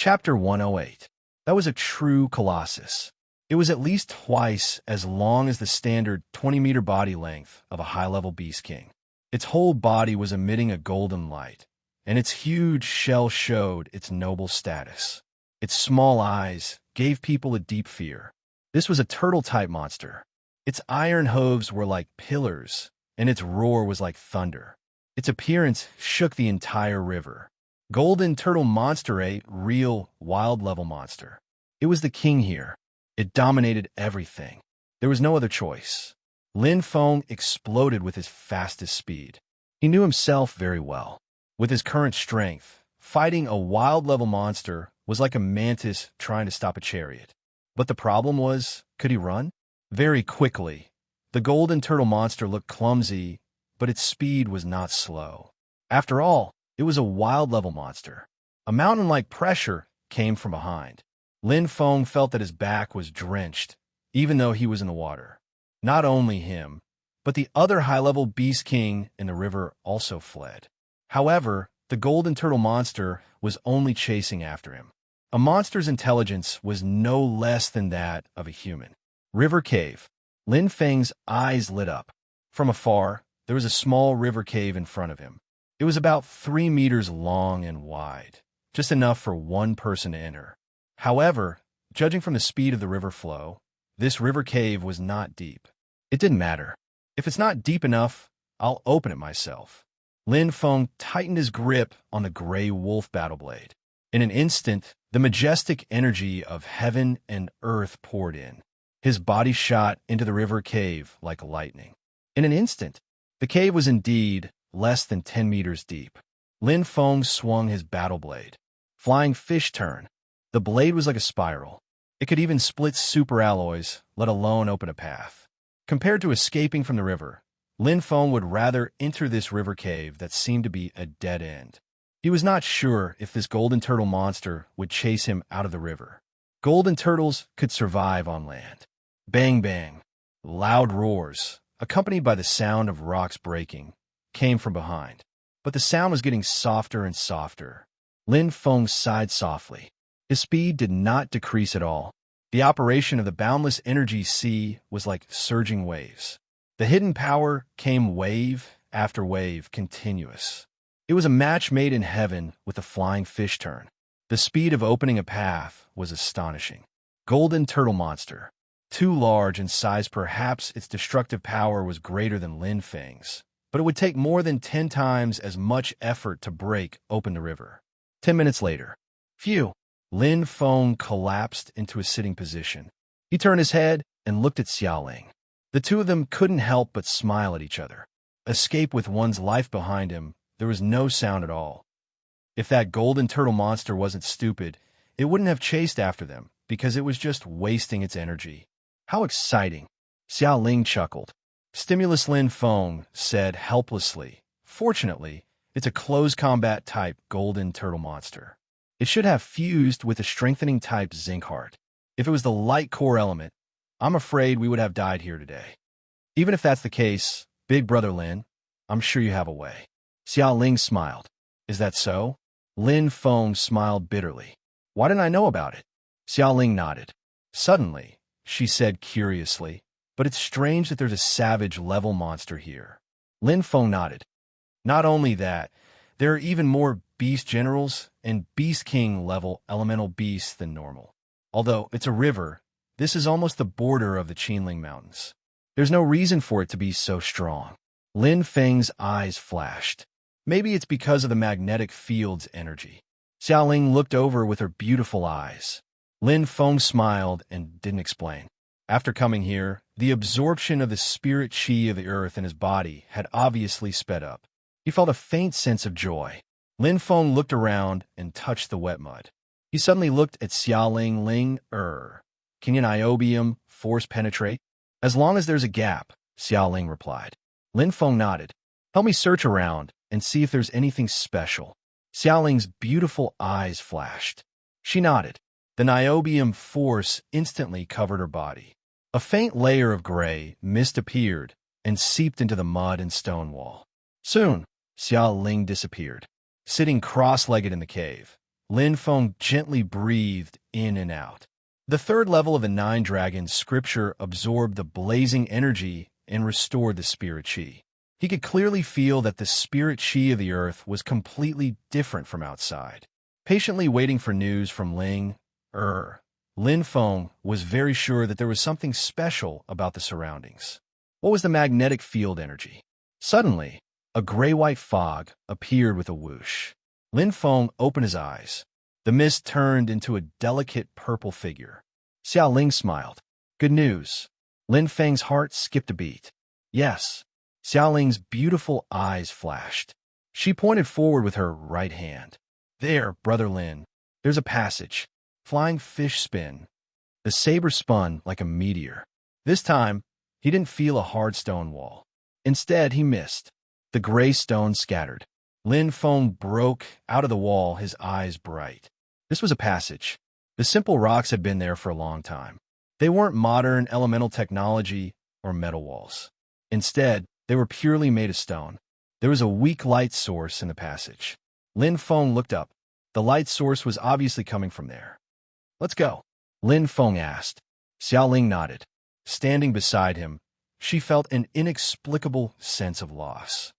Chapter 108. That was a true colossus. It was at least twice as long as the standard 20-meter body length of a high-level beast king. Its whole body was emitting a golden light, and its huge shell showed its noble status. Its small eyes gave people a deep fear. This was a turtle-type monster. Its iron hooves were like pillars, and its roar was like thunder. Its appearance shook the entire river. Golden Turtle Monster, a real wild-level monster. It was the king here. It dominated everything. There was no other choice. Lin Feng exploded with his fastest speed. He knew himself very well. With his current strength, fighting a wild-level monster was like a mantis trying to stop a chariot. But the problem was, could he run? Very quickly. The Golden Turtle Monster looked clumsy, but its speed was not slow. After all, it was a wild-level monster. A mountain-like pressure came from behind. Lin Feng felt that his back was drenched, even though he was in the water. Not only him, but the other high-level beast king in the river also fled. However, the Golden Turtle Monster was only chasing after him. A monster's intelligence was no less than that of a human. River cave. Lin Feng's eyes lit up. From afar, there was a small river cave in front of him. It was about 3 meters long and wide, just enough for one person to enter. However, judging from the speed of the river flow, this river cave was not deep. It didn't matter. If it's not deep enough, I'll open it myself. Lin Feng tightened his grip on the gray wolf battle blade. In an instant, the majestic energy of heaven and earth poured in. His body shot into the river cave like lightning. In an instant, the cave was indeed less than 10 meters deep. Lin Feng swung his battle blade. Flying fish turn. The blade was like a spiral. It could even split super alloys, let alone open a path. Compared to escaping from the river, Lin Feng would rather enter this river cave that seemed to be a dead end. He was not sure if this Golden Turtle Monster would chase him out of the river. Golden turtles could survive on land. Bang bang. Loud roars, accompanied by the sound of rocks breaking, came from behind. But the sound was getting softer and softer. Lin Feng sighed softly. His speed did not decrease at all. The operation of the boundless energy sea was like surging waves. The hidden power came wave after wave, continuous. It was a match made in heaven with a flying fish turn. The speed of opening a path was astonishing. Golden Turtle Monster. Too large in size, perhaps its destructive power was greater than Lin Feng's, but it would take more than 10 times as much effort to break open the river. 10 minutes later. Phew! Lin Feng collapsed into a sitting position. He turned his head and looked at Xiaoling. The two of them couldn't help but smile at each other. Escape with one's life behind him, there was no sound at all. If that Golden Turtle Monster wasn't stupid, it wouldn't have chased after them, because it was just wasting its energy. How exciting! Xiaoling chuckled. Stimulus Lin Feng said helplessly, "Fortunately, it's a close combat type Golden Turtle Monster. It should have fused with a strengthening type zinc heart. If it was the light core element, I'm afraid we would have died here today. Even if that's the case, Big Brother Lin, I'm sure you have a way." Xiaoling smiled. "Is that so?" Lin Feng smiled bitterly. "Why didn't I know about it?" Xiaoling nodded. "Suddenly," she said curiously, "but it's strange that there's a savage-level monster here." Lin Feng nodded. "Not only that, there are even more beast generals and beast king level elemental beasts than normal. Although it's a river, this is almost the border of the Qinling Mountains. There's no reason for it to be so strong." Lin Feng's eyes flashed. Maybe it's because of the magnetic field's energy. Xiaoling looked over with her beautiful eyes. Lin Feng smiled and didn't explain. After coming here, the absorption of the spirit qi of the earth in his body had obviously sped up. He felt a faint sense of joy. Lin Feng looked around and touched the wet mud. He suddenly looked at Xiaoling. Can an iobium force penetrate? As long as there's a gap, Xiaoling replied. Lin Feng nodded. Help me search around and see if there's anything special. Xiaoling's beautiful eyes flashed. She nodded. The niobium force instantly covered her body. A faint layer of gray mist appeared and seeped into the mud and stone wall. Soon, Xiaoling disappeared. Sitting cross-legged in the cave, Lin Feng gently breathed in and out. The third level of the Nine Dragons scripture absorbed the blazing energy and restored the spirit chi. He could clearly feel that the spirit chi of the earth was completely different from outside. Patiently waiting for news from Lin Feng was very sure that there was something special about the surroundings. What was the magnetic field energy? Suddenly, a gray-white fog appeared with a whoosh. Lin Feng opened his eyes. The mist turned into a delicate purple figure. Xiao Ling smiled. Good news. Lin Feng's heart skipped a beat. Yes. Xiao Ling's beautiful eyes flashed. She pointed forward with her right hand. There, Brother Lin. There's a passage. Flying fish spin. The saber spun like a meteor. This time, he didn't feel a hard stone wall. Instead, he missed. The gray stone scattered. Lin Feng broke out of the wall, his eyes bright. This was a passage. The simple rocks had been there for a long time. They weren't modern elemental technology or metal walls. Instead, they were purely made of stone. There was a weak light source in the passage. Lin Feng looked up. The light source was obviously coming from there. Let's go, Lin Feng asked. Xiao Ling nodded. Standing beside him, she felt an inexplicable sense of loss.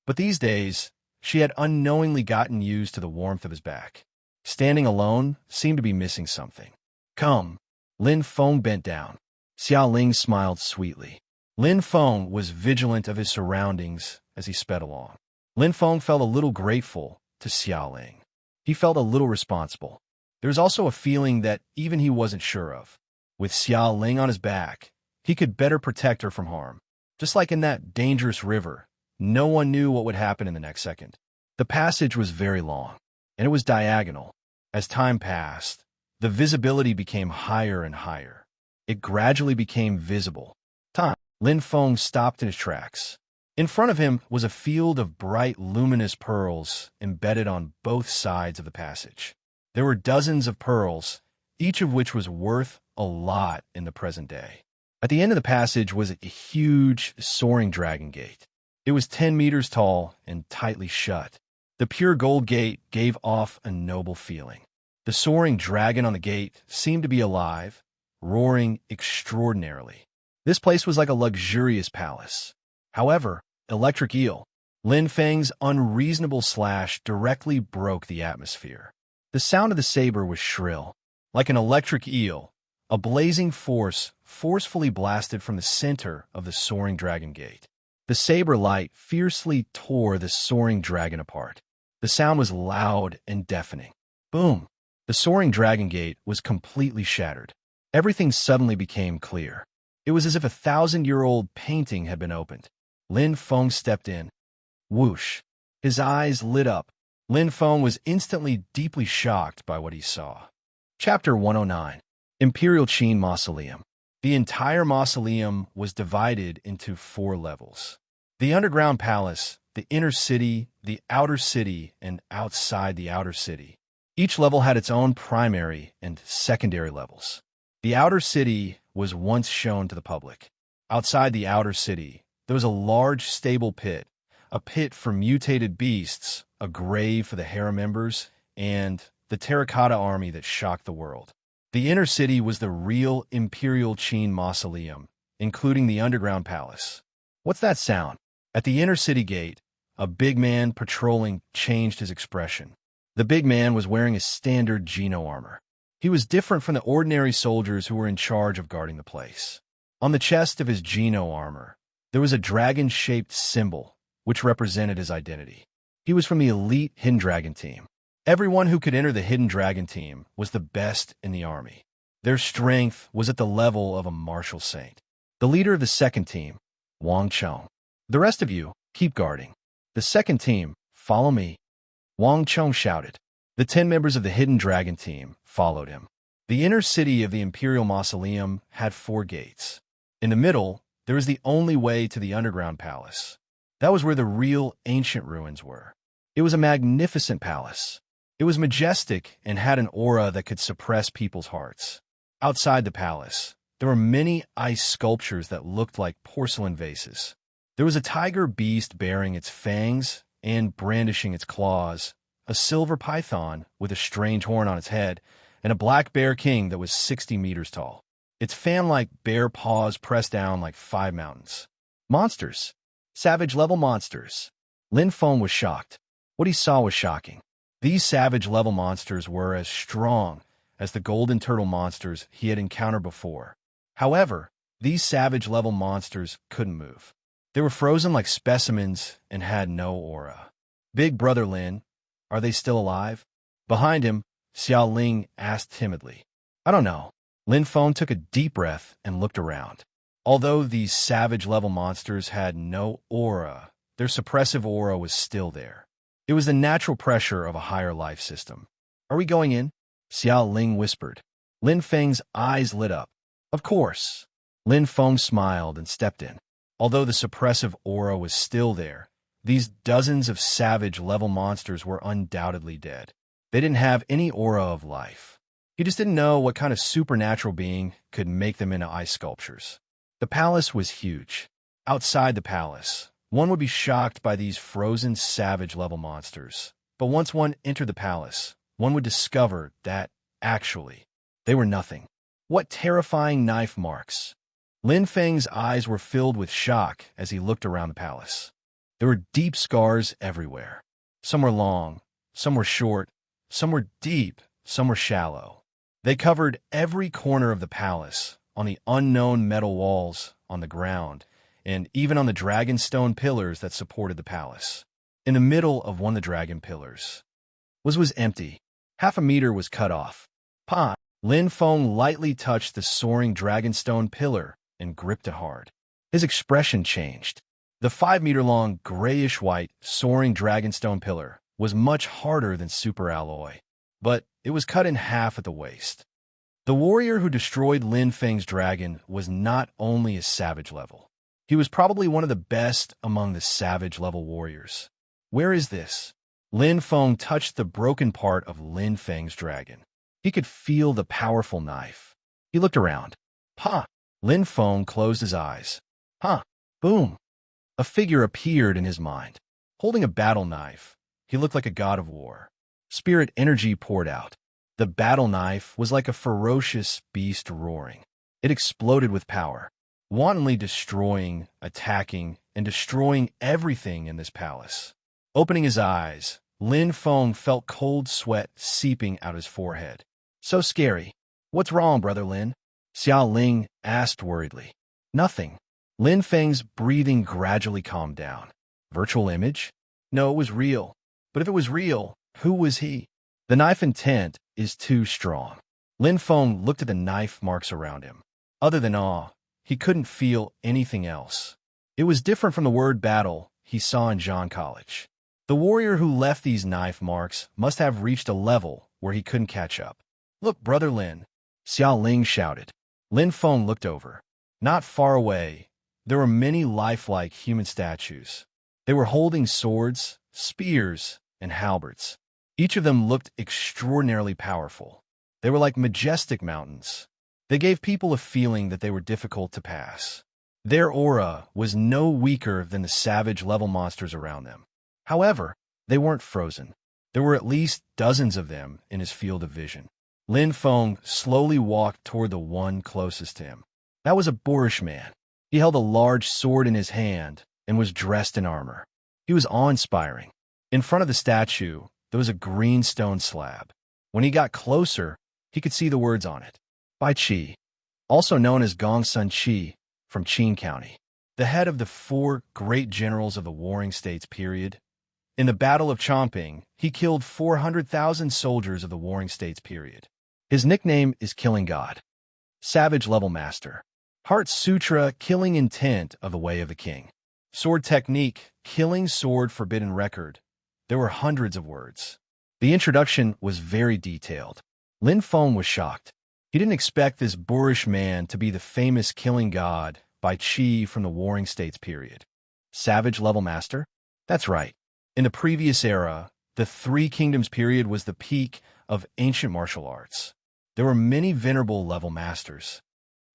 But these days, she had unknowingly gotten used to the warmth of his back. Standing alone seemed to be missing something. Come. Lin Feng bent down. Xiao Ling smiled sweetly. Lin Feng was vigilant of his surroundings as he sped along. Lin Feng felt a little grateful to Xiao Ling. He felt a little responsible. There was also a feeling that even he wasn't sure of. With Xiao Ling on his back, he could better protect her from harm. Just like in that dangerous river, no one knew what would happen in the next second. The passage was very long, and it was diagonal. As time passed, the visibility became higher and higher. It gradually became visible. Lin Feng stopped in his tracks. In front of him was a field of bright, luminous pearls embedded on both sides of the passage. There were dozens of pearls, each of which was worth a lot in the present day. At the end of the passage was a huge, soaring dragon gate. It was 10 meters tall and tightly shut. The pure gold gate gave off a noble feeling. The soaring dragon on the gate seemed to be alive, roaring extraordinarily. This place was like a luxurious palace. However, Electric Eel, Lin Feng's unreasonable slash directly broke the atmosphere. The sound of the saber was shrill. Like an electric eel, a blazing force forcefully blasted from the center of the soaring dragon gate. The saber light fiercely tore the soaring dragon apart. The sound was loud and deafening. Boom! The soaring dragon gate was completely shattered. Everything suddenly became clear. It was as if a 1,000-year-old painting had been opened. Lin Feng stepped in. Whoosh! His eyes lit up. Lin Feng was instantly deeply shocked by what he saw. Chapter 109. Imperial Qin Mausoleum. The entire mausoleum was divided into 4 levels. The underground palace, the inner city, the outer city, and outside the outer city. Each level had its own primary and secondary levels. The outer city was once shown to the public. Outside the outer city, there was a large stable pit, a pit for mutated beasts, a grave for the harem members, and the terracotta army that shocked the world. The inner city was the real Imperial Qin Mausoleum, including the underground palace. What's that sound? At the inner city gate, a big man patrolling changed his expression. The big man was wearing his standard Geno armor. He was different from the ordinary soldiers who were in charge of guarding the place. On the chest of his Geno armor, there was a dragon-shaped symbol, which represented his identity. He was from the elite Hidden Dragon team. Everyone who could enter the Hidden Dragon team was the best in the army. Their strength was at the level of a martial saint. The leader of the second team, Wang Cheng. The rest of you, keep guarding. The second team, follow me. Wang Cheng shouted. The 10 members of the Hidden Dragon team followed him. The inner city of the Imperial Mausoleum had 4 gates. In the middle, there was the only way to the underground palace. That was where the real ancient ruins were. It was a magnificent palace. It was majestic and had an aura that could suppress people's hearts. Outside the palace, there were many ice sculptures that looked like porcelain vases. There was a tiger beast bearing its fangs and brandishing its claws, a silver python with a strange horn on its head, and a black bear king that was 60 meters tall. Its fan-like bare paws pressed down like 5 mountains. Monsters. Savage-level monsters. Lin Feng was shocked. What he saw was shocking. These savage-level monsters were as strong as the golden turtle monsters he had encountered before. However, these savage-level monsters couldn't move. They were frozen like specimens and had no aura. Big Brother Lin, are they still alive? Behind him, Xiao Ling asked timidly. I don't know. Lin Feng took a deep breath and looked around. Although these savage-level monsters had no aura, their suppressive aura was still there. It was the natural pressure of a higher life system. Are we going in? Xiao Ling whispered. Lin Feng's eyes lit up. Of course. Lin Feng smiled and stepped in. Although the suppressive aura was still there, these dozens of savage-level monsters were undoubtedly dead. They didn't have any aura of life. He just didn't know what kind of supernatural being could make them into ice sculptures. The palace was huge. Outside the palace, one would be shocked by these frozen savage-level monsters. But once one entered the palace, one would discover that, actually, they were nothing. What terrifying knife marks! Lin Feng's eyes were filled with shock as he looked around the palace. There were deep scars everywhere. Some were long, some were short, some were deep, some were shallow. They covered every corner of the palace, on the unknown metal walls, on the ground, and even on the dragon stone pillars that supported the palace. In the middle of one of the dragon pillars was empty. Half a meter was cut off. Pa! Lin Feng lightly touched the soaring dragonstone pillar and gripped it hard. His expression changed. The 5-meter-long, grayish-white, soaring dragonstone pillar was much harder than super alloy, but it was cut in half at the waist. The warrior who destroyed Lin Feng's dragon was not only a savage level. He was probably one of the best among the savage-level warriors. Where is this? Lin Feng touched the broken part of Lin Feng's dragon. He could feel the powerful knife. He looked around. Pa! Lin Feng closed his eyes. Ha! Boom! A figure appeared in his mind. Holding a battle knife, he looked like a god of war. Spirit energy poured out. The battle knife was like a ferocious beast roaring. It exploded with power, wantonly destroying, attacking, and destroying everything in this palace. Opening his eyes, Lin Feng felt cold sweat seeping out his forehead. So scary. What's wrong, Brother Lin? Xiao Ling asked worriedly. Nothing. Lin Feng's breathing gradually calmed down. Virtual image? No, it was real. But if it was real, who was he? The knife intent is too strong. Lin Feng looked at the knife marks around him. Other than awe, he couldn't feel anything else. It was different from the word battle he saw in Zhang College. The warrior who left these knife marks must have reached a level where he couldn't catch up. Look, Brother Lin, Xiao Ling shouted. Lin Feng looked over. Not far away, there were many lifelike human statues. They were holding swords, spears, and halberds. Each of them looked extraordinarily powerful. They were like majestic mountains. They gave people a feeling that they were difficult to pass. Their aura was no weaker than the savage-level monsters around them. However, they weren't frozen. There were at least dozens of them in his field of vision. Lin Feng slowly walked toward the one closest to him. That was a boorish man. He held a large sword in his hand and was dressed in armor. He was awe-inspiring. In front of the statue, there was a green stone slab. When he got closer, he could see the words on it. Bai Qi, also known as Gong Sun Qi, from Qin County, the head of the 4 great generals of the Warring States period. In the Battle of Chongping, he killed 400,000 soldiers of the Warring States period. His nickname is Killing God. Savage Level Master. Heart Sutra, Killing Intent of the Way of the King. Sword Technique, Killing Sword Forbidden Record. There were hundreds of words. The introduction was very detailed. Lin Feng was shocked. He didn't expect this boorish man to be the famous Killing God Bai Qi from the Warring States period. Savage Level Master? That's right. In the previous era, the 3 Kingdoms period was the peak of ancient martial arts. There were many venerable level masters.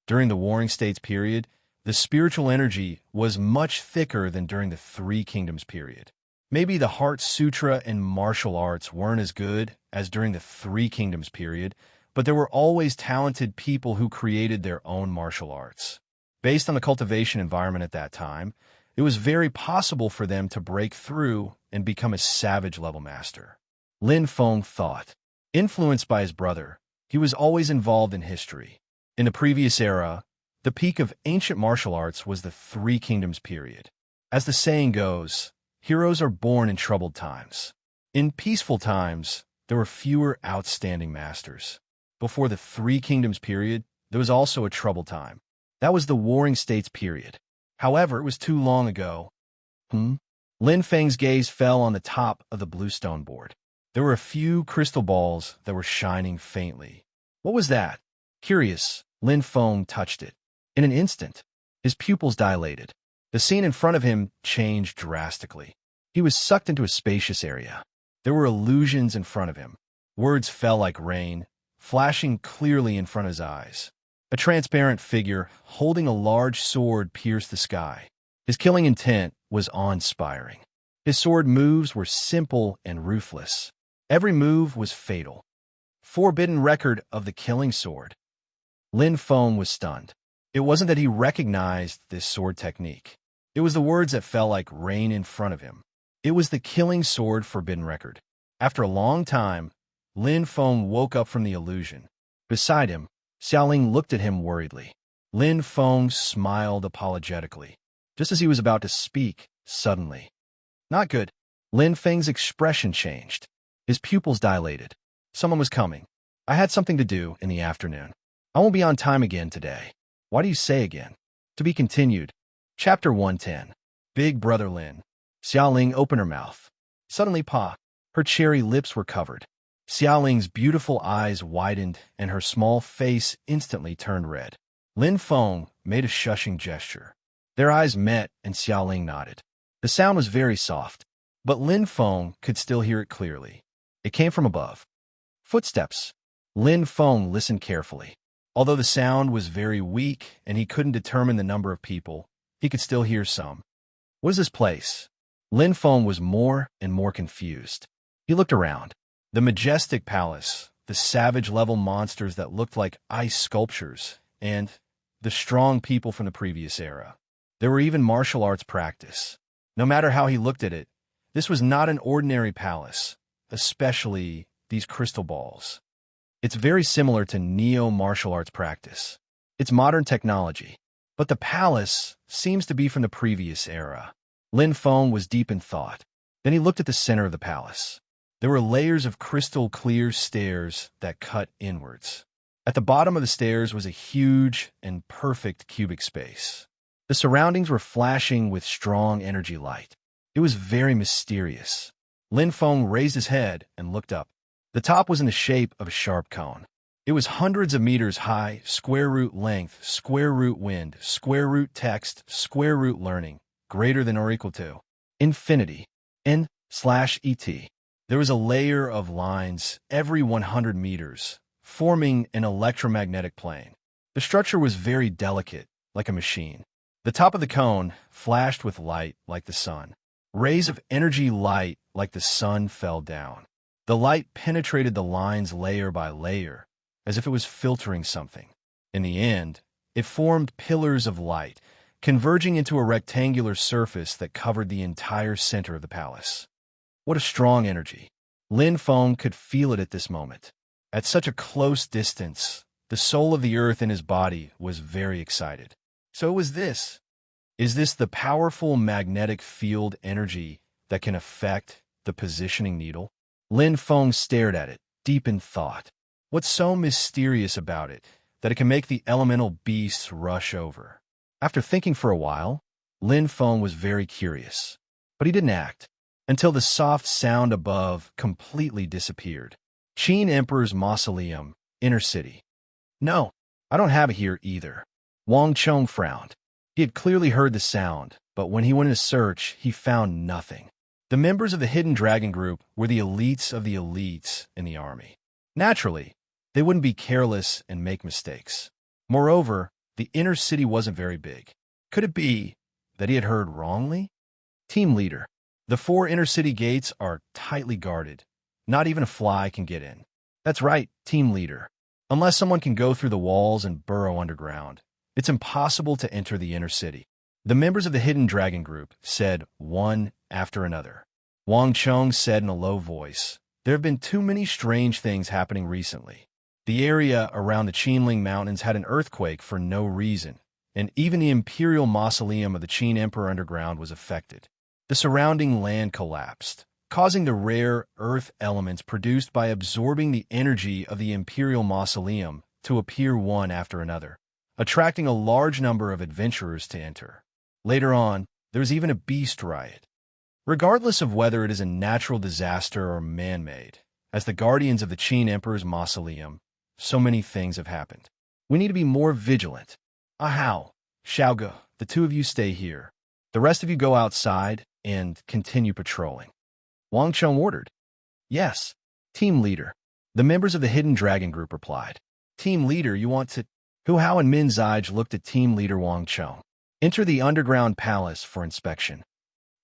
During the Warring States period, the spiritual energy was much thicker than during the 3 Kingdoms period. Maybe the Heart Sutra and martial arts weren't as good as during the Three Kingdoms period, but there were always talented people who created their own martial arts. Based on the cultivation environment at that time, it was very possible for them to break through and become a savage-level master. Lin Feng thought. Influenced by his brother, he was always involved in history. In the previous era, the peak of ancient martial arts was the Three Kingdoms period. As the saying goes, heroes are born in troubled times. In peaceful times, there were fewer outstanding masters. Before the Three Kingdoms period, there was also a troubled time. That was the Warring States period. However, it was too long ago. Lin Feng's gaze fell on the top of the bluestone board. There were a few crystal balls that were shining faintly. What was that? Curious, Lin Feng touched it. In an instant, his pupils dilated. The scene in front of him changed drastically. He was sucked into a spacious area. There were illusions in front of him. Words fell like rain, flashing clearly in front of his eyes. A transparent figure holding a large sword pierced the sky. His killing intent was awe-inspiring. His sword moves were simple and ruthless. Every move was fatal. Forbidden record of the killing sword. Lin Feng was stunned. It wasn't that he recognized this sword technique. It was the words that fell like rain in front of him. It was the killing sword forbidden record. After a long time, Lin Feng woke up from the illusion. Beside him, Xiaoling looked at him worriedly. Lin Feng smiled apologetically. Just as he was about to speak, suddenly. Not good. Lin Feng's expression changed. His pupils dilated. Someone was coming. I had something to do in the afternoon. I won't be on time again today. Why do you say again? To be continued. Chapter 110. Big Brother Lin. Xiaoling opened her mouth. Suddenly, her cherry lips were covered. Xiaoling's beautiful eyes widened, and her small face instantly turned red. Lin Feng made a shushing gesture. Their eyes met, and Xiaoling nodded. The sound was very soft, but Lin Feng could still hear it clearly. It came from above. Footsteps. Lin Feng listened carefully. Although the sound was very weak and he couldn't determine the number of people, he could still hear some. What is this place? Lin Feng was more and more confused. He looked around. The majestic palace, the savage-level monsters that looked like ice sculptures, and the strong people from the previous era. There were even martial arts practice. No matter how he looked at it, this was not an ordinary palace, especially these crystal balls. It's very similar to neo-martial arts practice. It's modern technology, but the palace seems to be from the previous era. Lin Feng was deep in thought. Then he looked at the center of the palace. There were layers of crystal-clear stairs that cut inwards. At the bottom of the stairs was a huge and perfect cubic space. The surroundings were flashing with strong energy light. It was very mysterious. Lin Feng raised his head and looked up. The top was in the shape of a sharp cone. It was hundreds of meters high, square root length, square root wind, square root text, square root learning, greater than or equal to infinity, n/et. There was a layer of lines every 100 meters, forming an electromagnetic plane. The structure was very delicate, like a machine. The top of the cone flashed with light like the sun. Rays of energy light like the sun fell down. The light penetrated the lines layer by layer, as if it was filtering something. In the end, it formed pillars of light, converging into a rectangular surface that covered the entire center of the palace. What a strong energy. Lin Feng could feel it at this moment. At such a close distance, the soul of the earth in his body was very excited. So was this. Is this the powerful magnetic field energy that can affect the positioning needle? Lin Feng stared at it, deep in thought. What's so mysterious about it that it can make the elemental beasts rush over? After thinking for a while, Lin Feng was very curious. But he didn't act, until the soft sound above completely disappeared. Qin Emperor's Mausoleum, Inner City. No, I don't have it here either. Wang Chong frowned. He had clearly heard the sound, but when he went to search, he found nothing. The members of the Hidden Dragon Group were the elites of the elites in the army. Naturally, they wouldn't be careless and make mistakes. Moreover, the inner city wasn't very big. Could it be that he had heard wrongly? Team leader. The 4 inner city gates are tightly guarded. Not even a fly can get in. That's right, team leader. Unless someone can go through the walls and burrow underground, it's impossible to enter the inner city. The members of the Hidden Dragon group said one after another. Wang Cheng said in a low voice, "There have been too many strange things happening recently. The area around the Qinling Mountains had an earthquake for no reason, and even the imperial mausoleum of the Qin Emperor underground was affected. The surrounding land collapsed, causing the rare earth elements produced by absorbing the energy of the imperial mausoleum to appear one after another, attracting a large number of adventurers to enter. Later on, there was even a beast riot. Regardless of whether it is a natural disaster or man-made, as the guardians of the Qin Emperor's mausoleum, so many things have happened. We need to be more vigilant. Ahao, Xiaoge, the 2 of you stay here. The rest of you go outside and continue patrolling." Wang Cheng ordered. "Yes, team leader." The members of the Hidden Dragon group replied. "Team leader, you want to—" Hu Hao and Min Zige looked at team leader Wang Cheng. "Enter the underground palace for inspection."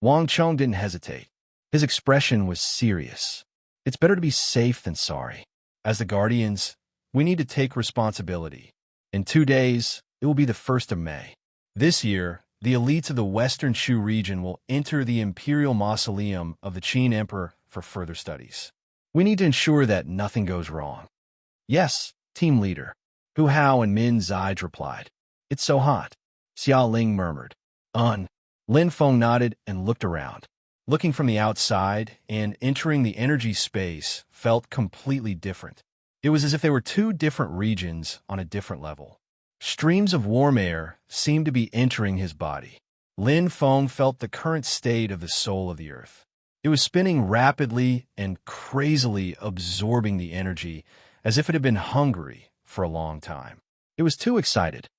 Wang Cheng didn't hesitate. His expression was serious. "It's better to be safe than sorry. As the guardians, we need to take responsibility. In 2 days, it will be the 1st of May. This year, the elites of the Western Shu region will enter the imperial mausoleum of the Qin Emperor for further studies. We need to ensure that nothing goes wrong." "Yes, team leader," Hu Hao and Min Zige replied. "It's so hot," Xia Ling murmured. Lin Feng nodded and looked around. Looking from the outside and entering the energy space felt completely different. It was as if they were 2 different regions on a different level. Streams of warm air seemed to be entering his body. Lin Feng felt the current state of the soul of the earth. It was spinning rapidly and crazily absorbing the energy as if it had been hungry for a long time. It was too excited.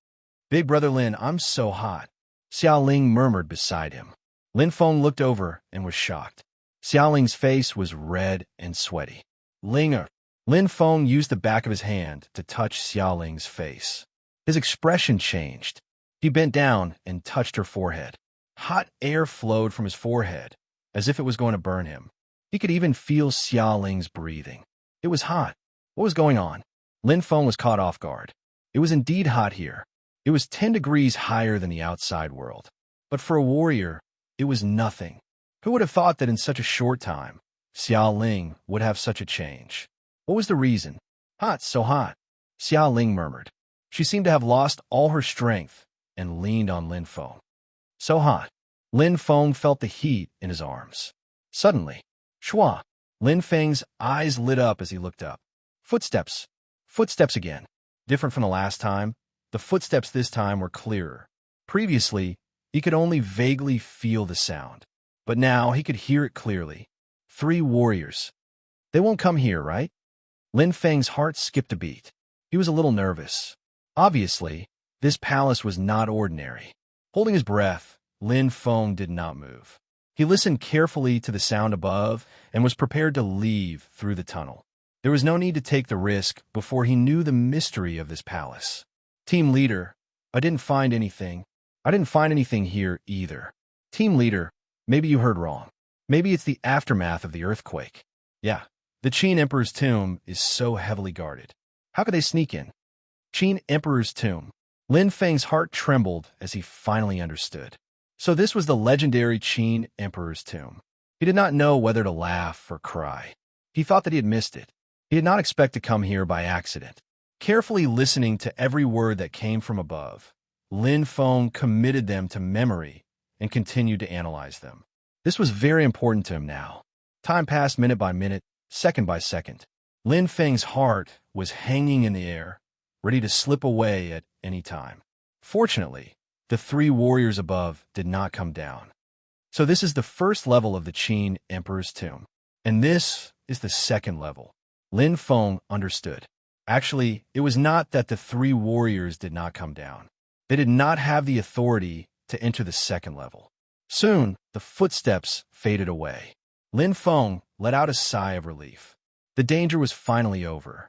"Big brother Lin, I'm so hot," Xia Ling murmured beside him. Lin Feng looked over and was shocked. Xia Ling's face was red and sweaty. Lin Feng used the back of his hand to touch Xia Ling's face. His expression changed. He bent down and touched her forehead. Hot air flowed from his forehead, as if it was going to burn him. He could even feel Xia Ling's breathing. It was hot. What was going on? Lin Feng was caught off guard. It was indeed hot here. It was 10 degrees higher than the outside world. But for a warrior, it was nothing. Who would have thought that in such a short time, Xia Ling would have such a change? What was the reason? "Hot, so hot," Xia Ling murmured. She seemed to have lost all her strength and leaned on Lin Feng. "So hot." Lin Feng felt the heat in his arms. Suddenly, Shua! Lin Feng's eyes lit up as he looked up. Footsteps. Footsteps again. Different from the last time, the footsteps this time were clearer. Previously, he could only vaguely feel the sound, but now he could hear it clearly. 3 warriors. They won't come here, right? Lin Feng's heart skipped a beat. He was a little nervous. Obviously, this palace was not ordinary. Holding his breath, Lin Feng did not move. He listened carefully to the sound above and was prepared to leave through the tunnel. There was no need to take the risk before he knew the mystery of this palace. "Team leader, I didn't find anything. I didn't find anything here either." "Team leader, maybe you heard wrong. Maybe it's the aftermath of the earthquake." "Yeah, the Qin Emperor's tomb is so heavily guarded. How could they sneak in?" Qin Emperor's tomb. Lin Feng's heart trembled as he finally understood. So this was the legendary Qin Emperor's tomb. He did not know whether to laugh or cry. He thought that he had missed it. He did not expect to come here by accident. Carefully listening to every word that came from above, Lin Feng committed them to memory and continued to analyze them. This was very important to him now. Time passed minute by minute, second by second. Lin Feng's heart was hanging in the air, ready to slip away at any time. Fortunately, the 3 warriors above did not come down. So this is the first level of the Qin Emperor's tomb. And this is the second level. Lin Feng understood. Actually, it was not that the 3 warriors did not come down. They did not have the authority to enter the second level. Soon, the footsteps faded away. Lin Feng let out a sigh of relief. The danger was finally over.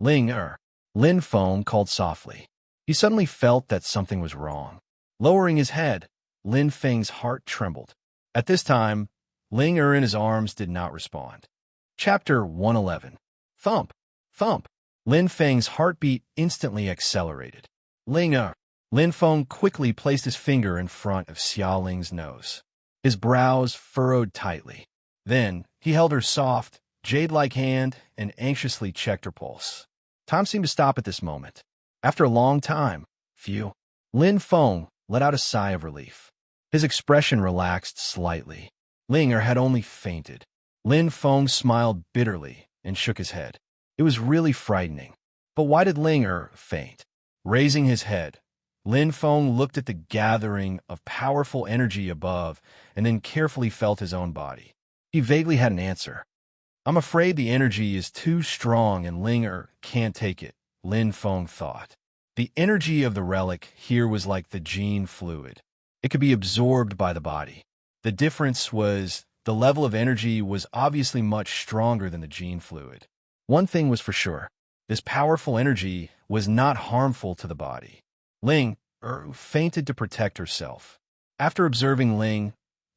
Lin Feng called softly. He suddenly felt that something was wrong. Lowering his head, Lin Feng's heart trembled. At this time, Ling Er in his arms did not respond. Chapter 111. Thump, thump. Lin Feng's heartbeat instantly accelerated. Ling Er. Lin Feng quickly placed his finger in front of Xiaoling's nose. His brows furrowed tightly. Then, he held her soft, jade-like hand and anxiously checked her pulse. Time seemed to stop at this moment. After a long time, phew, Lin Feng let out a sigh of relief. His expression relaxed slightly. Ling Er had only fainted. Lin Feng smiled bitterly and shook his head. It was really frightening. But why did Ling Er faint? Raising his head, Lin Feng looked at the gathering of powerful energy above and then carefully felt his own body. He vaguely had an answer. I'm afraid the energy is too strong and Ling Er can't take it, Lin Feng thought. The energy of the relic here was like the gene fluid. It could be absorbed by the body. The difference was the level of energy was obviously much stronger than the gene fluid. One thing was for sure. This powerful energy was not harmful to the body. Ling Er fainted to protect herself. After observing Ling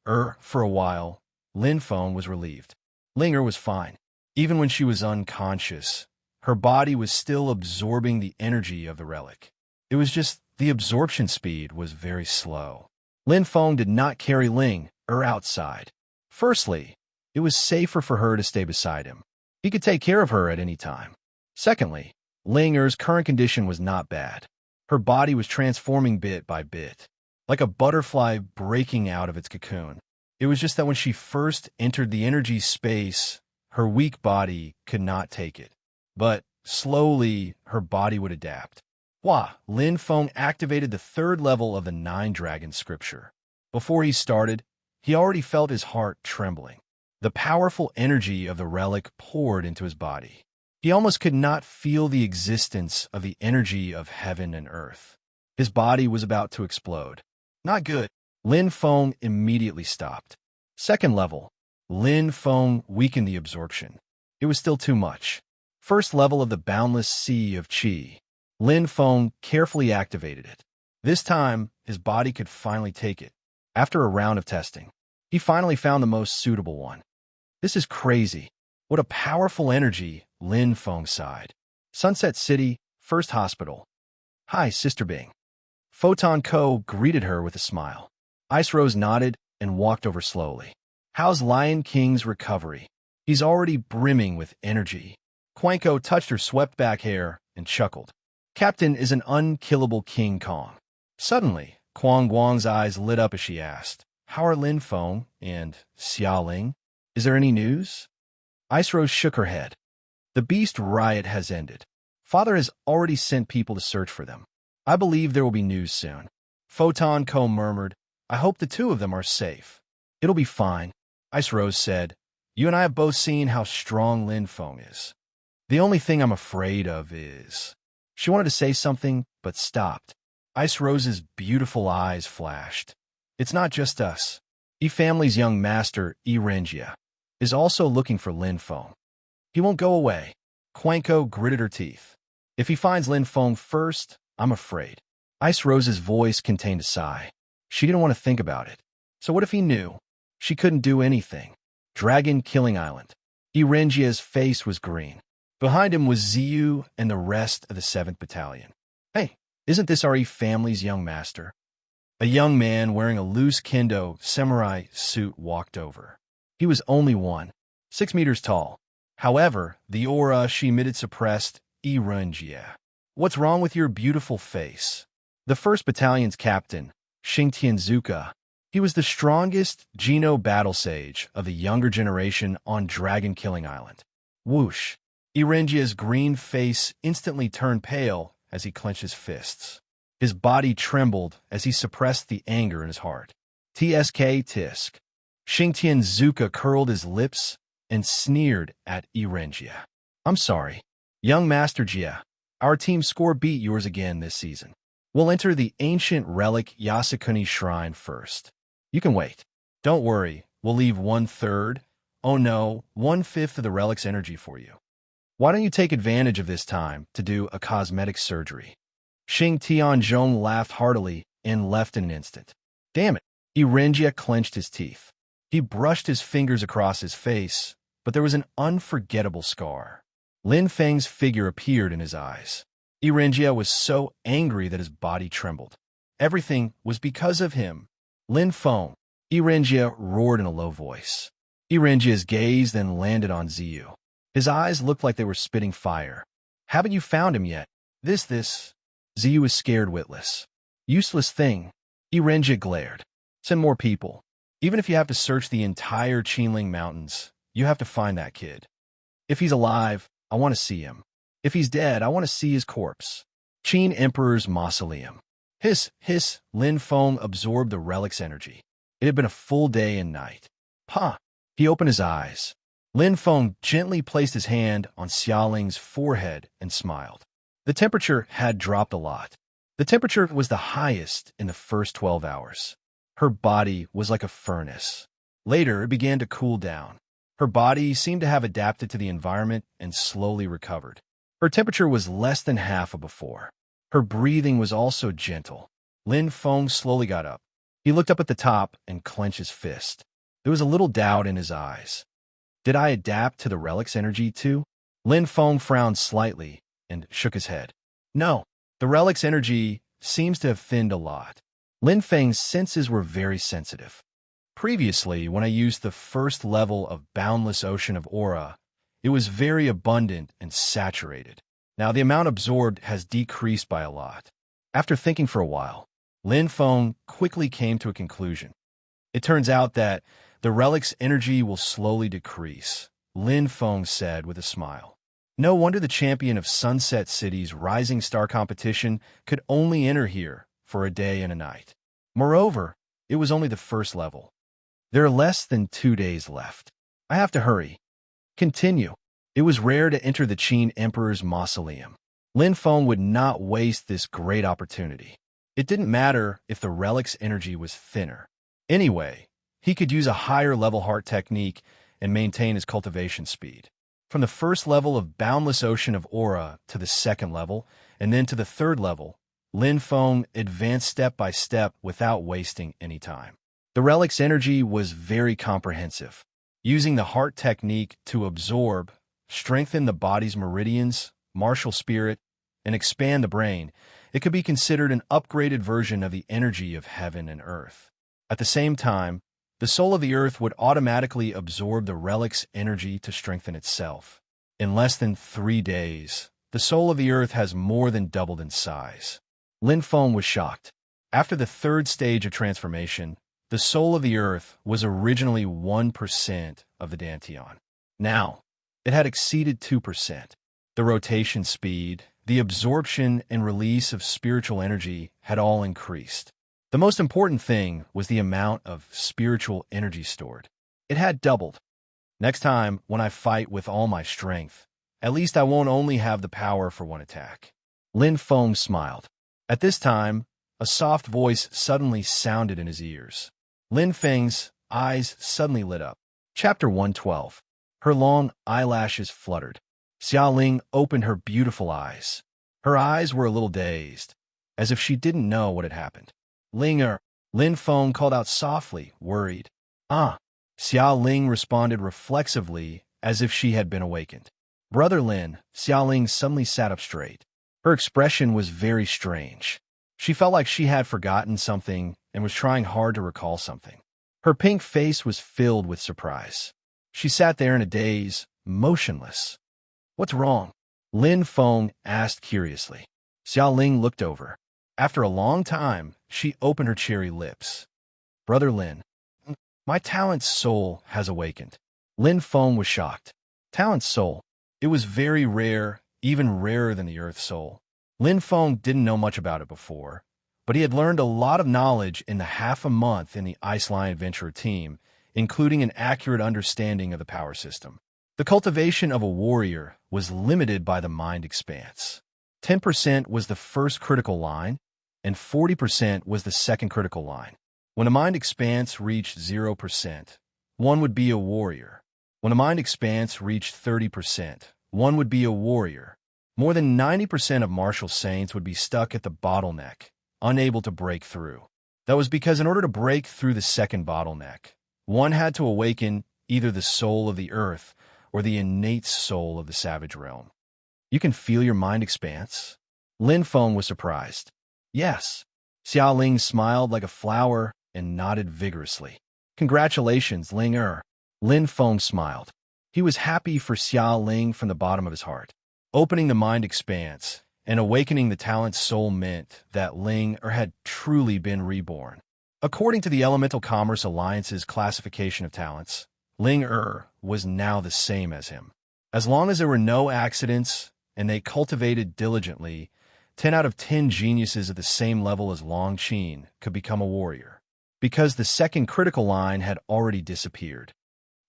Er for a while, Lin Feng was relieved. Ling Er was fine. Even when she was unconscious, her body was still absorbing the energy of the relic. It was just the absorption speed was very slow. Lin Feng did not carry Ling Er outside. Firstly, it was safer for her to stay beside him. He could take care of her at any time. Secondly, Ling Er's current condition was not bad. Her body was transforming bit by bit, like a butterfly breaking out of its cocoon. It was just that when she first entered the energy space, her weak body could not take it. But slowly, her body would adapt. Lin Feng activated the third level of the 9-Dragon scripture. Before he started, he already felt his heart trembling. The powerful energy of the relic poured into his body. He almost could not feel the existence of the energy of heaven and earth. His body was about to explode. Not good. Lin Feng immediately stopped. Second level, Lin Feng weakened the absorption. It was still too much. First level of the boundless sea of qi. Lin Feng carefully activated it. This time, his body could finally take it. After a round of testing, he finally found the most suitable one. This is crazy. What a powerful energy, Lin Feng sighed. Sunset City, First Hospital. Hi, Sister Bing. Photon Ko greeted her with a smile. Ice Rose nodded and walked over slowly. How's Lion King's recovery? He's already brimming with energy. Quanko touched her swept-back hair and chuckled. Captain is an unkillable King Kong. Suddenly, Quang Guang's eyes lit up as she asked, How are Lin Feng and Xiaoling? Is there any news? Ice Rose shook her head. The beast riot has ended. Father has already sent people to search for them. I believe there will be news soon. Photon Ko murmured, I hope the two of them are safe. It'll be fine, Ice Rose said. You and I have both seen how strong Lin Feng is. The only thing I'm afraid of is... She wanted to say something, but stopped. Ice Rose's beautiful eyes flashed. It's not just us. Yi family's young master, Renjia, is also looking for Lin Feng. He won't go away. Quanko gritted her teeth. If he finds Lin Feng first, I'm afraid. Ice Rose's voice contained a sigh. She didn't want to think about it. So what if he knew? She couldn't do anything. Dragon Killing Island. Renjia's face was green. Behind him was Ziyu and the rest of the 7th Battalion. Hey, isn't this our family's young master? A young man wearing a loose kendo samurai suit walked over. He was only 6 meters tall. However, the aura she emitted suppressed Renjia. What's wrong with your beautiful face? The 1st Battalion's captain, Xingtianzuka. He was the strongest Geno battle sage of the younger generation on Dragon Killing Island. Whoosh! Renjia's green face instantly turned pale as he clenched his fists. His body trembled as he suppressed the anger in his heart. TSK Tisk. Xingtianzuka curled his lips and sneered at Renjia. I'm sorry. Young Master Jia, our team's score beat yours again this season. We'll enter the ancient relic Yasukuni Shrine first. You can wait. Don't worry, we'll leave 1/3, oh no, 1/5 of the relic's energy for you. Why don't you take advantage of this time to do a cosmetic surgery? Xing Tianzhong laughed heartily and left in an instant. Damn it, Renjia clenched his teeth. He brushed his fingers across his face, but there was an unforgettable scar. Lin Feng's figure appeared in his eyes. Erengia was so angry that his body trembled. Everything was because of him. Lin Feng, Erengia roared in a low voice. Erengia's gaze then landed on Ziyu. His eyes looked like they were spitting fire. Haven't you found him yet? This. Ziyu was scared witless. Useless thing. Erengia glared. Send more people. Even if you have to search the entire Qinling Mountains, you have to find that kid. If he's alive, I want to see him. If he's dead, I want to see his corpse. Qin Emperor's Mausoleum. Hiss. Lin Feng absorbed the relic's energy. It had been a full day and night. He opened his eyes. Lin Feng gently placed his hand on Xiaoling's forehead and smiled. The temperature had dropped a lot. The temperature was the highest in the first 12 hours. Her body was like a furnace. Later, it began to cool down. Her body seemed to have adapted to the environment and slowly recovered. Her temperature was less than half of before. Her breathing was also gentle. Lin Feng slowly got up. He looked up at the top and clenched his fist. There was a little doubt in his eyes. Did I adapt to the relic's energy too? Lin Feng frowned slightly and shook his head. No, the relic's energy seems to have thinned a lot. Lin Feng's senses were very sensitive. Previously, when I used the first level of Boundless Ocean of Aura, it was very abundant and saturated. Now the amount absorbed has decreased by a lot. After thinking for a while, Lin Feng quickly came to a conclusion. It turns out that the relic's energy will slowly decrease, Lin Feng said with a smile. No wonder the champion of Sunset City's Rising Star competition could only enter here for a day and a night. Moreover, it was only the first level. There are less than 2 days left. I have to hurry. Continue. It was rare to enter the Qin Emperor's Mausoleum. Lin Feng would not waste this great opportunity. It didn't matter if the relic's energy was thinner. Anyway, he could use a higher level heart technique and maintain his cultivation speed. From the first level of Boundless Ocean of Aura to the second level, and then to the third level, Lin Feng advanced step by step without wasting any time. The relic's energy was very comprehensive. Using the heart technique to absorb, strengthen the body's meridians, martial spirit, and expand the brain, it could be considered an upgraded version of the energy of heaven and earth. At the same time, the soul of the earth would automatically absorb the relic's energy to strengthen itself. In less than 3 days, the soul of the earth has more than doubled in size. Lin Feng was shocked. After the third stage of transformation, the soul of the earth was originally 1% of the Dantian. Now, it had exceeded 2%. The rotation speed, the absorption and release of spiritual energy had all increased. The most important thing was the amount of spiritual energy stored. It had doubled. Next time, when I fight with all my strength, at least I won't only have the power for one attack. Lin Feng smiled. At this time, a soft voice suddenly sounded in his ears. Lin Feng's eyes suddenly lit up. Chapter 112. Her long eyelashes fluttered. Xiaoling opened her beautiful eyes. Her eyes were a little dazed, as if she didn't know what had happened. Linger, Lin Feng called out softly, worried. Xiaoling responded reflexively, as if she had been awakened. Brother Lin, Xiaoling suddenly sat up straight. Her expression was very strange. She felt like she had forgotten something and was trying hard to recall something. Her pink face was filled with surprise. She sat there in a daze, motionless. What's wrong? Lin Feng asked curiously. Xiaoling looked over. After a long time, she opened her cherry lips. Brother Lin, my talent's soul has awakened. Lin Feng was shocked. Talent's soul. It was very rare, even rarer than the Earth soul. Lin Feng didn't know much about it before, but he had learned a lot of knowledge in the half a month in the Ice Lion Adventurer team, including an accurate understanding of the power system. The cultivation of a warrior was limited by the mind expanse. 10% was the first critical line, and 40% was the second critical line. When a mind expanse reached 0%, one would be a warrior. When a mind expanse reached 30%, one would be a warrior. More than 90% of martial saints would be stuck at the bottleneck, unable to break through. That was because in order to break through the second bottleneck, One had to awaken either the soul of the earth or the innate soul of the savage realm. You can feel your mind expanse? Lin Feng was surprised. Yes. Xiao Ling smiled like a flower and nodded vigorously. Congratulations, Ling Er. Lin Feng smiled. He was happy for Xiao Ling from the bottom of his heart. Opening the mind expanse and awakening the talent soul meant that Ling Er had truly been reborn. According to the Elemental Commerce Alliance's classification of talents, Ling Er was now the same as him. As long as there were no accidents and they cultivated diligently, 10 out of 10 geniuses at the same level as Long Qin could become a warrior, because the second critical line had already disappeared.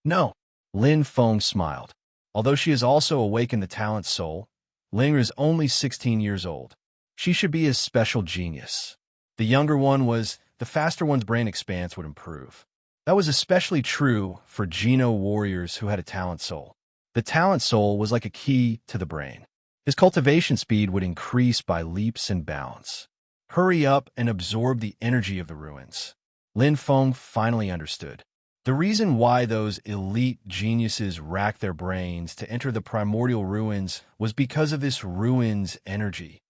No, Lin Feng smiled. Although she has also awakened the talent soul, Ling is only 16 years old. She should be a special genius. The younger one was, the faster one's brain expanse would improve. That was especially true for Geno warriors who had a talent soul. The talent soul was like a key to the brain. His cultivation speed would increase by leaps and bounds. Hurry up and absorb the energy of the ruins. Lin Feng finally understood. The reason why those elite geniuses racked their brains to enter the primordial ruins was because of this ruins energy.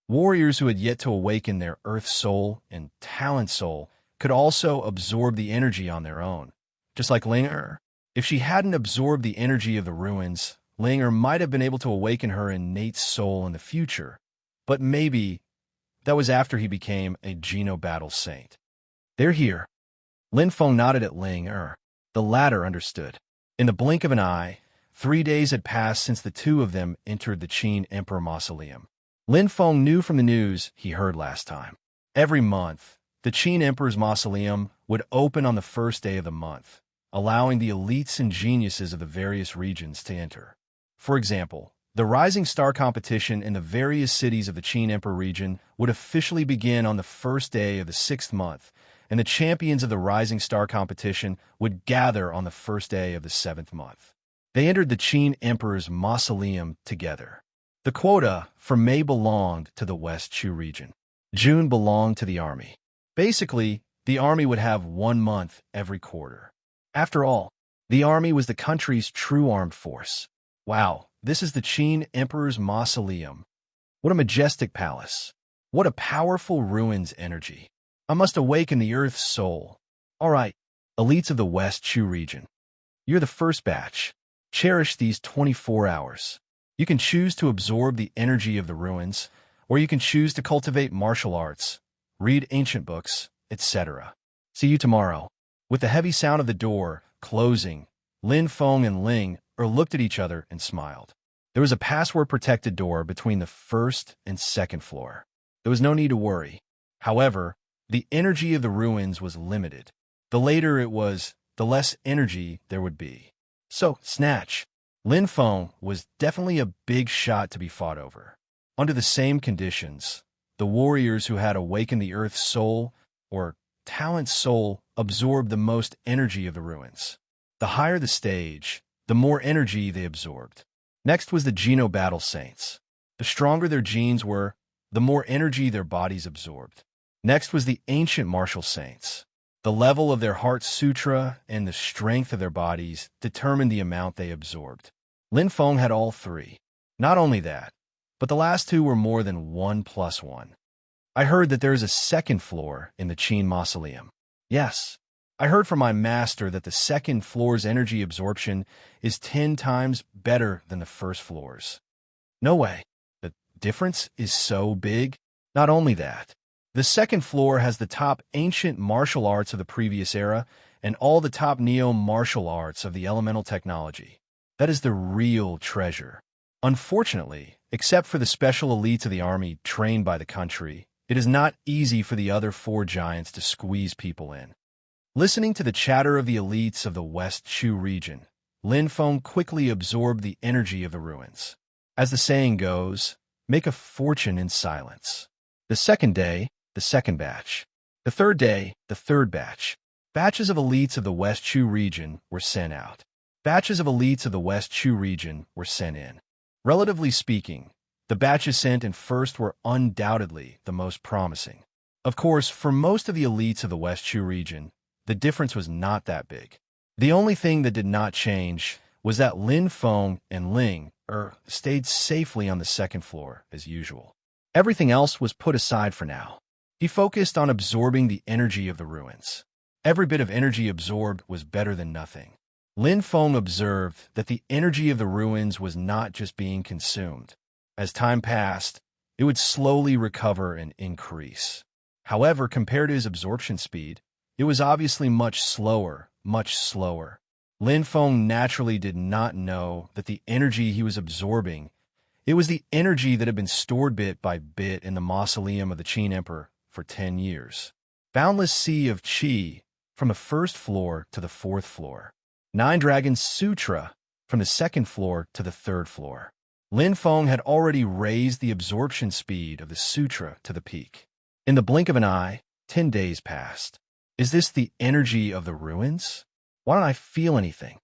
Warriors who had yet to awaken their earth soul and talent soul could also absorb the energy on their own, just like Ling Er. If she hadn't absorbed the energy of the ruins, Ling Er might have been able to awaken her innate soul in the future, but maybe that was after he became a Geno battle saint. They're here. Lin Feng nodded at Ling Er. The latter understood. In the blink of an eye, 3 days had passed since the two of them entered the Qin Emperor Mausoleum. Lin Feng knew from the news he heard last time. Every month, the Qin Emperor's Mausoleum would open on the first day of the month, allowing the elites and geniuses of the various regions to enter. For example, the Rising Star competition in the various cities of the Qin Emperor region would officially begin on the first day of the 6th month, and the champions of the Rising Star competition would gather on the first day of the 7th month. They entered the Qin Emperor's Mausoleum together. The quota for May belonged to the West Chu region. June belonged to the army. Basically, the army would have 1 month every quarter. After all, the army was the country's true armed force. Wow, this is the Qin Emperor's Mausoleum. What a majestic palace. What a powerful ruins energy. I must awaken the Earth's soul. All right, elites of the West Chu region. You're the first batch. Cherish these 24 hours. You can choose to absorb the energy of the ruins, or you can choose to cultivate martial arts, read ancient books, etc. See you tomorrow. With the heavy sound of the door closing, Lin Feng and Ling Er looked at each other and smiled. There was a password-protected door between the first and second floor. There was no need to worry. However, the energy of the ruins was limited. The later it was, the less energy there would be. So, snatch. Lin Feng was definitely a big shot to be fought over. Under the same conditions, the warriors who had awakened the Earth's soul, or talent soul, absorbed the most energy of the ruins. The higher the stage, the more energy they absorbed. Next was the Geno battle saints. The stronger their genes were, the more energy their bodies absorbed. Next was the ancient martial saints. The level of their heart sutra and the strength of their bodies determined the amount they absorbed. Lin Feng had all three. Not only that, but the last two were more than 1 + 1. I heard that there is a second floor in the Qin Mausoleum. Yes, I heard from my master that the second floor's energy absorption is 10 times better than the first floor's. No way. The difference is so big. Not only that, the second floor has the top ancient martial arts of the previous era and all the top neo-martial arts of the elemental technology. That is the real treasure. Unfortunately, except for the special elites of the army trained by the country, it is not easy for the other 4 giants to squeeze people in. Listening to the chatter of the elites of the West Chu region, Lin Feng quickly absorbed the energy of the ruins. As the saying goes, make a fortune in silence. The second day, the second batch. The third day, the third batch. Batches of elites of the West Chu region were sent out. Batches of elites of the West Chu region were sent in. Relatively speaking, the batches sent in first were undoubtedly the most promising. Of course, for most of the elites of the West Chu region, the difference was not that big. The only thing that did not change was that Lin Feng and Ling stayed safely on the second floor, as usual. Everything else was put aside for now. He focused on absorbing the energy of the ruins. Every bit of energy absorbed was better than nothing. Lin Feng observed that the energy of the ruins was not just being consumed. As time passed, it would slowly recover and increase. However, compared to his absorption speed, it was obviously much slower, much slower. Lin Feng naturally did not know that the energy he was absorbing, it was the energy that had been stored bit by bit in the mausoleum of the Qin Emperor for 10 years. Boundless sea of qi from the first floor to the fourth floor. 9 Dragons Sutra from the second floor to the third floor. Lin Feng had already raised the absorption speed of the sutra to the peak. In the blink of an eye, 10 days passed. Is this the energy of the ruins? Why don't I feel anything?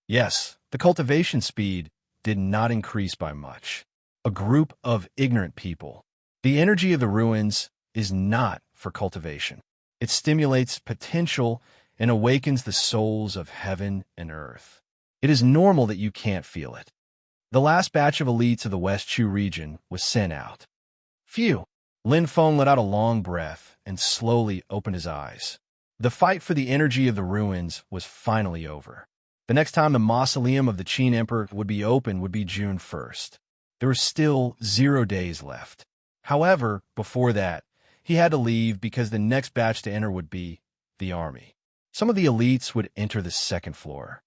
Yes, the cultivation speed did not increase by much. A group of ignorant people. The energy of the ruins is not for cultivation. It stimulates potential and awakens the souls of heaven and earth. It is normal that you can't feel it. The last batch of elites of the West Chu region was sent out. Phew! Lin Feng let out a long breath and slowly opened his eyes. The fight for the energy of the ruins was finally over. The next time the mausoleum of the Qin Emperor would be open would be June 1st. There were still 0 days left. However, before that, he had to leave because the next batch to enter would be the army. Some of the elites would enter the second floor.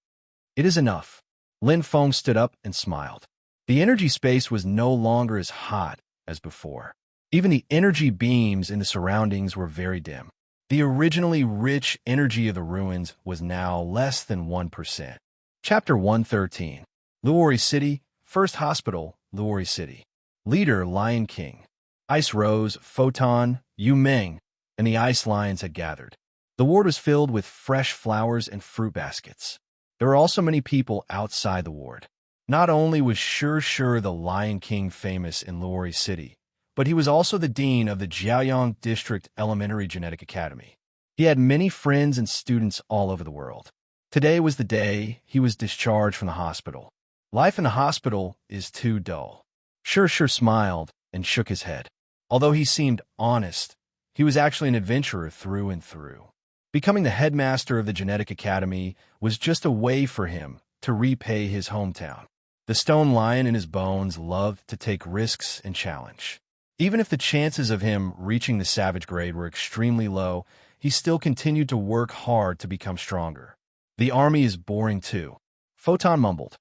It is enough. Lin Feng stood up and smiled. The energy space was no longer as hot as before. Even the energy beams in the surroundings were very dim. The originally rich energy of the ruins was now less than 1%. Chapter 113. Luori City, First Hospital, Luori City. Leader Lion King. Ice Rose, Photon, Yu Meng, and the Ice Lions had gathered. The ward was filled with fresh flowers and fruit baskets. There were also many people outside the ward. Not only was Sure the Lion King famous in Luori City, but he was also the dean of the Jiaoyang District Elementary Genetic Academy. He had many friends and students all over the world. Today was the day he was discharged from the hospital. Life in the hospital is too dull. Sure smiled and shook his head. Although he seemed honest, he was actually an adventurer through and through. Becoming the headmaster of the Genetic Academy was just a way for him to repay his hometown. The stone lion in his bones loved to take risks and challenge. Even if the chances of him reaching the savage grade were extremely low, he still continued to work hard to become stronger. The army is boring too, Photon mumbled.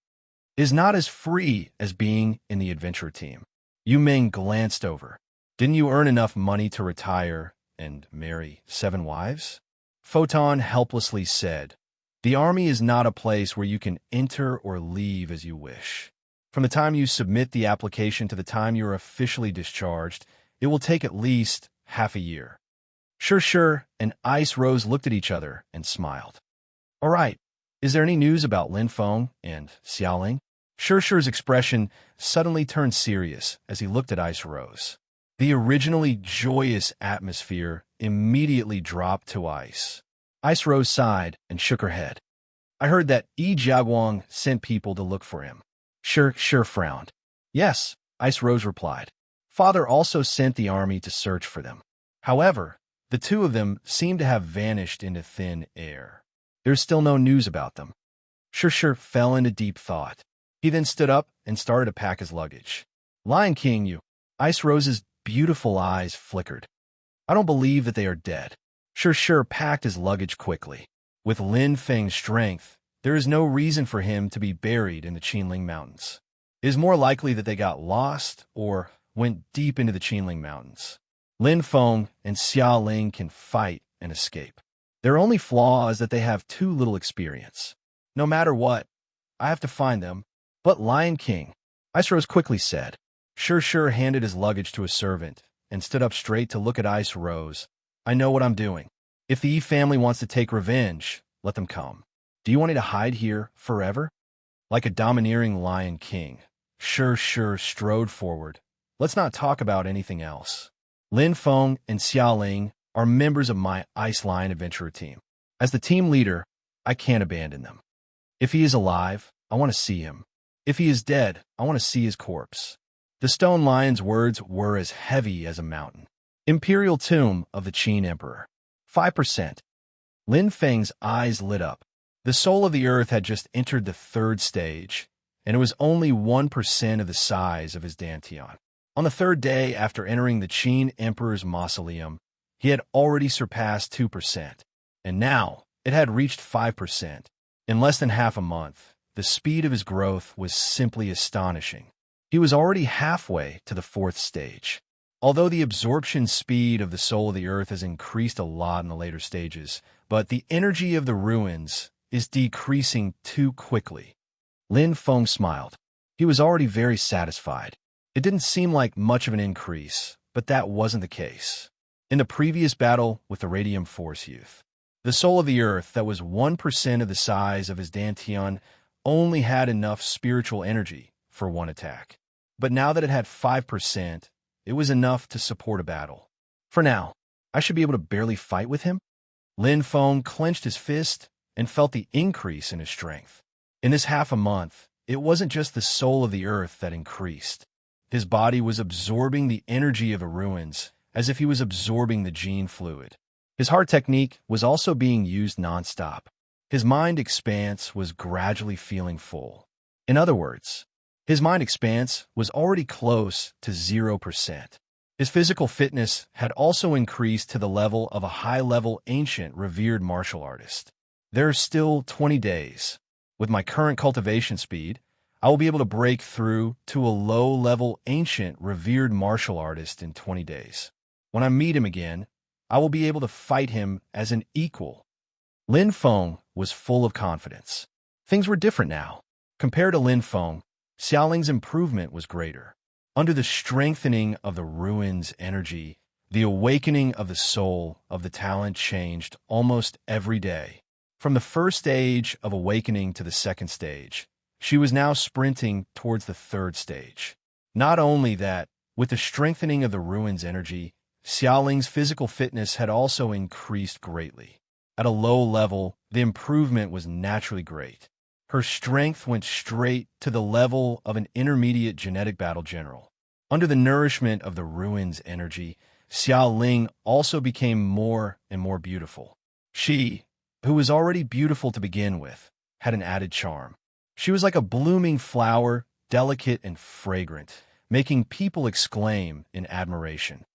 Is not as free as being in the adventure team. Yu Ming glanced over. Didn't you earn enough money to retire and marry 7 wives? Photon helplessly said, the army is not a place where you can enter or leave as you wish. From the time you submit the application to the time you are officially discharged, it will take at least half a year. Sure and Ice Rose looked at each other and smiled. All right, is there any news about Lin Feng and Xiaoling? Sure's expression suddenly turned serious as he looked at Ice Rose. The originally joyous atmosphere immediately dropped to ice. Ice Rose sighed and shook her head. I heard that Yi Jiaguang sent people to look for him. Sure frowned. Yes, Ice Rose replied. Father also sent the army to search for them. However, the two of them seem to have vanished into thin air. There's still no news about them. Sure fell into deep thought. He then stood up and started to pack his luggage. Lion King, you. Ice Rose's beautiful eyes flickered. I don't believe that they are dead. Sure packed his luggage quickly. With Lin Feng's strength, there is no reason for him to be buried in the Qinling Mountains. It is more likely that they got lost or went deep into the Qinling Mountains. Lin Feng and Xia Ling can fight and escape. Their only flaw is that they have too little experience. No matter what, I have to find them. But Lion King, Ice Rose quickly said. Sure handed his luggage to a servant and stood up straight to look at Ice Rose. I know what I'm doing. If the Yi family wants to take revenge, let them come. Do you want me to hide here forever? Like a domineering Lion King, Sure strode forward. Let's not talk about anything else. Lin Feng and Xiaoling are members of my Ice Lion Adventurer team. As the team leader, I can't abandon them. If he is alive, I want to see him. If he is dead, I want to see his corpse. The stone lion's words were as heavy as a mountain. Imperial Tomb of the Qin Emperor. 5%. Lin Feng's eyes lit up. The soul of the earth had just entered the third stage, and it was only 1% of the size of his dantian. On the third day after entering the Qin Emperor's mausoleum, he had already surpassed 2%, and now it had reached 5%. In less than half a month, the speed of his growth was simply astonishing. He was already halfway to the fourth stage. Although the absorption speed of the soul of the earth has increased a lot in the later stages, but the energy of the ruins is decreasing too quickly. Lin Feng smiled. He was already very satisfied. It didn't seem like much of an increase, but that wasn't the case. In the previous battle with the Radium Force Youth, the soul of the earth that was 1% of the size of his dantian only had enough spiritual energy for one attack. But now that it had 5%, it was enough to support a battle. For now, I should be able to barely fight with him? Lin Feng clenched his fist and felt the increase in his strength. In this half a month, it wasn't just the soul of the earth that increased. His body was absorbing the energy of the ruins as if he was absorbing the gene fluid. His heart technique was also being used nonstop. His mind expanse was gradually feeling full. In other words, his mind expanse was already close to 0%. His physical fitness had also increased to the level of a high-level ancient revered martial artist. There are still 20 days. With my current cultivation speed, I will be able to break through to a low-level ancient revered martial artist in 20 days. When I meet him again, I will be able to fight him as an equal. Lin Feng was full of confidence. Things were different now. Compared to Lin Feng, Xiaoling's improvement was greater. Under the strengthening of the ruins' energy, the awakening of the soul of the talent changed almost every day. From the first stage of awakening to the second stage, she was now sprinting towards the third stage. Not only that, with the strengthening of the ruins' energy, Xiaoling's physical fitness had also increased greatly. At a low level, the improvement was naturally great. Her strength went straight to the level of an intermediate genetic battle general. Under the nourishment of the ruins' energy, Xiaoling also became more and more beautiful. She, who was already beautiful to begin with, had an added charm. She was like a blooming flower, delicate and fragrant, making people exclaim in admiration.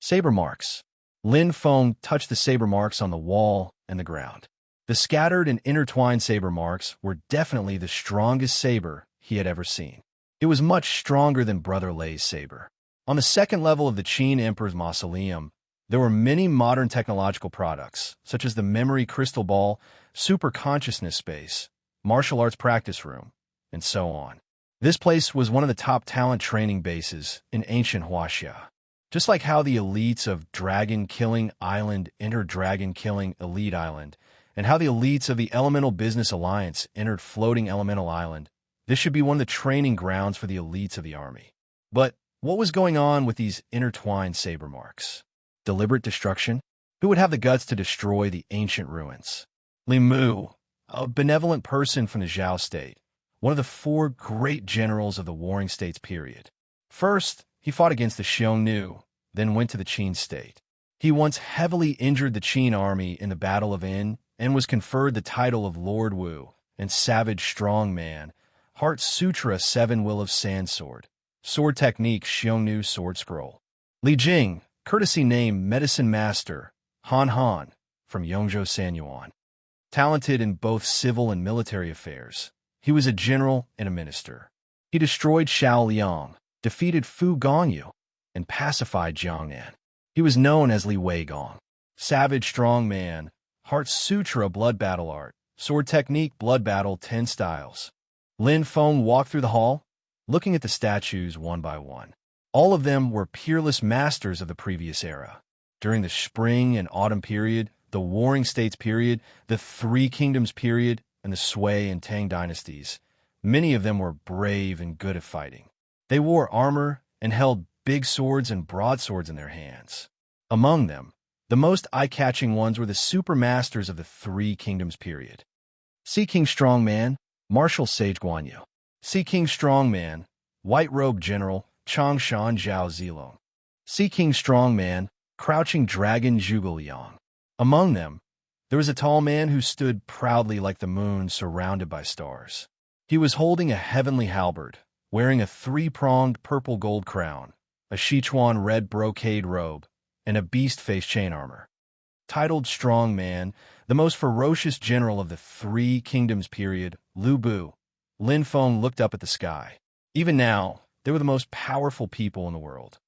Saber marks. Lin Feng touched the saber marks on the wall and the ground. The scattered and intertwined saber marks were definitely the strongest saber he had ever seen. It was much stronger than Brother Lei's saber. On the second level of the Qin Emperor's mausoleum, there were many modern technological products, such as the memory crystal ball, super consciousness space, martial arts practice room, and so on. This place was one of the top talent training bases in ancient Huaxia. Just like how the elites of Dragon Killing Island entered Dragon Killing Elite Island, and how the elites of the Elemental Business Alliance entered Floating Elemental Island, this should be one of the training grounds for the elites of the army. But what was going on with these intertwined saber marks? Deliberate destruction? Who would have the guts to destroy the ancient ruins? Li Mu, a benevolent person from the Zhao state, one of the four great generals of the Warring States period. First, he fought against the Xiongnu, then went to the Qin state. He once heavily injured the Qin army in the Battle of In and was conferred the title of Lord Wu and Savage Strong Man, Heart Sutra 7 Will of Sand Sword, Sword Technique Xiongnu Sword Scroll. Li Jing, courtesy name Medicine Master, Han Han, from Yongzhou Sanyuan. Talented in both civil and military affairs, he was a general and a minister. He destroyed Xiao Liang, defeated Fu Gongyu, and pacified Jiangnan. He was known as Li Weigong. Savage Strong Man, Heart Sutra Blood Battle Art, Sword Technique Blood Battle 10 Styles. Lin Feng walked through the hall, looking at the statues one by one. All of them were peerless masters of the previous era. During the Spring and Autumn period, the Warring States period, the Three Kingdoms period, and the Sui and Tang dynasties, many of them were brave and good at fighting. They wore armor and held big swords and broadswords in their hands. Among them, the most eye-catching ones were the super masters of the Three Kingdoms period. Sea King Strongman, Martial Sage Guan Yu. Sea King Strongman, White Robe General, Chang Shan Zhao Zilong. Sea King Strongman, Crouching Dragon Zhuge Liang. Among them, there was a tall man who stood proudly like the moon surrounded by stars. He was holding a heavenly halberd, wearing a three-pronged purple gold crown, a Sichuan red brocade robe, and a beast-face chain armor. Titled Strong Man, the most ferocious general of the Three Kingdoms period, Lu Bu, Lin Feng looked up at the sky. Even now, they were the most powerful people in the world.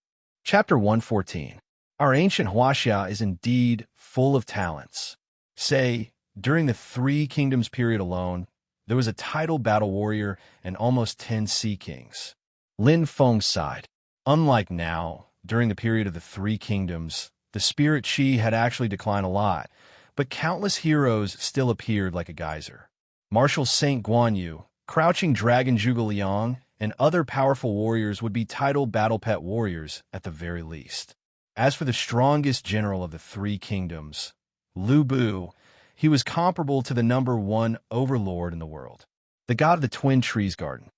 Chapter 114. Our ancient Huaxia is indeed full of talents. Say, during the Three Kingdoms period alone, there was a titled battle warrior and almost 10 sea kings. Lin Feng sighed. Unlike now, during the period of the Three Kingdoms, the spirit qi had actually declined a lot, but countless heroes still appeared like a geyser. Martial Saint Guan Yu, Crouching Dragon Zhuge Liang, and other powerful warriors would be titled battle pet warriors at the very least. As for the strongest general of the Three Kingdoms, Lu Bu, he was comparable to the number one overlord in the world, the god of the Twin Trees Garden.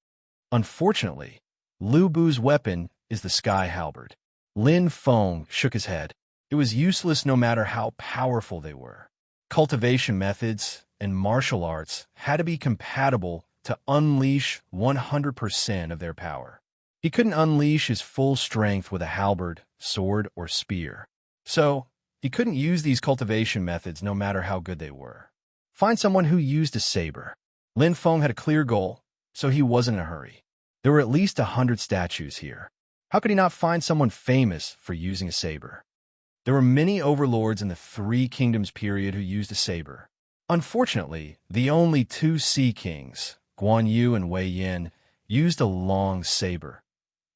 Unfortunately, Lu Bu's weapon is the sky halberd. Lin Feng shook his head. It was useless no matter how powerful they were. Cultivation methods and martial arts had to be compatible to unleash 100% of their power. He couldn't unleash his full strength with a halberd, sword, or spear. So, he couldn't use these cultivation methods no matter how good they were. Find someone who used a saber. Lin Feng had a clear goal, so he wasn't in a hurry. There were at least 100 statues here. How could he not find someone famous for using a saber? There were many overlords in the Three Kingdoms period who used a saber. Unfortunately, the only two sea kings, Guan Yu and Wei Yin, used a long saber.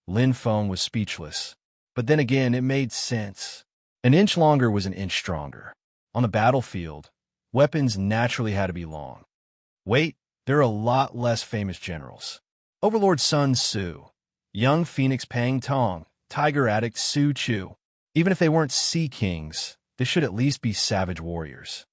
Lin Feng was speechless. But then again, it made sense. An inch longer was an inch stronger. On the battlefield, weapons naturally had to be long. Wait, there are a lot less famous generals. Overlord Sun Tzu, Young Phoenix Pang Tong, Tiger Addict Su Chu. Even if they weren't sea kings, they should at least be savage warriors.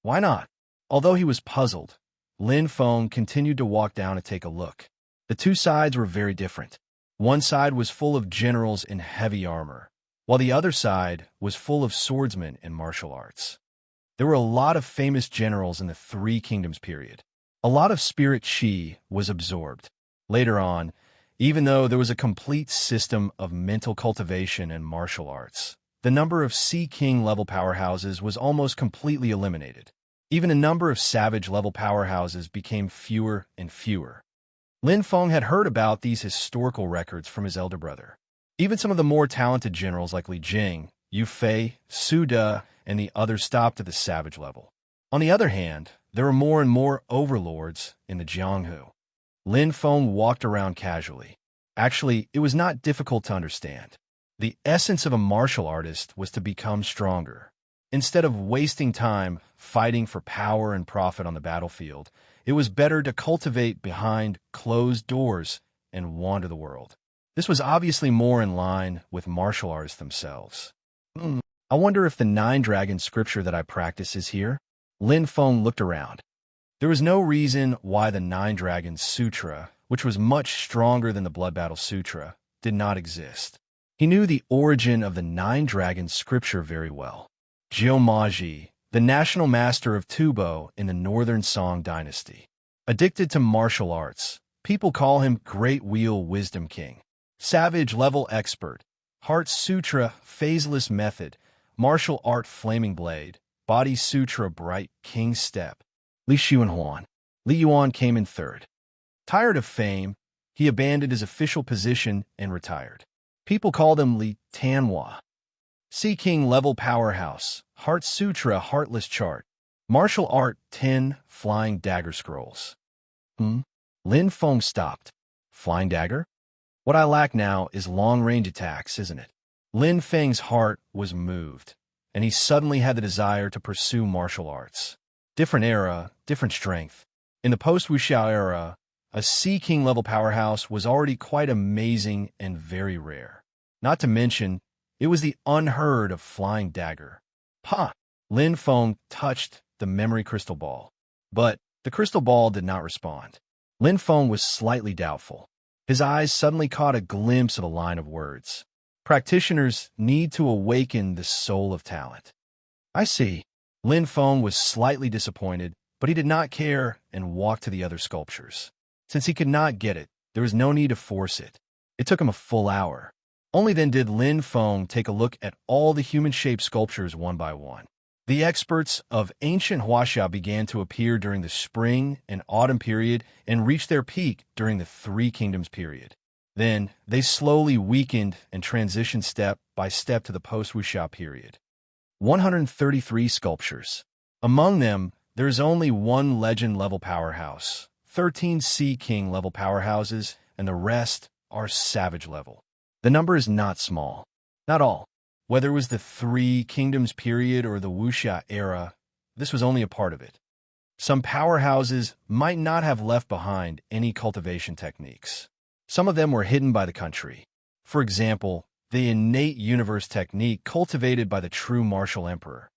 Why not? Although he was puzzled, Lin Feng continued to walk down and take a look. The two sides were very different. One side was full of generals in heavy armor, while the other side was full of swordsmen in martial arts. There were a lot of famous generals in the Three Kingdoms period. A lot of spirit qi was absorbed. Later on, even though there was a complete system of mental cultivation and martial arts, the number of Sea King level powerhouses was almost completely eliminated. Even a number of savage level powerhouses became fewer and fewer. Lin Feng had heard about these historical records from his elder brother. Even some of the more talented generals like Li Jing, Yu Fei, Su De, and the others stopped at the savage level. On the other hand, there were more and more overlords in the Jianghu. Lin Feng walked around casually. Actually, it was not difficult to understand. The essence of a martial artist was to become stronger. Instead of wasting time fighting for power and profit on the battlefield, it was better to cultivate behind closed doors and wander the world. This was obviously more in line with martial artists themselves. I wonder if the Nine-Dragon scripture that I practice is here? Lin Feng looked around. There was no reason why the Nine-Dragon Sutra, which was much stronger than the Blood Battle Sutra, did not exist. He knew the origin of the Nine-Dragon scripture very well. Jiu Maji, the national master of Tubo in the Northern Song dynasty. Addicted to martial arts, people call him Great Wheel Wisdom King. Savage level expert, Heart Sutra phaseless method, martial art flaming blade, body sutra bright king step. Li Xuanhuan. Li Yuan came in third. Tired of fame, he abandoned his official position and retired. People called him Li Tanhua. Sea King level powerhouse, Heart Sutra heartless chart, martial art 10 flying dagger scrolls. Lin Feng stopped. Flying dagger? What I lack now is long-range attacks, isn't it? Lin Feng's heart was moved, and he suddenly had the desire to pursue martial arts. Different era, different strength. In the post-Wuxiao era, a Sea King level powerhouse was already quite amazing and very rare. Not to mention, it was the unheard of flying dagger. Ha! Lin Feng touched the memory crystal ball. But The crystal ball did not respond. Lin Feng was slightly doubtful. His eyes suddenly caught a glimpse of a line of words. Practitioners need to awaken the soul of talent. I see. Lin Feng was slightly disappointed, but he did not care and walked to the other sculptures. Since he could not get it, there was no need to force it. It took him a full hour. Only then did Lin Feng take a look at all the human-shaped sculptures one by one. The experts of ancient Huaxia began to appear during the spring and autumn period and reached their peak during the Three Kingdoms period. Then, they slowly weakened and transitioned step by step to the post-Wuxia period. 133 sculptures. Among them, there is only one legend-level powerhouse, 13 Sea King-level powerhouses, and the rest are savage level. The number is not small. Not all. Whether it was the Three Kingdoms period or the Wuxia era, this was only a part of it. Some powerhouses might not have left behind any cultivation techniques. Some of them were hidden by the country. For example, the innate universe technique cultivated by the true martial emperor.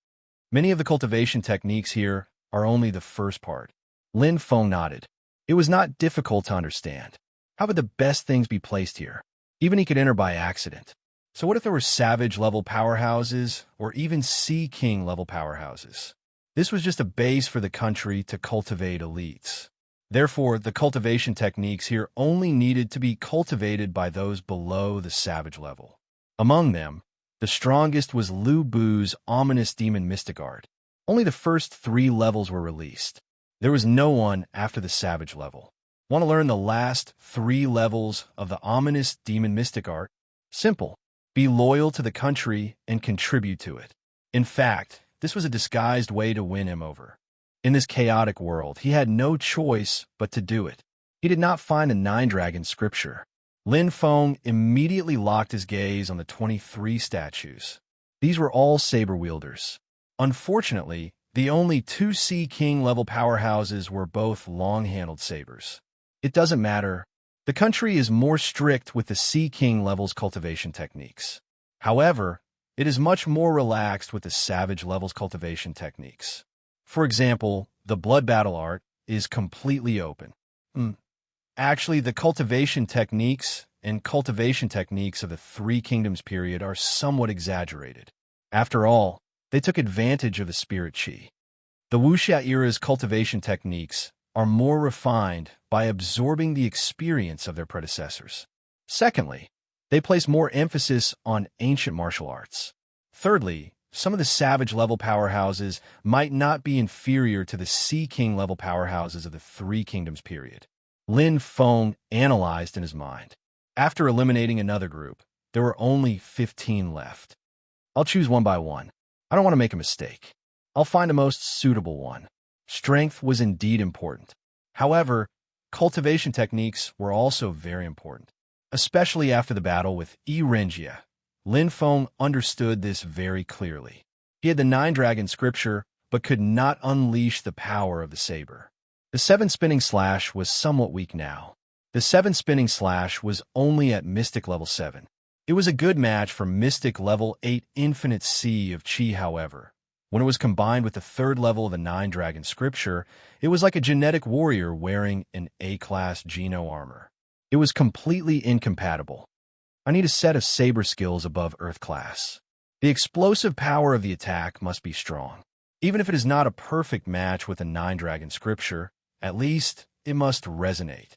Many of the cultivation techniques here are only the first part. Lin Feng nodded. It was not difficult to understand. How would the best things be placed here? Even he could enter by accident. So what if there were savage-level powerhouses or even Sea King-level powerhouses? This was just a base for the country to cultivate elites. Therefore, the cultivation techniques here only needed to be cultivated by those below the savage level. Among them, the strongest was Lu Bu's ominous demon mystic art. Only the first 3 levels were released. There was no one after the savage level. Want to learn the last 3 levels of the ominous demon mystic art? Simple. Be loyal to the country and contribute to it. In fact, this was a disguised way to win him over. In this chaotic world, he had no choice but to do it. He did not find the 9-dragon scripture. Lin Feng immediately locked his gaze on the 23 statues. These were all saber wielders. Unfortunately, the only 2 Sea King-level powerhouses were both long-handled sabers. It doesn't matter. The country is more strict with the Sea King levels cultivation techniques. However, it is much more relaxed with the savage levels cultivation techniques. For example, the blood battle art is completely open. Actually, the cultivation techniques and cultivation techniques of the Three Kingdoms period are somewhat exaggerated. After all, they took advantage of the spirit qi. The Wuxia era's cultivation techniques are more refined by absorbing the experience of their predecessors. Secondly, they place more emphasis on ancient martial arts. Thirdly, some of the savage-level powerhouses might not be inferior to the Sea King-level powerhouses of the Three Kingdoms period. Lin Feng analyzed in his mind. After eliminating another group, there were only 15 left. I'll choose one by one. I don't want to make a mistake. I'll find the most suitable one. Strength was indeed important. However, cultivation techniques were also very important. Especially after the battle with Renjia, Lin Feng understood this very clearly. He had the 9-dragon scripture, but could not unleash the power of the saber. The 7-spinning slash was somewhat weak now. The 7-spinning slash was only at Mystic level 7. It was a good match for Mystic level 8 Infinite Sea of Qi, however. When it was combined with the 3rd level of the 9-dragon scripture, it was like a genetic warrior wearing an A-class Geno armor. It was completely incompatible. I need a set of saber skills above Earth class. The explosive power of the attack must be strong. Even if it is not a perfect match with the 9-dragon scripture, at least it must resonate.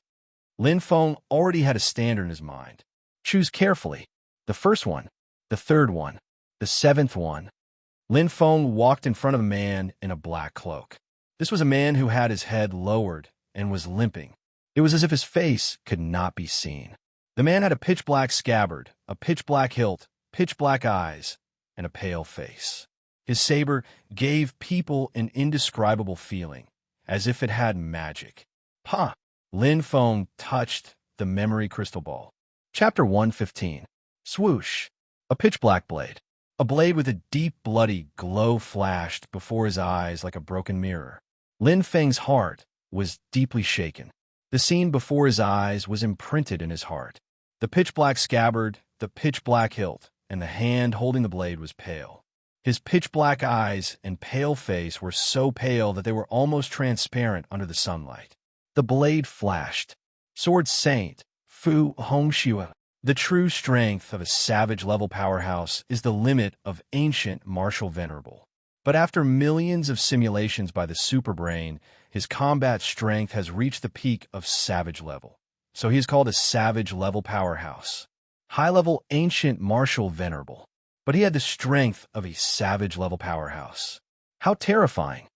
Lin Feng already had a standard in his mind. Choose carefully. The first one, the 3rd one, the 7th one. Lin Feng walked in front of a man in a black cloak. This was a man who had his head lowered and was limping. It was as if his face could not be seen. The man had a pitch-black scabbard, a pitch-black hilt, pitch-black eyes, and a pale face. His saber gave people an indescribable feeling, as if it had magic. Ha! Lin Feng touched the memory crystal ball. Chapter 115. Swoosh! A pitch-black blade. A blade with a deep, bloody glow flashed before his eyes like a broken mirror. Lin Feng's heart was deeply shaken. The scene before his eyes was imprinted in his heart. The pitch-black scabbard, the pitch-black hilt, and the hand holding the blade was pale. His pitch-black eyes and pale face were so pale that they were almost transparent under the sunlight. The blade flashed. Sword Saint, Fu Hongxue. The true strength of a savage-level powerhouse is the limit of ancient martial venerable. But after millions of simulations by the superbrain, his combat strength has reached the peak of savage level. So he is called a savage-level powerhouse. High-level ancient martial venerable. But he had the strength of a savage-level powerhouse. How terrifying.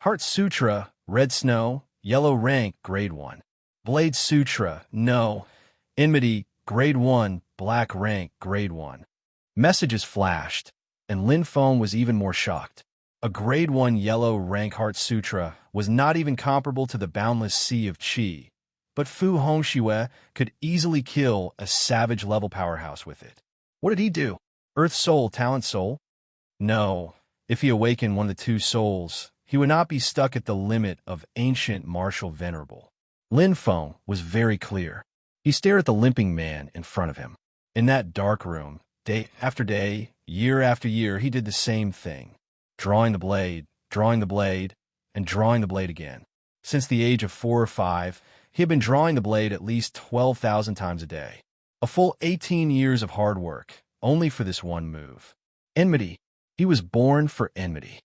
Heart Sutra, Red Snow, Yellow Rank, Grade 1. Blade Sutra, No. Enmity, Grade 1, Black Rank, Grade 1. Messages flashed, and Lin Feng was even more shocked. A Grade 1 Yellow Rank Heart Sutra was not even comparable to the boundless sea of Qi, but Fu Hongxue could easily kill a savage-level powerhouse with it. What did he do? Earth Soul, Talent Soul? No. If he awakened one of the two souls, he would not be stuck at the limit of ancient martial venerable. Lin Feng was very clear. He stared at the limping man in front of him. In that dark room, day after day, year after year, he did the same thing. Drawing the blade, and drawing the blade again. Since the age of 4 or 5, he had been drawing the blade at least 12,000 times a day. A full 18 years of hard work, only for this one move. Enmity. He was born for enmity.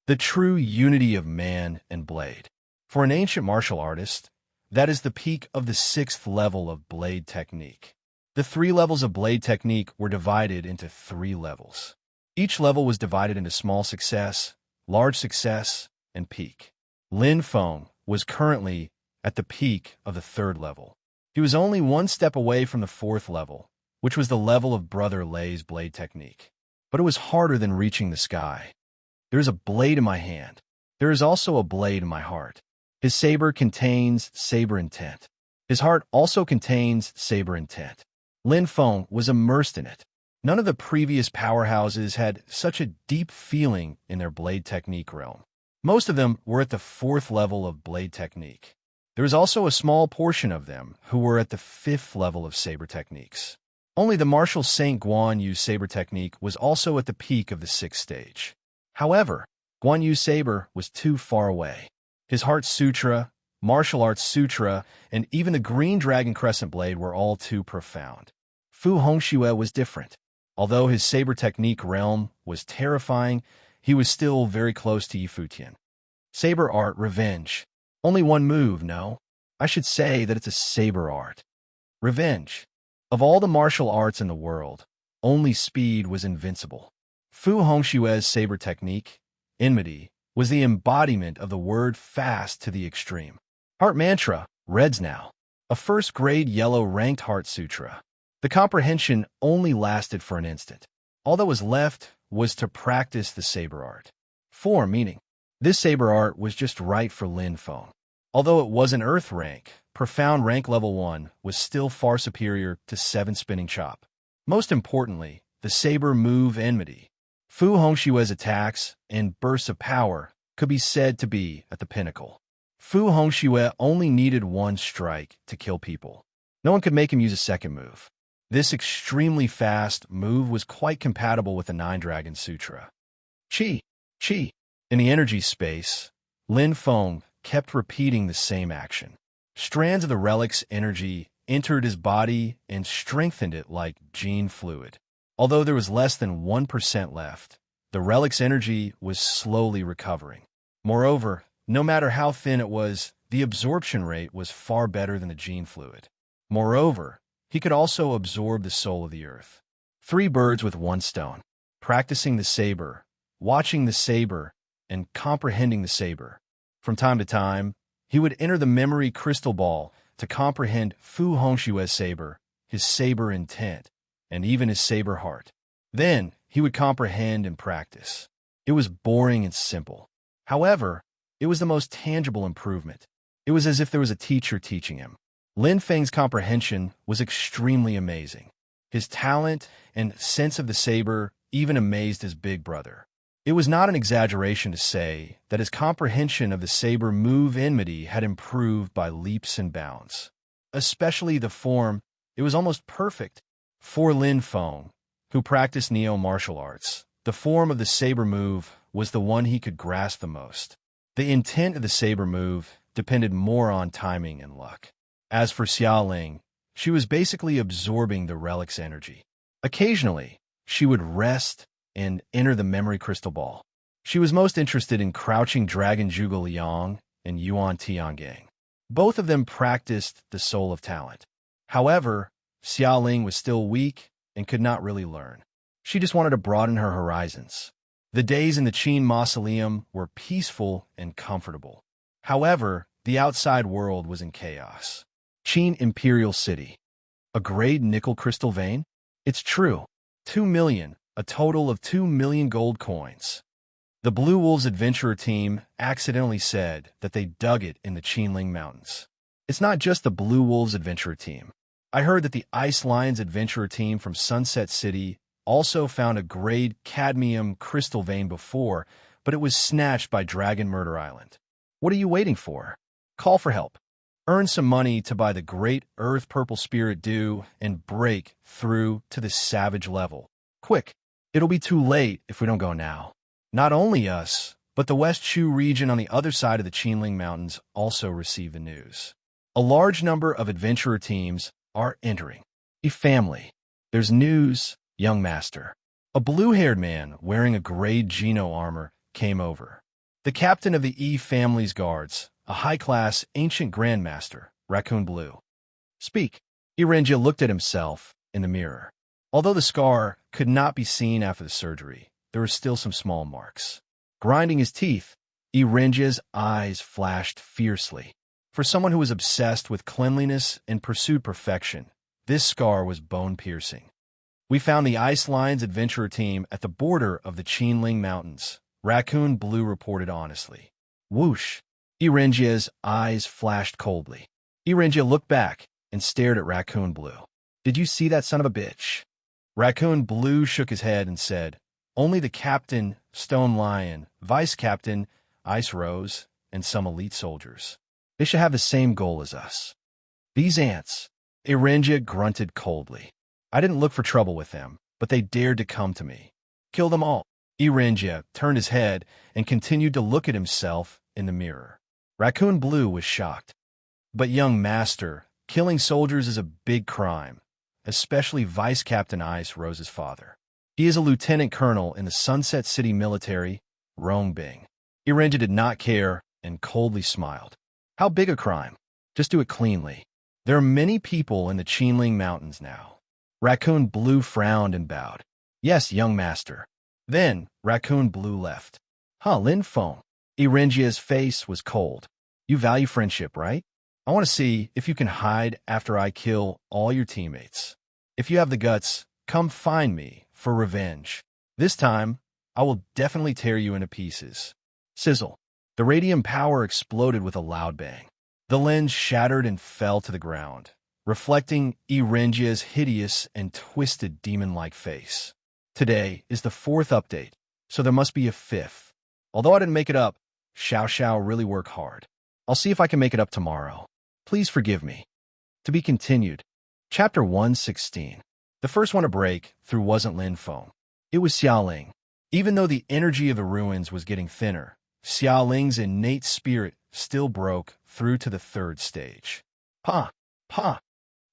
The true unity of man and blade. For an ancient martial artist, that is the peak of the 6th level of blade technique. The 3 levels of blade technique were divided into 3 levels. Each level was divided into small success, large success, and peak. Lin Feng was currently at the peak of the 3rd level. He was only 1 step away from the 4th level, which was the level of Brother Lei's blade technique. But it was harder than reaching the sky. There is a blade in my hand. There is also a blade in my heart. His saber contains saber intent. His heart also contains saber intent. Lin Feng was immersed in it. None of the previous powerhouses had such a deep feeling in their blade technique realm. Most of them were at the 4th level of blade technique. There was also a small portion of them who were at the 5th level of saber techniques. Only the martial Saint Guan Yu's saber technique was also at the peak of the 6th stage. However, Guan Yu's saber was too far away. His Heart Sutra, Martial Arts Sutra, and even the Green Dragon Crescent Blade were all too profound. Fu Hongxue was different. Although his saber technique realm was terrifying, he was still very close to Yifutian. Saber art, revenge. Only one move, no? I should say that it's a saber art. Revenge. Of all the martial arts in the world, only speed was invincible. Fu Hongxue's saber technique, enmity, was the embodiment of the word fast to the extreme. Heart Mantra, Reds Now. A first-grade yellow ranked Heart Sutra. The comprehension only lasted for an instant. All that was left was to practice the saber art. 4. Meaning. This saber art was just right for Lin Feng. Although it was an Earth rank, Profound Rank Level 1 was still far superior to 7 Spinning Chop. Most importantly, the saber move enmity. Fu Hongxue's attacks and bursts of power could be said to be at the pinnacle. Fu Hongxue only needed 1 strike to kill people. No one could make him use a second move. This extremely fast move was quite compatible with the 9 Dragon Sutra. Qi. In the energy space, Lin Feng kept repeating the same action. Strands of the relic's energy entered his body and strengthened it like gene fluid. Although there was less than 1% left, the relic's energy was slowly recovering. Moreover, no matter how thin it was, the absorption rate was far better than the gene fluid. Moreover, he could also absorb the soul of the earth. 3 birds with 1 stone. Practicing the saber, watching the saber, and comprehending the saber. From time to time, he would enter the memory crystal ball to comprehend Fu Hongxue's saber, his saber intent, and even his saber heart. Then, he would comprehend and practice. It was boring and simple. However, it was the most tangible improvement. It was as if there was a teacher teaching him. Lin Feng's comprehension was extremely amazing. His talent and sense of the saber even amazed his big brother. It was not an exaggeration to say that his comprehension of the saber move enmity had improved by leaps and bounds. Especially the form, it was almost perfect. For Lin Feng, who practiced neo-martial arts, the form of the saber move was the one he could grasp the most. The intent of the saber move depended more on timing and luck. As for Xiaoling, she was basically absorbing the relic's energy. Occasionally, she would rest and enter the memory crystal ball. She was most interested in crouching dragon Zhuge Liang and Yuan Tiangang. Both of them practiced the soul of talent. However, Xiaoling was still weak and could not really learn. She just wanted to broaden her horizons. The days in the Qin mausoleum were peaceful and comfortable. However, the outside world was in chaos. Qin Imperial City. A grade nickel crystal vein? It's true. 2 million, a total of 2 million gold coins. The Blue Wolves adventurer team accidentally said that they dug it in the Qinling Mountains. It's not just the Blue Wolves adventurer team. I heard that the Ice Lions adventurer team from Sunset City also found a grade cadmium crystal vein before, but it was snatched by Dragon Murder Island. What are you waiting for? Call for help. Earn some money to buy the Great Earth Purple Spirit Dew and break through to the Savage level. Quick, it'll be too late if we don't go now. Not only us, but the West Chu region on the other side of the Qinling Mountains also received the news. A large number of adventurer teams are entering. A family. There's news, young master. A blue-haired man wearing a grade Geno armor came over. The captain of the E family's guards, a high-class ancient grandmaster, Raccoon Blue. Speak. Irenja looked at himself in the mirror. Although the scar could not be seen after the surgery, there were still some small marks. Grinding his teeth, Irenja's eyes flashed fiercely. For someone who was obsessed with cleanliness and pursued perfection, this scar was bone-piercing. We found the Ice Lions adventurer team at the border of the Qinling Mountains, Raccoon Blue reported honestly. Whoosh! Irenja's eyes flashed coldly. Irenja looked back and stared at Raccoon Blue. Did you see that son of a bitch? Raccoon Blue shook his head and said, only the captain, Stone Lion, vice captain, Ice Rose, and some elite soldiers. They should have the same goal as us. These ants, Irenja grunted coldly. I didn't look for trouble with them, but they dared to come to me. Kill them all. Irenja turned his head and continued to look at himself in the mirror. Raccoon Blue was shocked. But young master, killing soldiers is a big crime, especially Vice Captain Ice Rose's father. He is a lieutenant colonel in the Sunset City military, Rongbing. Irenja did not care and coldly smiled. How big a crime? Just do it cleanly. There are many people in the Qinling Mountains now. Raccoon Blue frowned and bowed. Yes, young master. Then Raccoon Blue left. Lin Feng. Irenja's face was cold. You value friendship, right? I want to see if you can hide after I kill all your teammates. If you have the guts, come find me for revenge. This time, I will definitely tear you into pieces. Sizzle. The radium power exploded with a loud bang. The lens shattered and fell to the ground, reflecting Irenja's hideous and twisted demon-like face. Today is the 4th update, so there must be a 5th. Although I didn't make it up, Xiao Xiao really worked hard. I'll see if I can make it up tomorrow. Please forgive me. To be continued. Chapter 116. The first one to break through wasn't Lin Feng. It was Xiaoling. Even though the energy of the ruins was getting thinner, Xiaoling's innate spirit still broke through to the 3rd stage. Pa! Pa!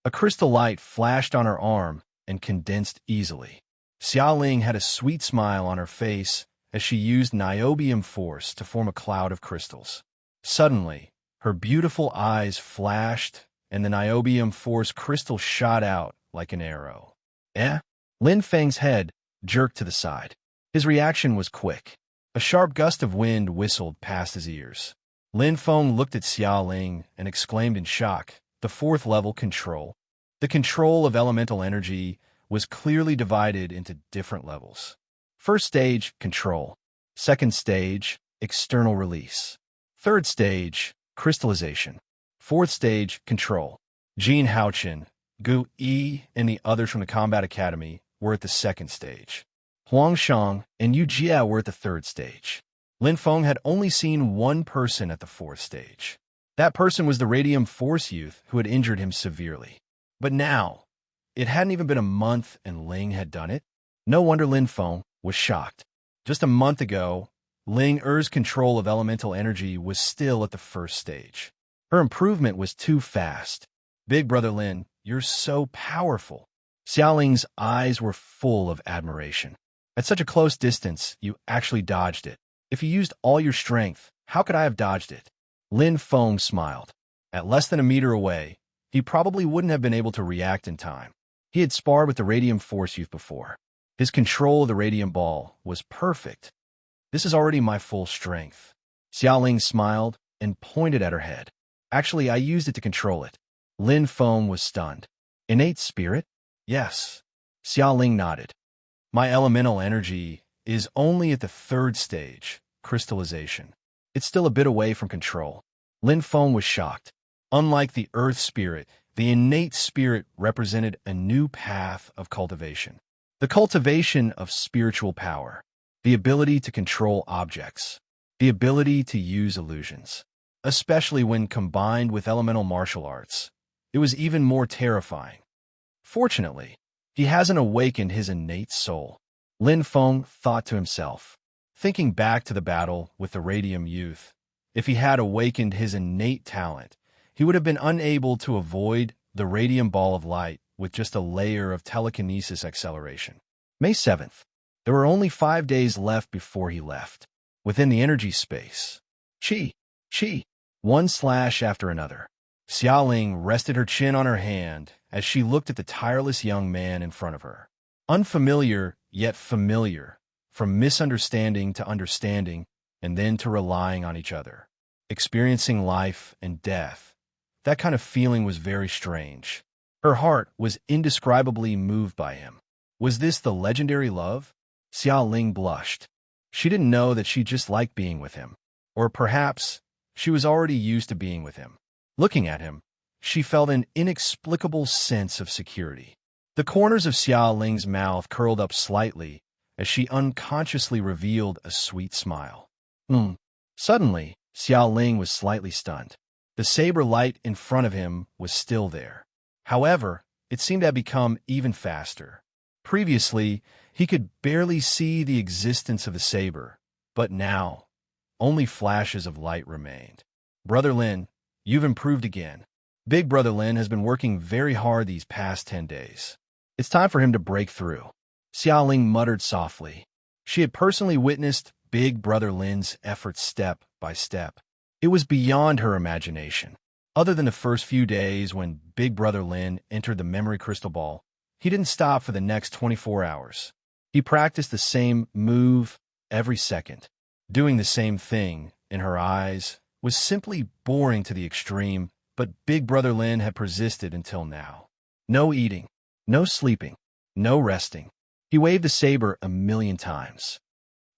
A crystal light flashed on her arm and condensed easily. Xiaoling had a sweet smile on her face as she used niobium force to form a cloud of crystals. Suddenly, her beautiful eyes flashed and the niobium force crystal shot out like an arrow. Lin Feng's head jerked to the side. His reaction was quick. A sharp gust of wind whistled past his ears. Lin Feng looked at Xiaoling and exclaimed in shock, the 4th level control. The control of elemental energy was clearly divided into different levels. 1st stage, control. 2nd stage, external release. 3rd stage, crystallization. 4th stage, control. Jin Haochen, Gu Yi, and the others from the Combat Academy were at the 2nd stage. Huang Shang and Yu Jia were at the 3rd stage. Lin Feng had only seen one person at the 4th stage. That person was the Radium Force youth who had injured him severely. But now, it hadn't even been a month and Ling had done it. No wonder Lin Feng was shocked. Just a month ago, Ling Er's control of elemental energy was still at the first stage. Her improvement was too fast. Big Brother Lin, you're so powerful. Xiaoling's eyes were full of admiration. At such a close distance, you actually dodged it. If you used all your strength, how could I have dodged it? Lin Feng smiled. At less than a meter away, he probably wouldn't have been able to react in time. He had sparred with the Radium Force Youth before. His control of the Radium Ball was perfect. This is already my full strength. Xiaoling smiled and pointed at her head. Actually, I used it to control it. Lin Feng was stunned. Innate spirit? Yes. Xiaoling nodded. My elemental energy is only at the third stage, crystallization. It's still a bit away from control. Lin Feng was shocked. Unlike the earth spirit, the innate spirit represented a new path of cultivation. The cultivation of spiritual power, the ability to control objects, the ability to use illusions, especially when combined with elemental martial arts. It was even more terrifying. Fortunately, he hasn't awakened his innate soul. Lin Feng thought to himself, thinking back to the battle with the Radium Youth. If he had awakened his innate talent, he would have been unable to avoid the Radium Ball of Light with just a layer of telekinesis acceleration. May 7th. There were only 5 days left before he left. Within the energy space, Chi, one slash after another. Xiaoling rested her chin on her hand as she looked at the tireless young man in front of her. Unfamiliar, yet familiar, from misunderstanding to understanding, and then to relying on each other. Experiencing life and death. That kind of feeling was very strange. Her heart was indescribably moved by him. Was this the legendary love? Xiaoling blushed. She didn't know that she just liked being with him. Or perhaps she was already used to being with him. Looking at him, she felt an inexplicable sense of security. The corners of Xiaoling's mouth curled up slightly as she unconsciously revealed a sweet smile. Suddenly, Xiaoling was slightly stunned. The saber light in front of him was still there. However, it seemed to have become even faster. Previously, he could barely see the existence of the saber, but now, only flashes of light remained. Brother Lin, you've improved again. Big Brother Lin has been working very hard these past 10 days. It's time for him to break through. Xiaoling muttered softly. She had personally witnessed Big Brother Lin's efforts step by step. It was beyond her imagination. Other than the first few days when Big Brother Lin entered the memory crystal ball, he didn't stop for the next 24 hours. He practiced the same move every second. Doing the same thing, in her eyes, was simply boring to the extreme, but Big Brother Lin had persisted until now. No eating, no sleeping, no resting. He waved the saber 1,000,000 times.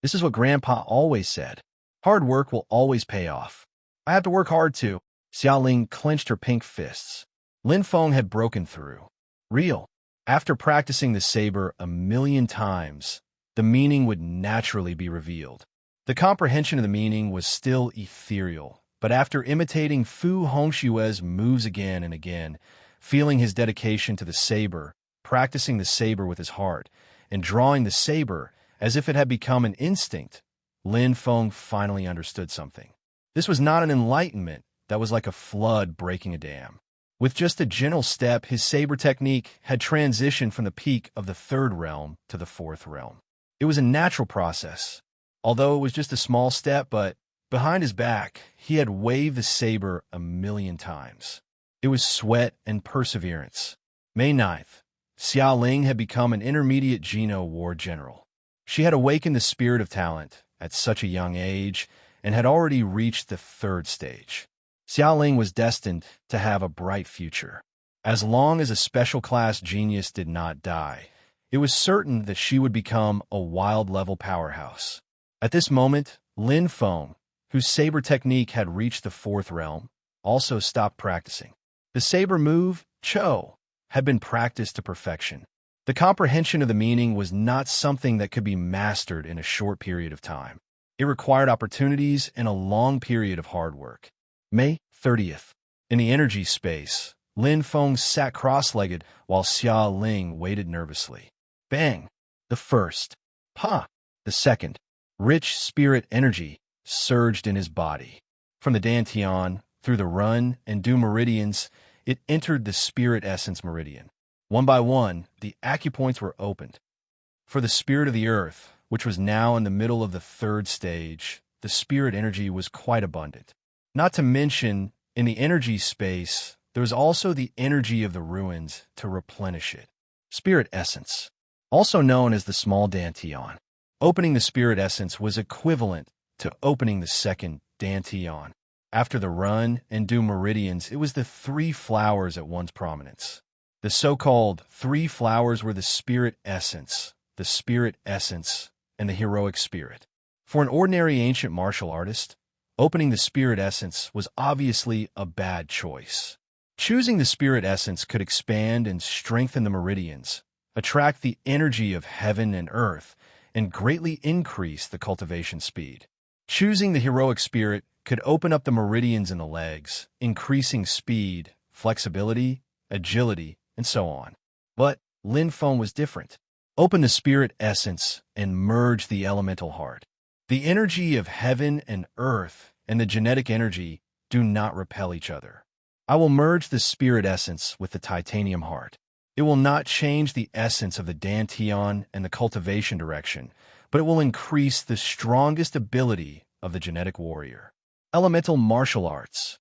This is what Grandpa always said. Hard work will always pay off. I have to work hard too. Xiaoling clenched her pink fists. Lin Feng had broken through. Real. After practicing the saber 1,000,000 times, the meaning would naturally be revealed. The comprehension of the meaning was still ethereal, but after imitating Fu Hongshue's moves again and again, feeling his dedication to the saber, practicing the saber with his heart, and drawing the saber as if it had become an instinct, Lin Feng finally understood something. This was not an enlightenment that was like a flood breaking a dam. With just a gentle step, his saber technique had transitioned from the peak of the third realm to the fourth realm. It was a natural process, although it was just a small step, but behind his back, he had waved the saber 1,000,000 times. It was sweat and perseverance. May 9th, Xiaoling had become an intermediate Geno war general. She had awakened the spirit of talent at such a young age and had already reached the third stage. Xiaoling was destined to have a bright future. As long as a special class genius did not die, it was certain that she would become a wild-level powerhouse. At this moment, Lin Feng, whose saber technique had reached the fourth realm, also stopped practicing. The saber move, Cho, had been practiced to perfection. The comprehension of the meaning was not something that could be mastered in a short period of time. It required opportunities and a long period of hard work. May 30th. In the energy space, Lin Feng sat cross-legged while Xiaoling waited nervously. Bang! The first. Ha! The second, rich spirit energy, surged in his body. From the dantian, through the run and do meridians, it entered the spirit essence meridian. One by one, the acupoints were opened. For the spirit of the earth, which was now in the middle of the third stage, the spirit energy was quite abundant. Not to mention, in the energy space, there was also the energy of the ruins to replenish it. Spirit essence, also known as the small dantian. Opening the spirit essence was equivalent to opening the second dantian. After the run and do meridians, it was the three flowers at one's prominence. The so-called three flowers were the spirit essence, and the heroic spirit. For an ordinary ancient martial artist, opening the spirit essence was obviously a bad choice. Choosing the spirit essence could expand and strengthen the meridians, attract the energy of heaven and earth, and greatly increase the cultivation speed. Choosing the heroic spirit could open up the meridians in the legs, increasing speed, flexibility, agility, and so on. But Lin Feng was different. Open the spirit essence and merge the elemental heart. The energy of heaven and earth and the genetic energy do not repel each other. I will merge the spirit essence with the titanium heart. It will not change the essence of the dantian and the cultivation direction, but it will increase the strongest ability of the genetic warrior. Elemental martial arts.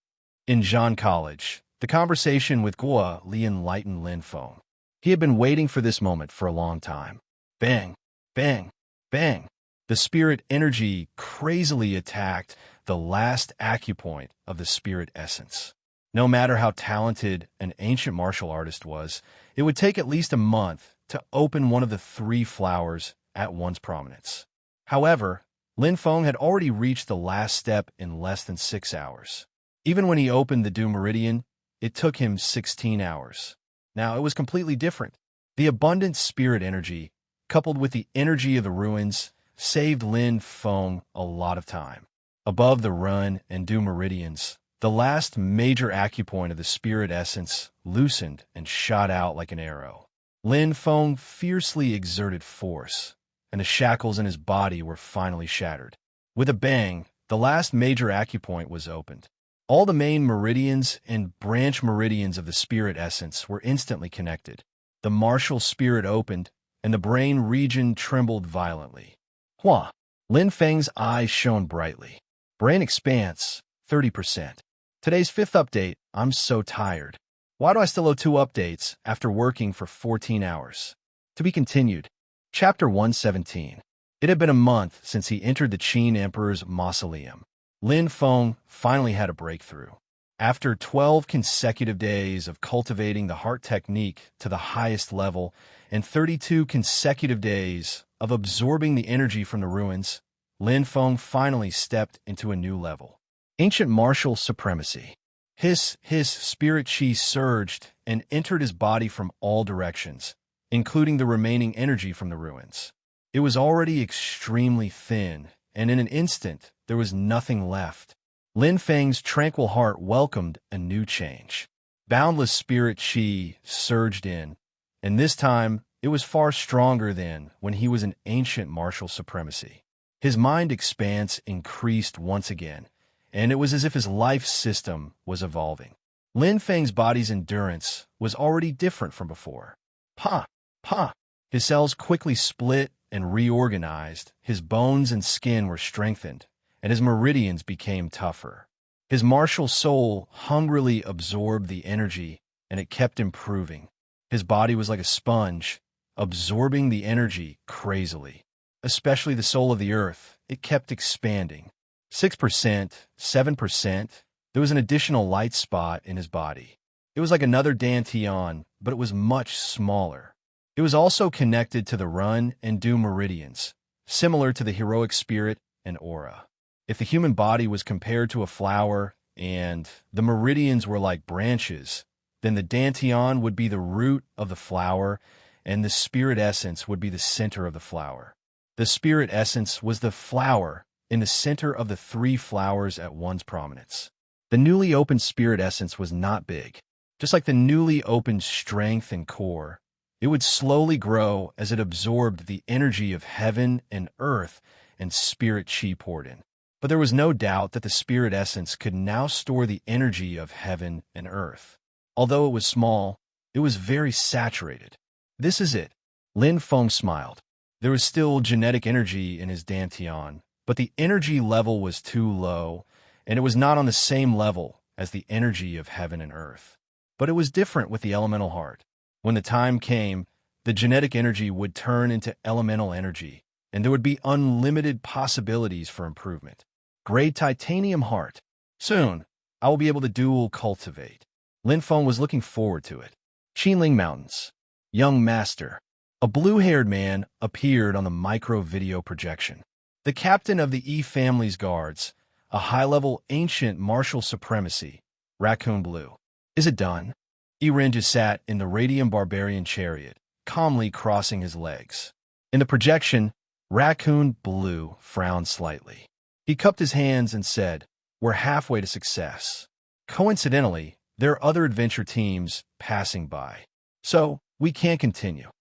In Zhan College, the conversation with Guo Li enlightened Lin Feng. He had been waiting for this moment for a long time. Bang, bang, bang. The spirit energy crazily attacked the last acupoint of the spirit essence. No matter how talented an ancient martial artist was, it would take at least a month to open one of the three flowers at one's prominence. However, Lin Feng had already reached the last step in less than 6 hours. Even when he opened the Dew Meridian, it took him 16 hours. Now, it was completely different. The abundant spirit energy, coupled with the energy of the ruins, saved Lin Feng a lot of time. Above the run and do meridians, the last major acupoint of the spirit essence loosened and shot out like an arrow. Lin Feng fiercely exerted force, and the shackles in his body were finally shattered. With a bang, the last major acupoint was opened. All the main meridians and branch meridians of the spirit essence were instantly connected. The martial spirit opened, and the brain region trembled violently. Hua! Lin Feng's eyes shone brightly. Brain expanse, 30%. Today's 5th update. I'm so tired. Why do I still owe 2 updates after working for 14 hours? To be continued. Chapter 117. It had been a month since he entered the Qin Emperor's mausoleum. Lin Feng finally had a breakthrough. After 12 consecutive days of cultivating the heart technique to the highest level and 32 consecutive days of absorbing the energy from the ruins, Lin Feng finally stepped into a new level. Ancient martial supremacy. His spirit chi surged and entered his body from all directions, including the remaining energy from the ruins. It was already extremely thin, and in an instant, there was nothing left. Lin Feng's tranquil heart welcomed a new change. Boundless spirit chi surged in, and this time, it was far stronger than when he was in ancient martial supremacy. His mind expanse increased once again, and it was as if his life system was evolving. Lin Feng's body's endurance was already different from before. Pa! Pa! His cells quickly split and reorganized, his bones and skin were strengthened, and his meridians became tougher. His martial soul hungrily absorbed the energy, and it kept improving. His body was like a sponge, absorbing the energy crazily. Especially the soul of the earth, it kept expanding. 6%, 7%, there was an additional light spot in his body. It was like another dantian, but it was much smaller. It was also connected to the run and do meridians, similar to the heroic spirit and aura. If the human body was compared to a flower and the meridians were like branches, then the dantian would be the root of the flower and the spirit essence would be the center of the flower. The spirit essence was the flower in the center of the 3 flowers at one's prominence. The newly opened spirit essence was not big. Just like the newly opened strength and core, It would slowly grow as it absorbed the energy of heaven and earth and spirit chi poured in. But there was no doubt that the spirit essence could now store the energy of heaven and earth. Although it was small, it was very saturated. This is it. Lin Feng smiled. There was still genetic energy in his dantian, but the energy level was too low, and it was not on the same level as the energy of heaven and earth. But it was different with the elemental heart. When the time came, the genetic energy would turn into elemental energy, and there would be unlimited possibilities for improvement. Grade titanium heart. Soon, I will be able to dual cultivate. Lin Feng was looking forward to it. Qinling Mountains. Young Master. A blue-haired man appeared on the micro-video projection. The captain of the E family's guards, a high-level ancient martial supremacy, Raccoon Blue. Is it done? Erenja sat in the radium barbarian chariot, calmly crossing his legs. In the projection, Raccoon Blue frowned slightly. He cupped his hands and said, "We're halfway to success." Coincidentally, there are other adventure teams passing by. So, we can't continue.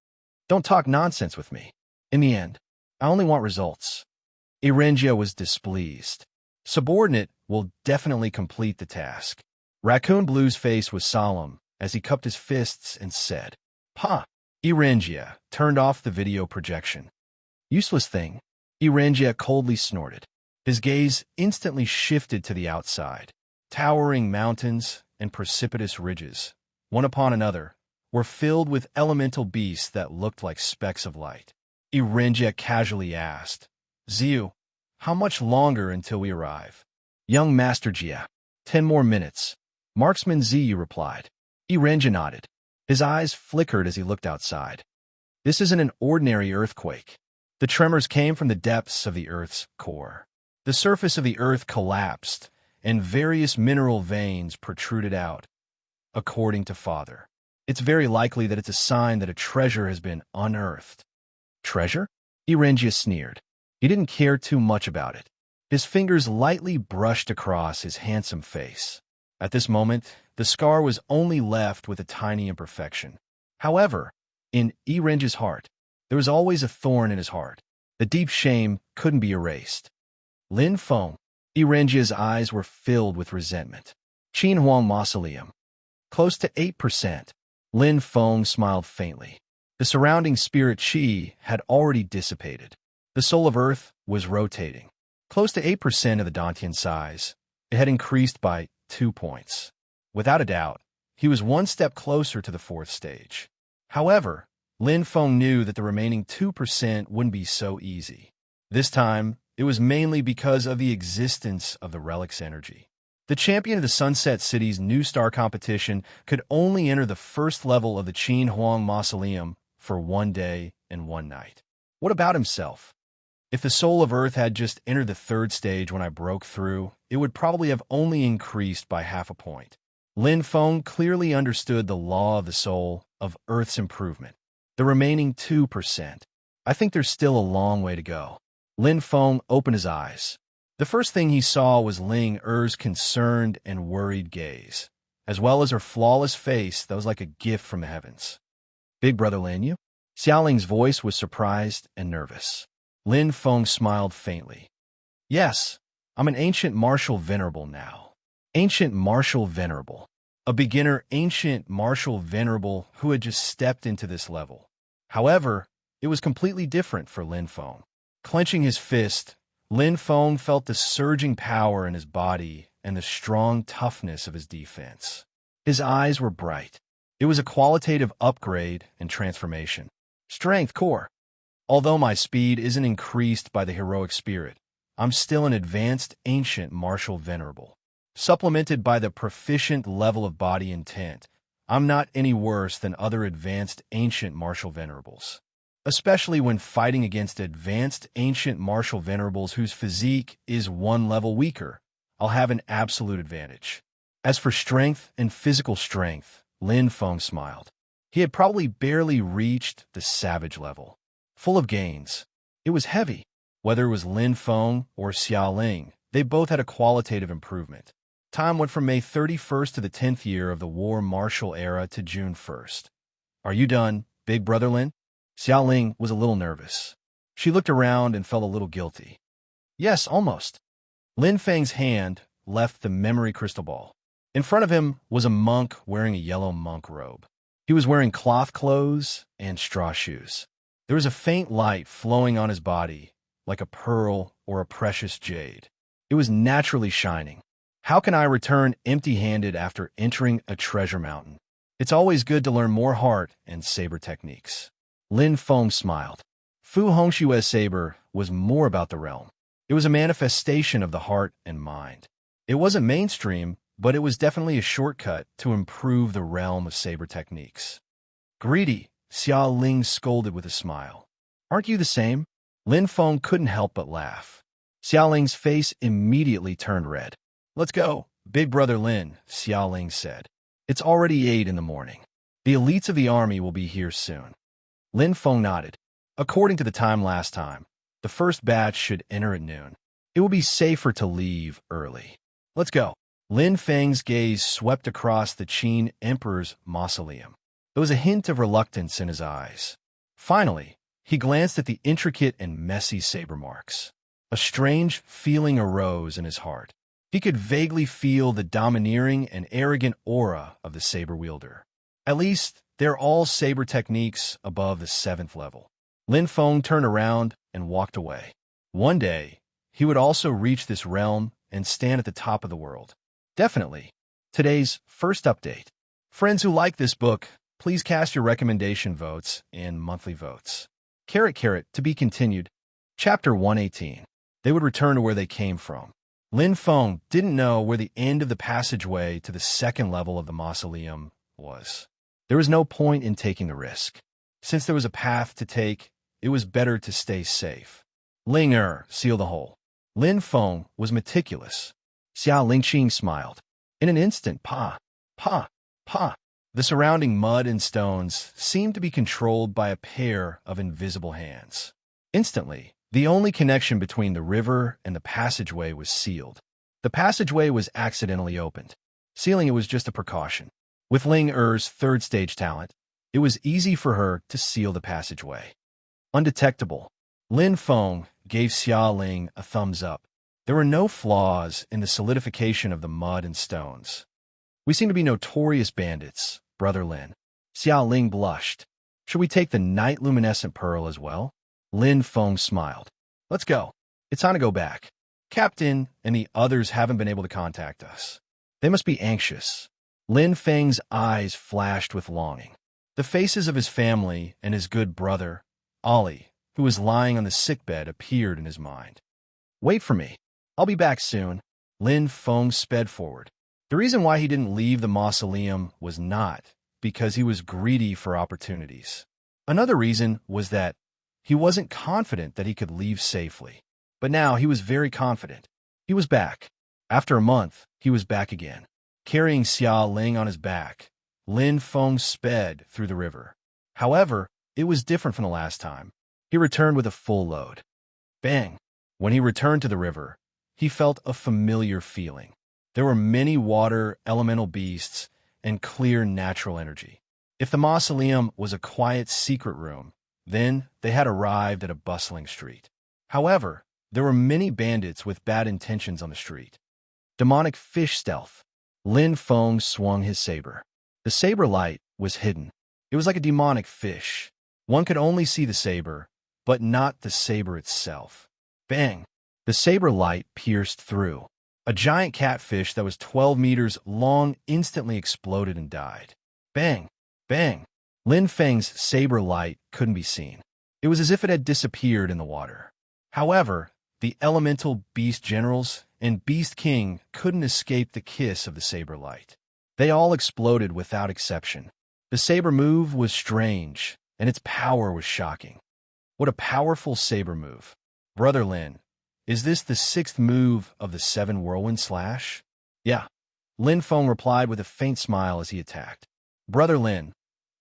Don't talk nonsense with me. In the end, I only want results. Erenja was displeased. Subordinate will definitely complete the task. Raccoon Blue's face was solemn as he cupped his fists and said, "Pa." Erenja turned off the video projection. Useless thing. Erenja coldly snorted. His gaze instantly shifted to the outside. Towering mountains and precipitous ridges, one upon another, were filled with elemental beasts that looked like specks of light. Erenja casually asked, "Ziu, how much longer until we arrive?" "Young Master Jia, 10 more minutes." Marksman Ziyu replied. Erenja nodded. His eyes flickered as he looked outside. This isn't an ordinary earthquake. The tremors came from the depths of the Earth's core. The surface of the Earth collapsed, and various mineral veins protruded out. According to Father, it's very likely that it's a sign that a treasure has been unearthed. Treasure? Erenja sneered. He didn't care too much about it. His fingers lightly brushed across his handsome face. At this moment, the scar was only left with a tiny imperfection. However, in Erenja's heart, there was always a thorn in his heart. The deep shame couldn't be erased. Lin Feng. Erenja's eyes were filled with resentment. Qinhuang Mausoleum. Close to 8%. Lin Feng smiled faintly. The surrounding spirit chi had already dissipated. The soul of Earth was rotating. Close to 8% of the Dantian size. It had increased by 2 points. Without a doubt, he was one step closer to the 4th stage. However, Lin Feng knew that the remaining 2% wouldn't be so easy. This time, it was mainly because of the existence of the relic's energy. The champion of the Sunset City's New Star competition could only enter the first level of the Qinhuang Mausoleum for 1 day and 1 night. What about himself? If the soul of Earth had just entered the 3rd stage when I broke through, it would probably have only increased by half a point. Lin Feng clearly understood the law of the soul of Earth's improvement. The remaining 2%. I think there's still a long way to go. Lin Feng opened his eyes. The first thing he saw was Ling Er's concerned and worried gaze, as well as her flawless face that was like a gift from the heavens. "Big brother Lin Yu?" Xiaoling's voice was surprised and nervous. Lin Feng smiled faintly. "Yes, I'm an ancient martial venerable now." Ancient martial venerable. A beginner ancient martial venerable who had just stepped into this level. However, it was completely different for Lin Feng. Clenching his fist, Lin Feng felt the surging power in his body and the strong toughness of his defense. His eyes were bright. It was a qualitative upgrade and transformation. Strength core. Although my speed isn't increased by the heroic spirit, I'm still an advanced ancient martial venerable. Supplemented by the proficient level of body intent, I'm not any worse than other advanced ancient martial venerables. Especially when fighting against advanced ancient martial venerables whose physique is 1 level weaker, I'll have an absolute advantage. As for strength and physical strength, Lin Feng smiled. He had probably barely reached the savage level. Full of gains. It was heavy. Whether it was Lin Feng or Xiaoling, they both had a qualitative improvement. Time went from May 31st to the 10th year of the War Martial Era to June 1st. "Are you done?" big brother Lin? Xiaoling was a little nervous. She looked around and felt a little guilty. Yes, almost. Lin Feng's hand left the memory crystal ball. In front of him was a monk wearing a yellow monk robe. He was wearing cloth clothes and straw shoes. There was a faint light flowing on his body, like a pearl or a precious jade. It was naturally shining. How can I return empty-handed after entering a treasure mountain? It's always good to learn more heart and saber techniques. Lin Feng smiled. Fu Hongshue's saber was more about the realm. It was a manifestation of the heart and mind. It wasn't mainstream, but it was definitely a shortcut to improve the realm of saber techniques. Greedy, Xia Ling scolded with a smile. Aren't you the same? Lin Feng couldn't help but laugh. Xia Ling's face immediately turned red. Let's go, big brother Lin, Xia Ling said. It's already 8 in the morning. The elites of the army will be here soon. Lin Feng nodded. According to the time last time, the first batch should enter at noon. It will be safer to leave early. Let's go. Lin Feng's gaze swept across the Qin Emperor's mausoleum. There was a hint of reluctance in his eyes. Finally, he glanced at the intricate and messy saber marks. A strange feeling arose in his heart. He could vaguely feel the domineering and arrogant aura of the saber wielder. At least, they're all saber techniques above the 7th level. Lin Feng turned around and walked away. One day, he would also reach this realm and stand at the top of the world. Definitely. Today's first update. Friends who like this book, please cast your recommendation votes in monthly votes. To be continued. Chapter 118. They would return to where they came from. Lin Feng didn't know where the end of the passageway to the 2nd level of the mausoleum was. There was no point in taking the risk. Since there was a path to take, it was better to stay safe. Ling seal the hole. Lin Feng was meticulous. Xia Lingqing smiled. In an instant, pa. The surrounding mud and stones seemed to be controlled by a pair of invisible hands. Instantly, the only connection between the river and the passageway was sealed. The passageway was accidentally opened. Sealing it was just a precaution. With Ling Er's 3rd stage talent, it was easy for her to seal the passageway. Undetectable. Lin Feng gave Xia Ling a thumbs up. There were no flaws in the solidification of the mud and stones. We seem to be notorious bandits, brother Lin. Xia Ling blushed. Should we take the night luminescent pearl as well? Lin Feng smiled. Let's go. It's time to go back. Captain and the others haven't been able to contact us. They must be anxious. Lin Feng's eyes flashed with longing. The faces of his family and his good brother, Ollie, who was lying on the sickbed, appeared in his mind. Wait for me. I'll be back soon. Lin Feng sped forward. The reason why he didn't leave the mausoleum was not because he was greedy for opportunities. Another reason was that he wasn't confident that he could leave safely. But now he was very confident. He was back. After a month, he was back again. Carrying Xia Ling on his back, Lin Feng sped through the river. However, it was different from the last time. He returned with a full load. Bang! When he returned to the river, he felt a familiar feeling. There were many water elemental beasts and clear natural energy. If the mausoleum was a quiet secret room, then they had arrived at a bustling street. However, there were many bandits with bad intentions on the street. Demonic fish stealth. Lin Feng swung his saber. The saber light was hidden. It was like a demonic fish. One could only see the saber, but not the saber itself. Bang! The saber light pierced through. A giant catfish that was 12 meters long instantly exploded and died. Bang! Bang! Lin Feng's saber light couldn't be seen. It was as if it had disappeared in the water. However, the elemental beast generals and Beast King couldn't escape the kiss of the saber light. They all exploded without exception. The saber move was strange, and its power was shocking. What a powerful saber move. Brother Lin, is this the 6th move of the 7 Whirlwind Slash? Yeah. Lin Feng replied with a faint smile as he attacked. Brother Lin,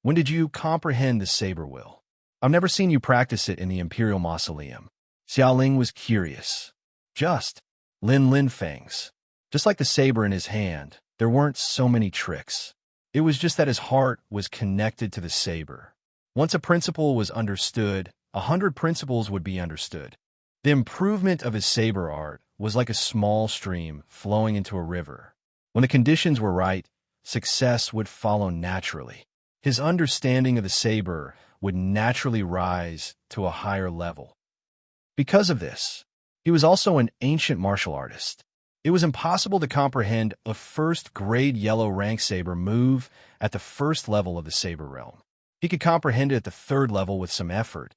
when did you comprehend the saber will? I've never seen you practice it in the Imperial Mausoleum. Xiaoling was curious. Just Lin Feng's. Just like the saber in his hand, there weren't so many tricks. It was just that his heart was connected to the saber. Once a principle was understood, 100 principles would be understood. The improvement of his saber art was like a small stream flowing into a river. When the conditions were right, success would follow naturally. His understanding of the saber would naturally rise to a higher level. Because of this, he was also an ancient martial artist. It was impossible to comprehend a first-grade yellow rank saber move at the first level of the saber realm. He could comprehend it at the third level with some effort,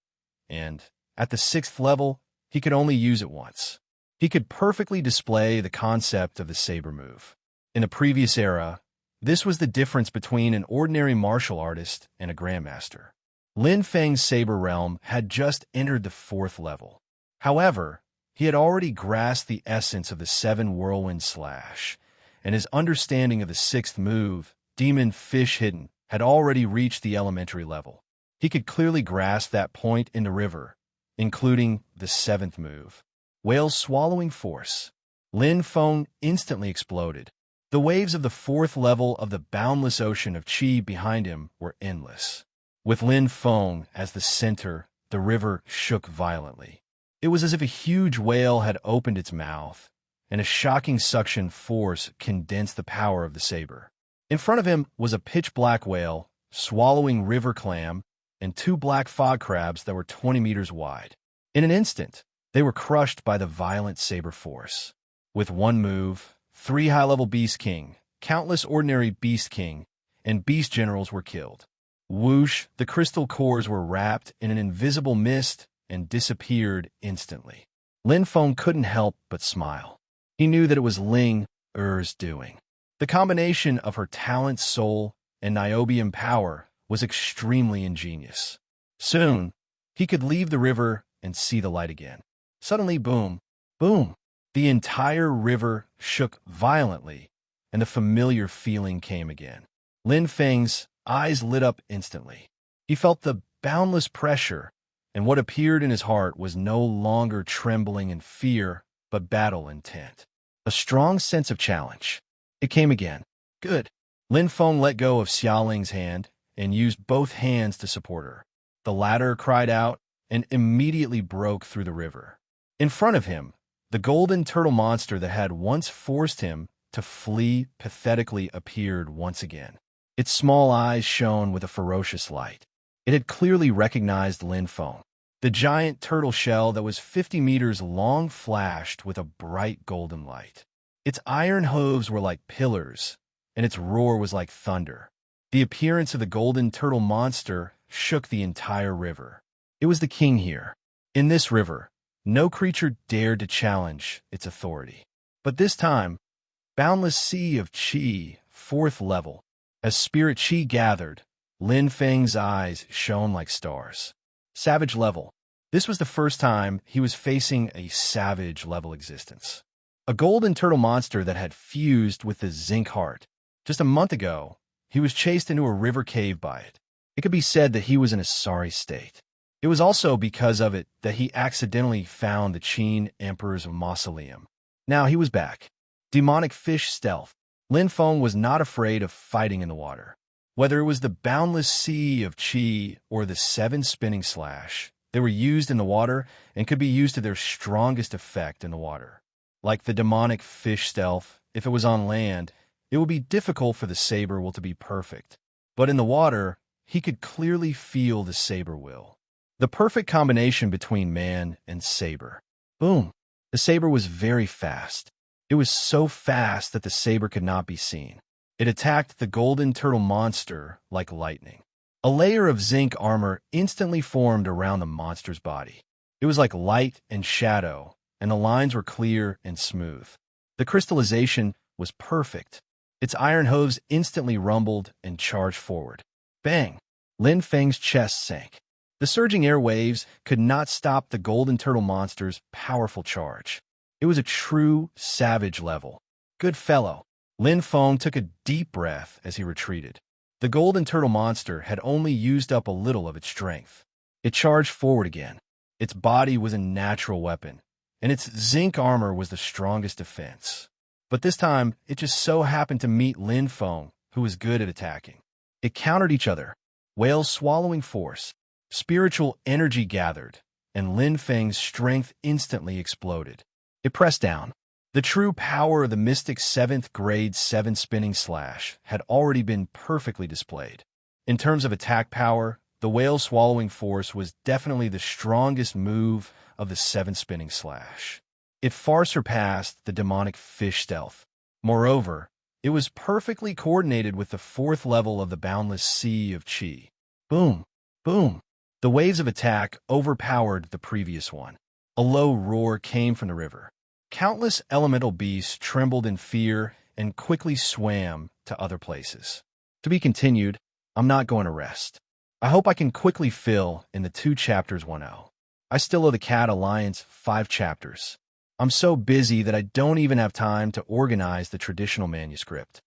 and at the sixth level, he could only use it once. He could perfectly display the concept of the saber move. In the previous era, this was the difference between an ordinary martial artist and a grandmaster. Lin Feng's saber realm had just entered the fourth level. However, he had already grasped the essence of the 7 whirlwind slash, and his understanding of the sixth move, Demon Fish Hidden, had already reached the elementary level. He could clearly grasp that point in the river, including the 7th move, Whale Swallowing Force. Lin Feng instantly exploded. The waves of the 4th level of the boundless ocean of qi behind him were endless. With Lin Feng as the center, the river shook violently. It was as if a huge whale had opened its mouth, and a shocking suction force condensed the power of the saber. In front of him was a pitch-black whale, swallowing river clam, and 2 black fog crabs that were 20 meters wide. In an instant, they were crushed by the violent saber force. With one move, 3 high-level Beast King, countless ordinary Beast King, and Beast Generals were killed. Whoosh, the crystal cores were wrapped in an invisible mist and disappeared instantly. Lin Feng couldn't help but smile. He knew that it was Ling Er's doing. The combination of her talent, soul, and niobium power was extremely ingenious. Soon, he could leave the river and see the light again. Suddenly, boom, boom, the entire river shook violently, and the familiar feeling came again. Lin Feng's eyes lit up instantly. He felt the boundless pressure, and what appeared in his heart was no longer trembling in fear, but battle intent. A strong sense of challenge. It came again. Good. Lin Feng let go of Xiaoling's hand and used both hands to support her. The latter cried out and immediately broke through the river. In front of him, the golden turtle monster that had once forced him to flee pathetically appeared once again. Its small eyes shone with a ferocious light. It had clearly recognized Lin Feng. The giant turtle shell that was 50 meters long flashed with a bright golden light. Its iron hooves were like pillars, and its roar was like thunder. The appearance of the golden turtle monster shook the entire river. It was the king here. In this river, no creature dared to challenge its authority. But this time, boundless sea of qi, 4th level. As spirit qi gathered, Lin Feng's eyes shone like stars. Savage level. This was the first time he was facing a savage level existence. A golden turtle monster that had fused with the zinc heart. Just a month ago, he was chased into a river cave by it. It could be said that he was in a sorry state. It was also because of it that he accidentally found the Qin Emperor's mausoleum. Now he was back. Demonic fish stealth. Lin Feng was not afraid of fighting in the water. Whether it was the boundless sea of qi or the 7 spinning slash, they were used in the water and could be used to their strongest effect in the water. Like the demonic fish stealth, if it was on land, it would be difficult for the saber will to be perfect. But in the water, he could clearly feel the saber will. The perfect combination between man and saber. Boom! The saber was very fast. It was so fast that the saber could not be seen. It attacked the golden turtle monster like lightning. A layer of zinc armor instantly formed around the monster's body. It was like light and shadow, and the lines were clear and smooth. The crystallization was perfect. Its iron hooves instantly rumbled and charged forward. Bang! Lin Feng's chest sank. The surging air waves could not stop the golden turtle monster's powerful charge. It was a true savage level. Good fellow. Lin Feng took a deep breath as he retreated. The golden turtle monster had only used up a little of its strength. It charged forward again. Its body was a natural weapon, and its zinc armor was the strongest defense. But this time, it just so happened to meet Lin Feng, who was good at attacking. It countered each other. Whale's swallowing force. Spiritual energy gathered, and Lin Feng's strength instantly exploded. It pressed down. The true power of the mystic 7th grade 7 spinning slash had already been perfectly displayed. In terms of attack power, the whale's swallowing force was definitely the strongest move of the 7 spinning slash. It far surpassed the demonic fish stealth. Moreover, it was perfectly coordinated with the 4th level of the boundless sea of qi. Boom! Boom! The waves of attack overpowered the previous one. A low roar came from the river. Countless elemental beasts trembled in fear and quickly swam to other places. To be continued, I'm not going to rest. I hope I can quickly fill in the 2 chapters 1.0. I still owe the Cat Alliance 5 chapters. I'm so busy that I don't even have time to organize the traditional manuscript.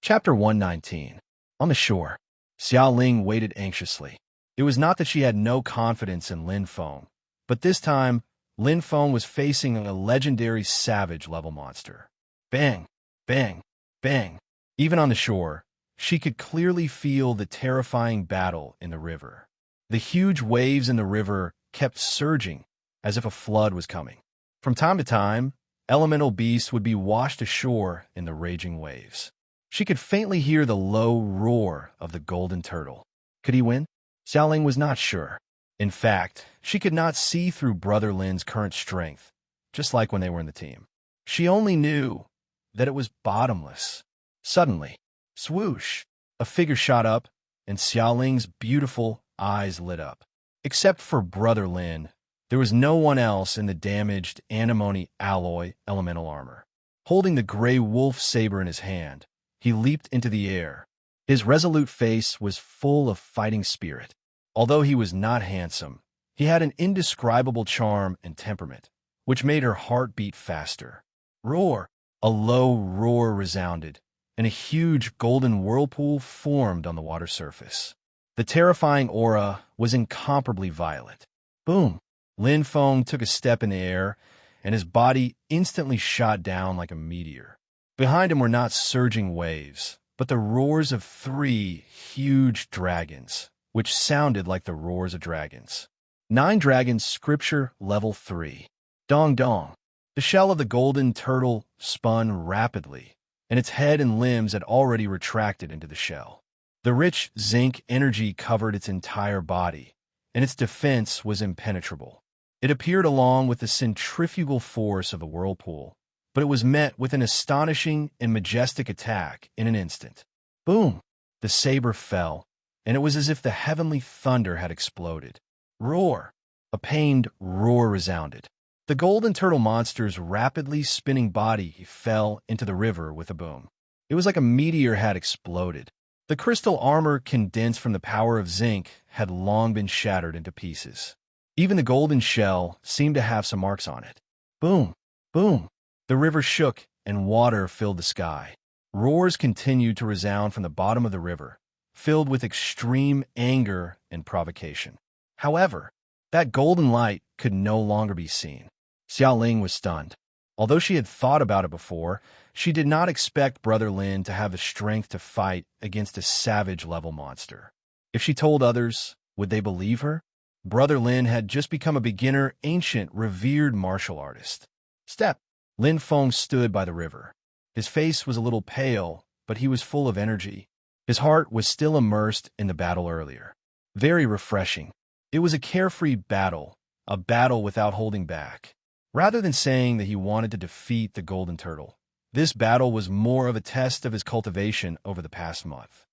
Chapter 119. On the shore, Xiao Ling waited anxiously. It was not that she had no confidence in Lin Feng, but this time, Lin Feng was facing a legendary savage-level monster. Bang! Bang! Bang! Even on the shore, she could clearly feel the terrifying battle in the river. The huge waves in the river kept surging as if a flood was coming. From time to time, elemental beasts would be washed ashore in the raging waves. She could faintly hear the low roar of the golden turtle. Could he win? Xiao Ling was not sure. In fact, she could not see through Brother Lin's current strength, just like when they were in the team. She only knew that it was bottomless. Suddenly, swoosh, a figure shot up, and Xiao Ling's beautiful eyes lit up. Except for Brother Lin, there was no one else in the damaged antimony alloy elemental armor. Holding the gray wolf saber in his hand, he leaped into the air. His resolute face was full of fighting spirit. Although he was not handsome, he had an indescribable charm and temperament, which made her heart beat faster. Roar! A low roar resounded, and a huge golden whirlpool formed on the water surface. The terrifying aura was incomparably violent. Boom! Lin Feng took a step in the air, and his body instantly shot down like a meteor. Behind him were not surging waves, but the roars of 3 huge dragons, which sounded like the roars of dragons. 9 dragons, scripture level 3. Dong dong. The shell of the golden turtle spun rapidly, and its head and limbs had already retracted into the shell. The rich zinc energy covered its entire body, and its defense was impenetrable. It appeared along with the centrifugal force of the whirlpool, but it was met with an astonishing and majestic attack in an instant. Boom! The saber fell, and it was as if the heavenly thunder had exploded. Roar! A pained roar resounded. The golden turtle monster's rapidly spinning body fell into the river with a boom. It was like a meteor had exploded. The crystal armor condensed from the power of zinc had long been shattered into pieces. Even the golden shell seemed to have some marks on it. Boom! Boom! The river shook and water filled the sky. Roars continued to resound from the bottom of the river, filled with extreme anger and provocation. However, that golden light could no longer be seen. Xiao Ling was stunned. Although she had thought about it before, she did not expect Brother Lin to have the strength to fight against a savage-level monster. If she told others, would they believe her? Brother Lin had just become a beginner, ancient, revered martial artist. Step! Lin Feng stood by the river. His face was a little pale, but he was full of energy. His heart was still immersed in the battle earlier. Very refreshing. It was a carefree battle, a battle without holding back. Rather than saying that he wanted to defeat the golden turtle, this battle was more of a test of his cultivation over the past month.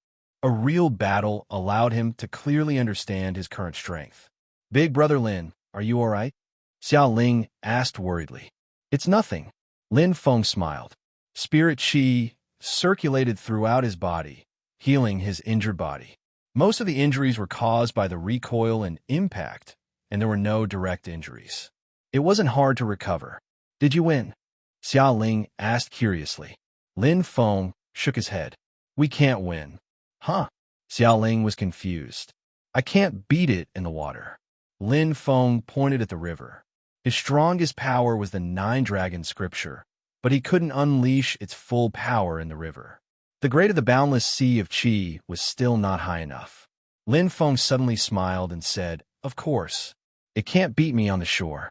A real battle allowed him to clearly understand his current strength. Big Brother Lin, are you all right? Xiao Ling asked worriedly. It's nothing. Lin Feng smiled. Spirit qi circulated throughout his body, healing his injured body. Most of the injuries were caused by the recoil and impact, and there were no direct injuries. It wasn't hard to recover. Did you win? Xiao Ling asked curiously. Lin Feng shook his head. We can't win. Huh? Xiao Ling was confused. I can't beat it in the water. Lin Feng pointed at the river. His strongest power was the 9 dragon scripture, but he couldn't unleash its full power in the river. The grade of the boundless sea of qi was still not high enough. Lin Feng suddenly smiled and said, "Of course. It can't beat me on the shore."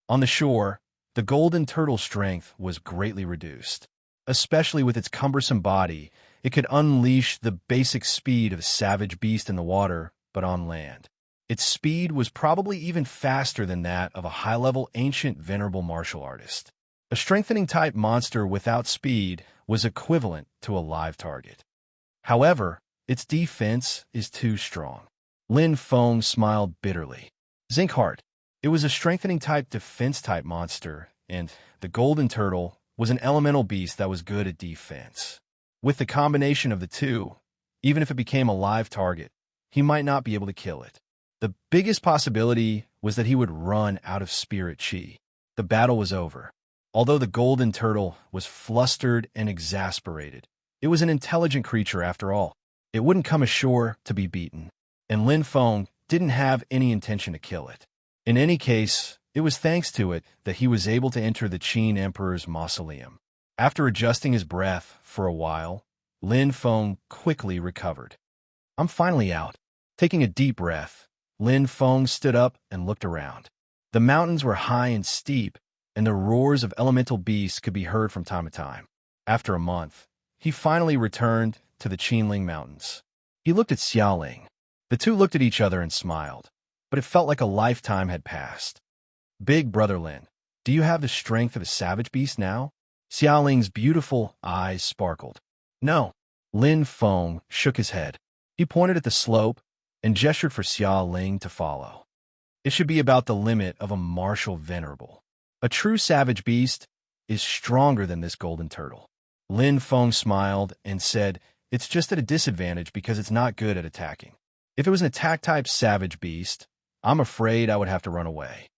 On the shore, the golden turtle's strength was greatly reduced. Especially with its cumbersome body, it could unleash the basic speed of a savage beast in the water, but on land. Its speed was probably even faster than that of a high-level ancient venerable martial artist. A strengthening-type monster without speed was equivalent to a live target. However, its defense is too strong. Lin Feng smiled bitterly. Zinkheart. It was a strengthening-type defense-type monster, and the golden turtle was an elemental beast that was good at defense. With the combination of the two, even if it became a live target, he might not be able to kill it. The biggest possibility was that he would run out of spirit chi. The battle was over. Although the golden turtle was flustered and exasperated, it was an intelligent creature after all. It wouldn't come ashore to be beaten, and Lin Feng didn't have any intention to kill it. In any case, it was thanks to it that he was able to enter the Qin Emperor's mausoleum. After adjusting his breath for a while, Lin Feng quickly recovered. "I'm finally out." Taking a deep breath, Lin Feng stood up and looked around. The mountains were high and steep, and the roars of elemental beasts could be heard from time to time. After a month, he finally returned to the Qinling Mountains. He looked at Xiaoling. The two looked at each other and smiled, but it felt like a lifetime had passed. "Big brother Lin, do you have the strength of a savage beast now?" Xiaoling's beautiful eyes sparkled. "No." Lin Feng shook his head. He pointed at the slope and gestured for Xiaoling to follow. "It should be about the limit of a martial venerable. A true savage beast is stronger than this golden turtle." Lin Feng smiled and said, "It's just at a disadvantage because it's not good at attacking. If it was an attack-type savage beast, I'm afraid I would have to run away."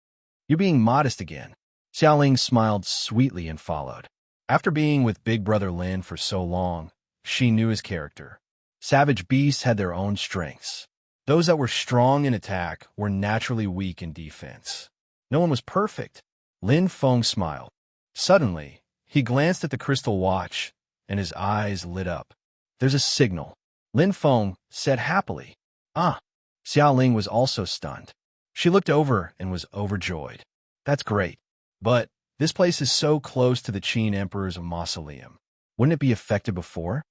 "You're being modest again." Xiaoling smiled sweetly and followed. After being with Big Brother Lin for so long, she knew his character. Savage beasts had their own strengths. Those that were strong in attack were naturally weak in defense. No one was perfect. Lin Feng smiled. Suddenly, he glanced at the crystal watch, and his eyes lit up. "There's a signal," Lin Feng said happily. "Ah." Xiaoling was also stunned. She looked over and was overjoyed. "That's great. But this place is so close to the Qin Emperor's mausoleum. Wouldn't it be affected before?"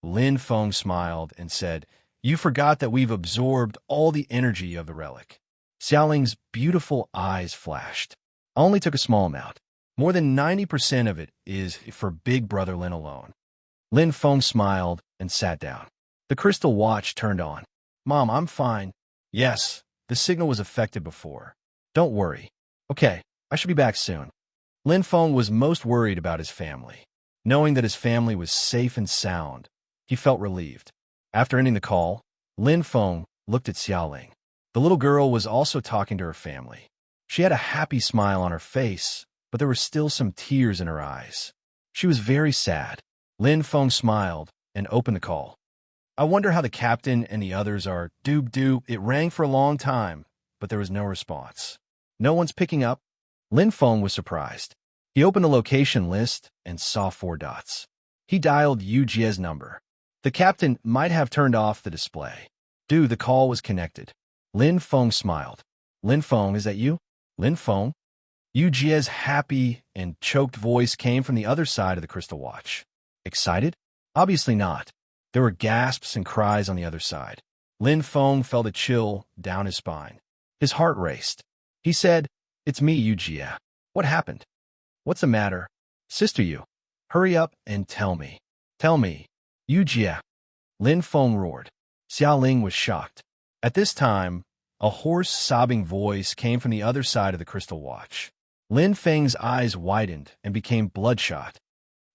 Lin Feng smiled and said, "You forgot that we've absorbed all the energy of the relic." Xiaoling's beautiful eyes flashed. "I only took a small amount. More than 90% of it is for Big Brother Lin alone." Lin Feng smiled and sat down. The crystal watch turned on. "Mom, I'm fine." "Yes, the signal was affected before. Don't worry." "Okay, I should be back soon." Lin Feng was most worried about his family. Knowing that his family was safe and sound, he felt relieved. After ending the call, Lin Feng looked at Xiaoling. The little girl was also talking to her family. She had a happy smile on her face, but there were still some tears in her eyes. She was very sad. Lin Feng smiled and opened the call. "I wonder how the captain and the others are." Doob. It rang for a long time, but there was no response. "No one's picking up?" Lin Feng was surprised. He opened the location list and saw 4 dots. He dialed Yu Jie's number. The captain might have turned off the display. The call was connected. Lin Feng smiled. "Lin Feng, is that you?" "Lin Feng?" Yu Jie's happy and choked voice came from the other side of the crystal watch. "Excited?" "Obviously not." There were gasps and cries on the other side. Lin Feng felt a chill down his spine. His heart raced. He said, "It's me, Yu Jie. What happened?" "What's the matter?" "Sister Yu. Hurry up and tell me." "Tell me." "Yu Jie." Lin Feng roared. Xiaoling was shocked. At this time, a hoarse, sobbing voice came from the other side of the crystal watch. Lin Feng's eyes widened and became bloodshot.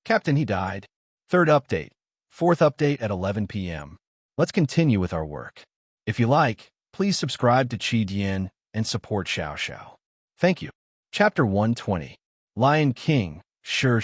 "Captain, he died." Third update. Fourth update at 11 p.m. Let's continue with our work. If you like, please subscribe to Qi Dian and support Xiao Xiao. Thank you. Chapter 120. Lion King, sure.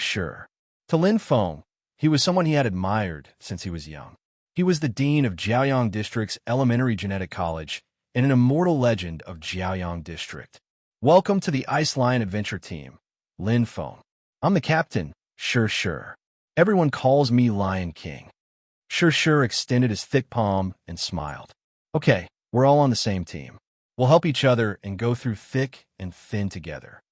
To Lin Feng, he was someone he had admired since he was young. He was the dean of Jiaoyang District's Elementary Genetic College and an immortal legend of Jiaoyang District. "Welcome to the Ice Lion Adventure Team, Lin Feng. I'm the captain, sure. Everyone calls me Lion King." Sure extended his thick palm and smiled. Okay, we're all on the same team. We'll help each other and go through thick and thin together.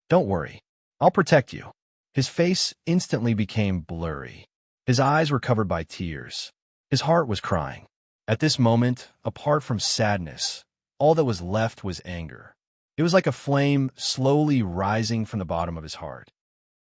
Don't worry. I'll protect you. His face instantly became blurry. His eyes were covered by tears. His heart was crying. At this moment, apart from sadness, all that was left was anger. It was like a flame slowly rising from the bottom of his heart.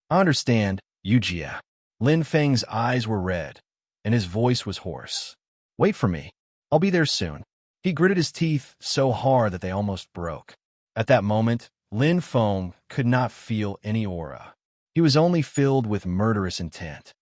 I understand, Yujia. Lin Feng's eyes were red, and his voice was hoarse. Wait for me. I'll be there soon. He gritted his teeth so hard that they almost broke. At that moment, Lin Feng could not feel any aura. He was only filled with murderous intent.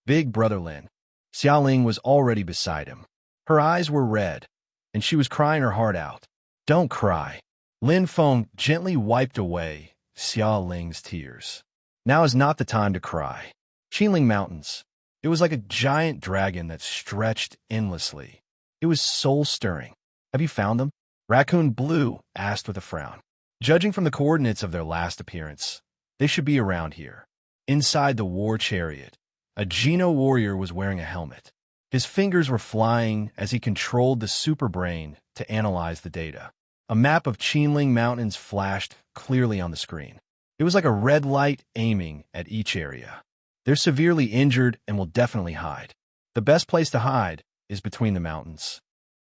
Big Brother Lin. Xiaoling was already beside him. Her eyes were red, and she was crying her heart out. Don't cry. Lin Feng gently wiped away Xiaoling's tears. Now is not the time to cry. Qingling Mountains. It was like a giant dragon that stretched endlessly. It was soul-stirring. Have you found them? Raccoon Blue asked with a frown. Judging from the coordinates of their last appearance, they should be around here. Inside the war chariot, a Geno warrior was wearing a helmet. His fingers were flying as he controlled the super brain to analyze the data. A map of Qingling Mountains flashed clearly on the screen. It was like a red light aiming at each area. They're severely injured and will definitely hide. The best place to hide is between the mountains.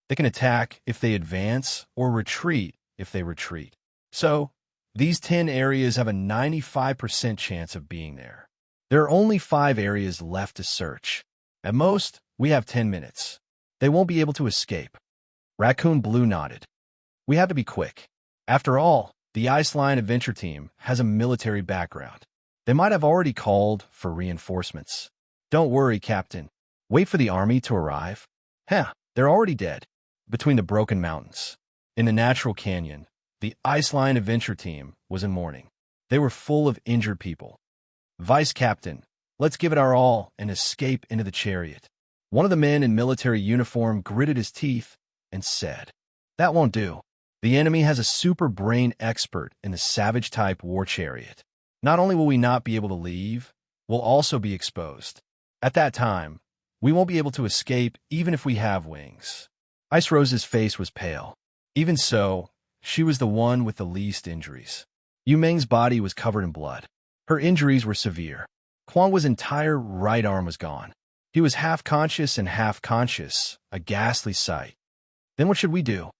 They can attack if they advance or retreat if they retreat. So, these 10 areas have a 95% chance of being there. There are only 5 areas left to search. At most, we have 10 minutes. They won't be able to escape. Raccoon Blue nodded. We have to be quick. After all, the Iceline Adventure Team has a military background. They might have already called for reinforcements. Don't worry, Captain. Wait for the army to arrive. They're already dead. Between the broken mountains. In the natural canyon, the Iceline Adventure Team was in mourning. They were full of injured people. Vice Captain, let's give it our all and escape into the chariot. One of the men in military uniform gritted his teeth and said, That won't do. The enemy has a super brain expert in the savage-type war chariot. Not only will we not be able to leave, we'll also be exposed. At that time, we won't be able to escape even if we have wings. Ice Rose's face was pale. Even so, she was the one with the least injuries. Yu Meng's body was covered in blood. Her injuries were severe. Quan's entire right arm was gone. He was half conscious and half conscious, a ghastly sight. Then what should we do?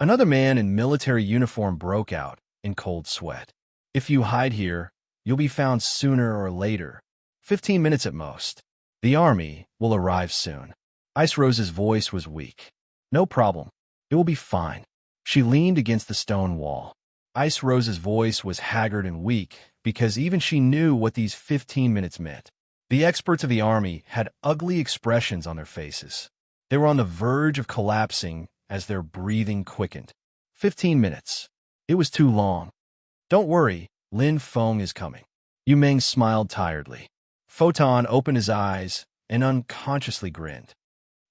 Another man in military uniform broke out in cold sweat. If you hide here, you'll be found sooner or later. 15 minutes at most. The army will arrive soon. Ice Rose's voice was weak. No problem. It will be fine. She leaned against the stone wall. Ice Rose's voice was haggard and weak because even she knew what these 15 minutes meant. The experts of the army had ugly expressions on their faces. They were on the verge of collapsing as their breathing quickened. 15 minutes. It was too long. Don't worry, Lin Feng is coming. Yu Meng smiled tiredly. Photon opened his eyes and unconsciously grinned.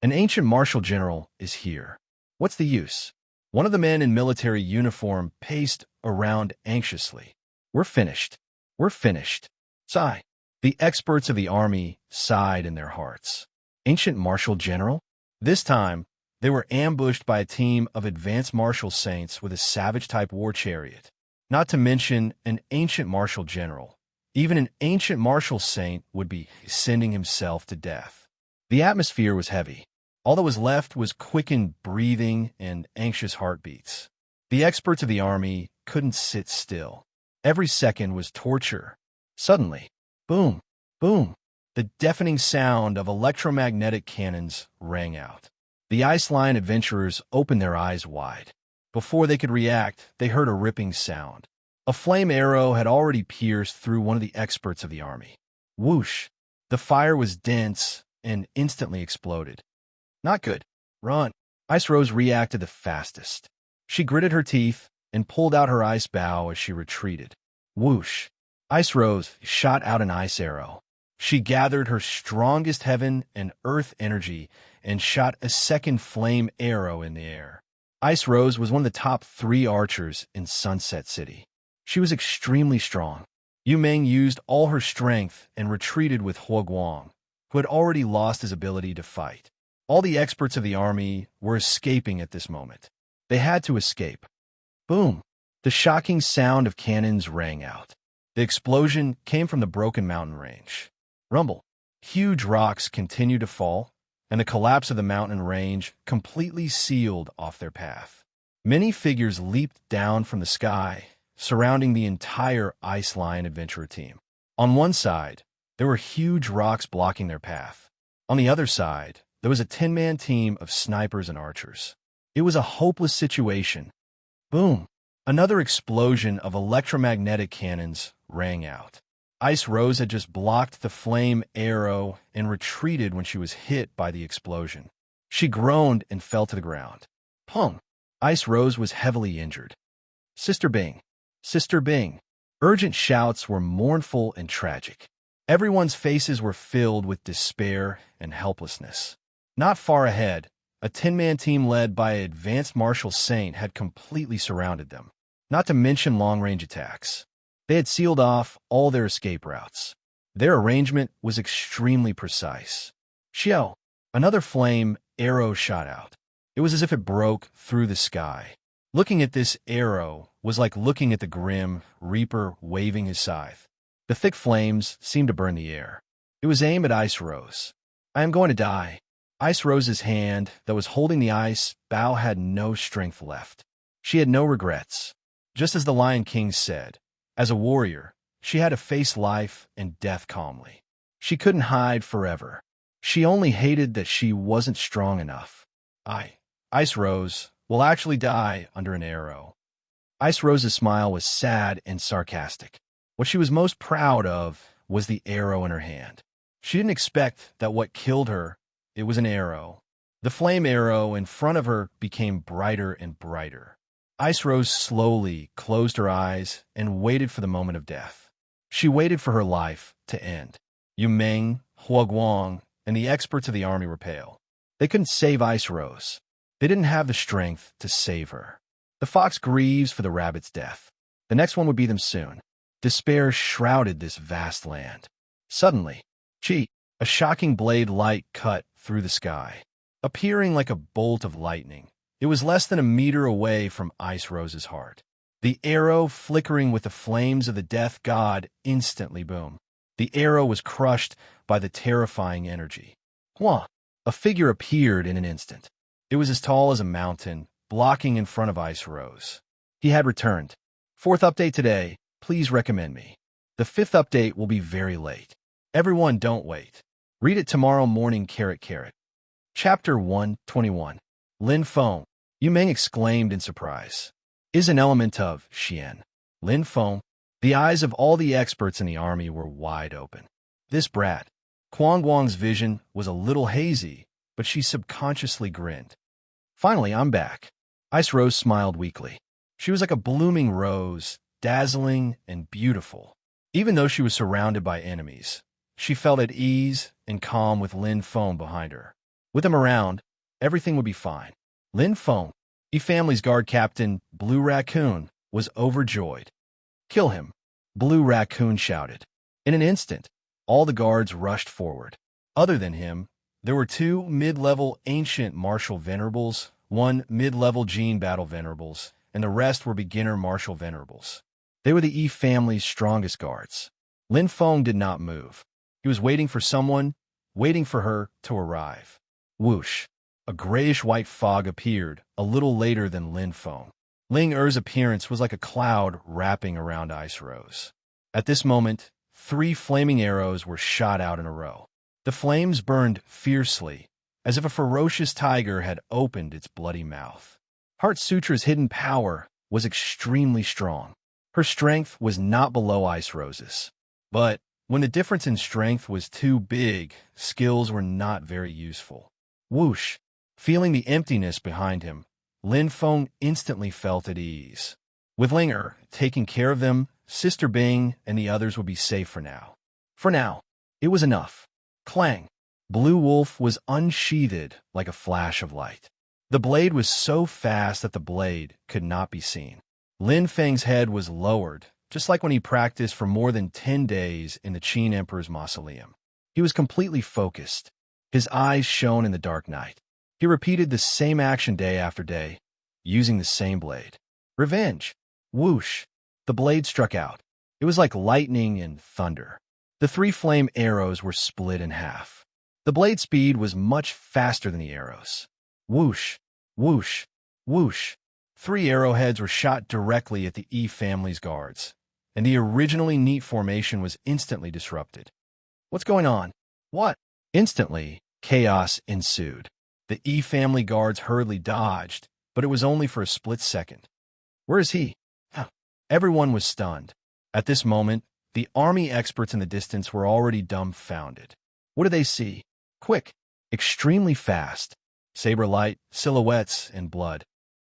An ancient martial general is here. What's the use? One of the men in military uniform paced around anxiously. We're finished. We're finished. Sigh. The experts of the army sighed in their hearts. Ancient martial general? This time, they were ambushed by a team of advanced martial saints with a savage-type war chariot. Not to mention an ancient martial general. Even an ancient martial saint would be sending himself to death. The atmosphere was heavy. All that was left was quickened breathing and anxious heartbeats. The experts of the army couldn't sit still. Every second was torture. Suddenly, boom, boom, the deafening sound of electromagnetic cannons rang out. The Iceline adventurers opened their eyes wide. Before they could react, they heard a ripping sound. A flame arrow had already pierced through one of the experts of the army. Whoosh! The fire was dense and instantly exploded. Not good. Run. Ice Rose reacted the fastest. She gritted her teeth and pulled out her ice bow as she retreated. Whoosh! Ice Rose shot out an ice arrow. She gathered her strongest heaven and earth energy and shot a second flame arrow in the air. Ice Rose was one of the top 3 archers in Sunset City. She was extremely strong. Yu Meng used all her strength and retreated with Huo Guang, who had already lost his ability to fight. All the experts of the army were escaping at this moment. They had to escape. Boom! The shocking sound of cannons rang out. The explosion came from the broken mountain range. Rumble. Huge rocks continued to fall, and the collapse of the mountain range completely sealed off their path. Many figures leaped down from the sky, surrounding the entire Ice Lion adventurer team. On one side, there were huge rocks blocking their path. On the other side, there was a 10-man team of snipers and archers. It was a hopeless situation. Boom! Another explosion of electromagnetic cannons rang out. Ice Rose had just blocked the flame arrow and retreated when she was hit by the explosion. She groaned and fell to the ground. Pong! Ice Rose was heavily injured. Sister Bing! Sister Bing! Urgent shouts were mournful and tragic. Everyone's faces were filled with despair and helplessness. Not far ahead, a 10-man team led by an advanced martial saint had completely surrounded them, not to mention long-range attacks. They had sealed off all their escape routes. Their arrangement was extremely precise. Xiao! Another flame arrow shot out. It was as if it broke through the sky. Looking at this arrow was like looking at the grim Reaper waving his scythe. The thick flames seemed to burn the air. It was aimed at Ice Rose. I am going to die. Ice Rose's hand that was holding the ice bow had no strength left. She had no regrets. Just as the Lion King said, as a warrior, she had to face life and death calmly. She couldn't hide forever. She only hated that she wasn't strong enough. Ice Rose, will actually die under an arrow. Ice Rose's smile was sad and sarcastic. What she was most proud of was the arrow in her hand. She didn't expect that what killed her, it was an arrow. The flame arrow in front of her became brighter and brighter. Ice Rose slowly closed her eyes and waited for the moment of death. She waited for her life to end. Yu Meng, Hua Guang, and the experts of the army were pale. They couldn't save Ice Rose. They didn't have the strength to save her. The fox grieves for the rabbit's death. The next one would be them soon. Despair shrouded this vast land. Suddenly, a shocking blade light cut through the sky. Appearing like a bolt of lightning, it was less than a meter away from Ice Rose's heart. The arrow, flickering with the flames of the death god, instantly boomed. The arrow was crushed by the terrifying energy. Hua! A figure appeared in an instant. It was as tall as a mountain, blocking in front of Ice Rose. He had returned. 4th update today. Please recommend me. The 5th update will be very late. Everyone don't wait. Read it tomorrow morning. Chapter 121. Lin Feng. Yu Meng exclaimed in surprise. Is an element of Xian. Lin Feng. The eyes of all the experts in the army were wide open. This brat. Kuang Guang's vision was a little hazy, but she subconsciously grinned. Finally, I'm back. Ice Rose smiled weakly. She was like a blooming rose, dazzling and beautiful. Even though she was surrounded by enemies, she felt at ease and calm with Lin Feng behind her. With him around, everything would be fine. Lin Feng, E family's guard captain, Blue Raccoon, was overjoyed. Kill him, Blue Raccoon shouted. In an instant, all the guards rushed forward. Other than him, there were 2 mid-level ancient martial venerables, 1 mid-level gene battle venerables, and the rest were beginner martial venerables. They were the E family's strongest guards. Lin Feng did not move. He was waiting for someone, waiting for her to arrive. Whoosh! A grayish-white fog appeared a little later than Lin Feng. Ling Er's appearance was like a cloud wrapping around Ice Rose. At this moment, 3 flaming arrows were shot out in a row. The flames burned fiercely, as if a ferocious tiger had opened its bloody mouth. Heart Sutra's hidden power was extremely strong. Her strength was not below Ice Rose's. But when the difference in strength was too big, skills were not very useful. Whoosh! Feeling the emptiness behind him, Lin Feng instantly felt at ease. With Ling Er taking care of them, Sister Bing and the others would be safe for now. For now, it was enough. Clang! Blue Wolf was unsheathed like a flash of light. The blade was so fast that the blade could not be seen. Lin Feng's head was lowered, just like when he practiced for more than 10 days in the Qin Emperor's mausoleum. He was completely focused. His eyes shone in the dark night. He repeated the same action day after day, using the same blade. Revenge. Whoosh. The blade struck out. It was like lightning and thunder. The 3 flame arrows were split in half. The blade speed was much faster than the arrows. Whoosh, whoosh, whoosh. 3 arrowheads were shot directly at the E family's guards, and the originally neat formation was instantly disrupted. What's going on? What? Instantly, chaos ensued. The E family guards hurriedly dodged, but it was only for a split second. Where is he? Everyone was stunned. At this moment, the army experts in the distance were already dumbfounded. What did they see? Quick, extremely fast. Saber light, silhouettes, and blood.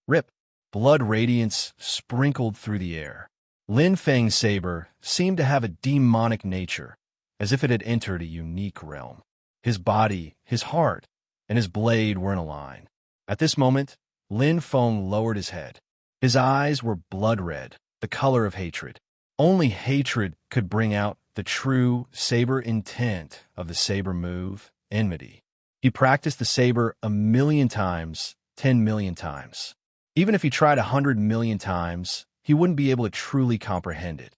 Rip. Blood radiance sprinkled through the air. Lin Feng's saber seemed to have a demonic nature, as if it had entered a unique realm. His body, his heart, and his blade were in a line. At this moment, Lin Feng lowered his head. His eyes were blood red, the color of hatred. Only hatred could bring out the true saber intent of the saber move, enmity. He practiced the saber 1,000,000 times, 10,000,000 times. Even if he tried 100,000,000 times, he wouldn't be able to truly comprehend it.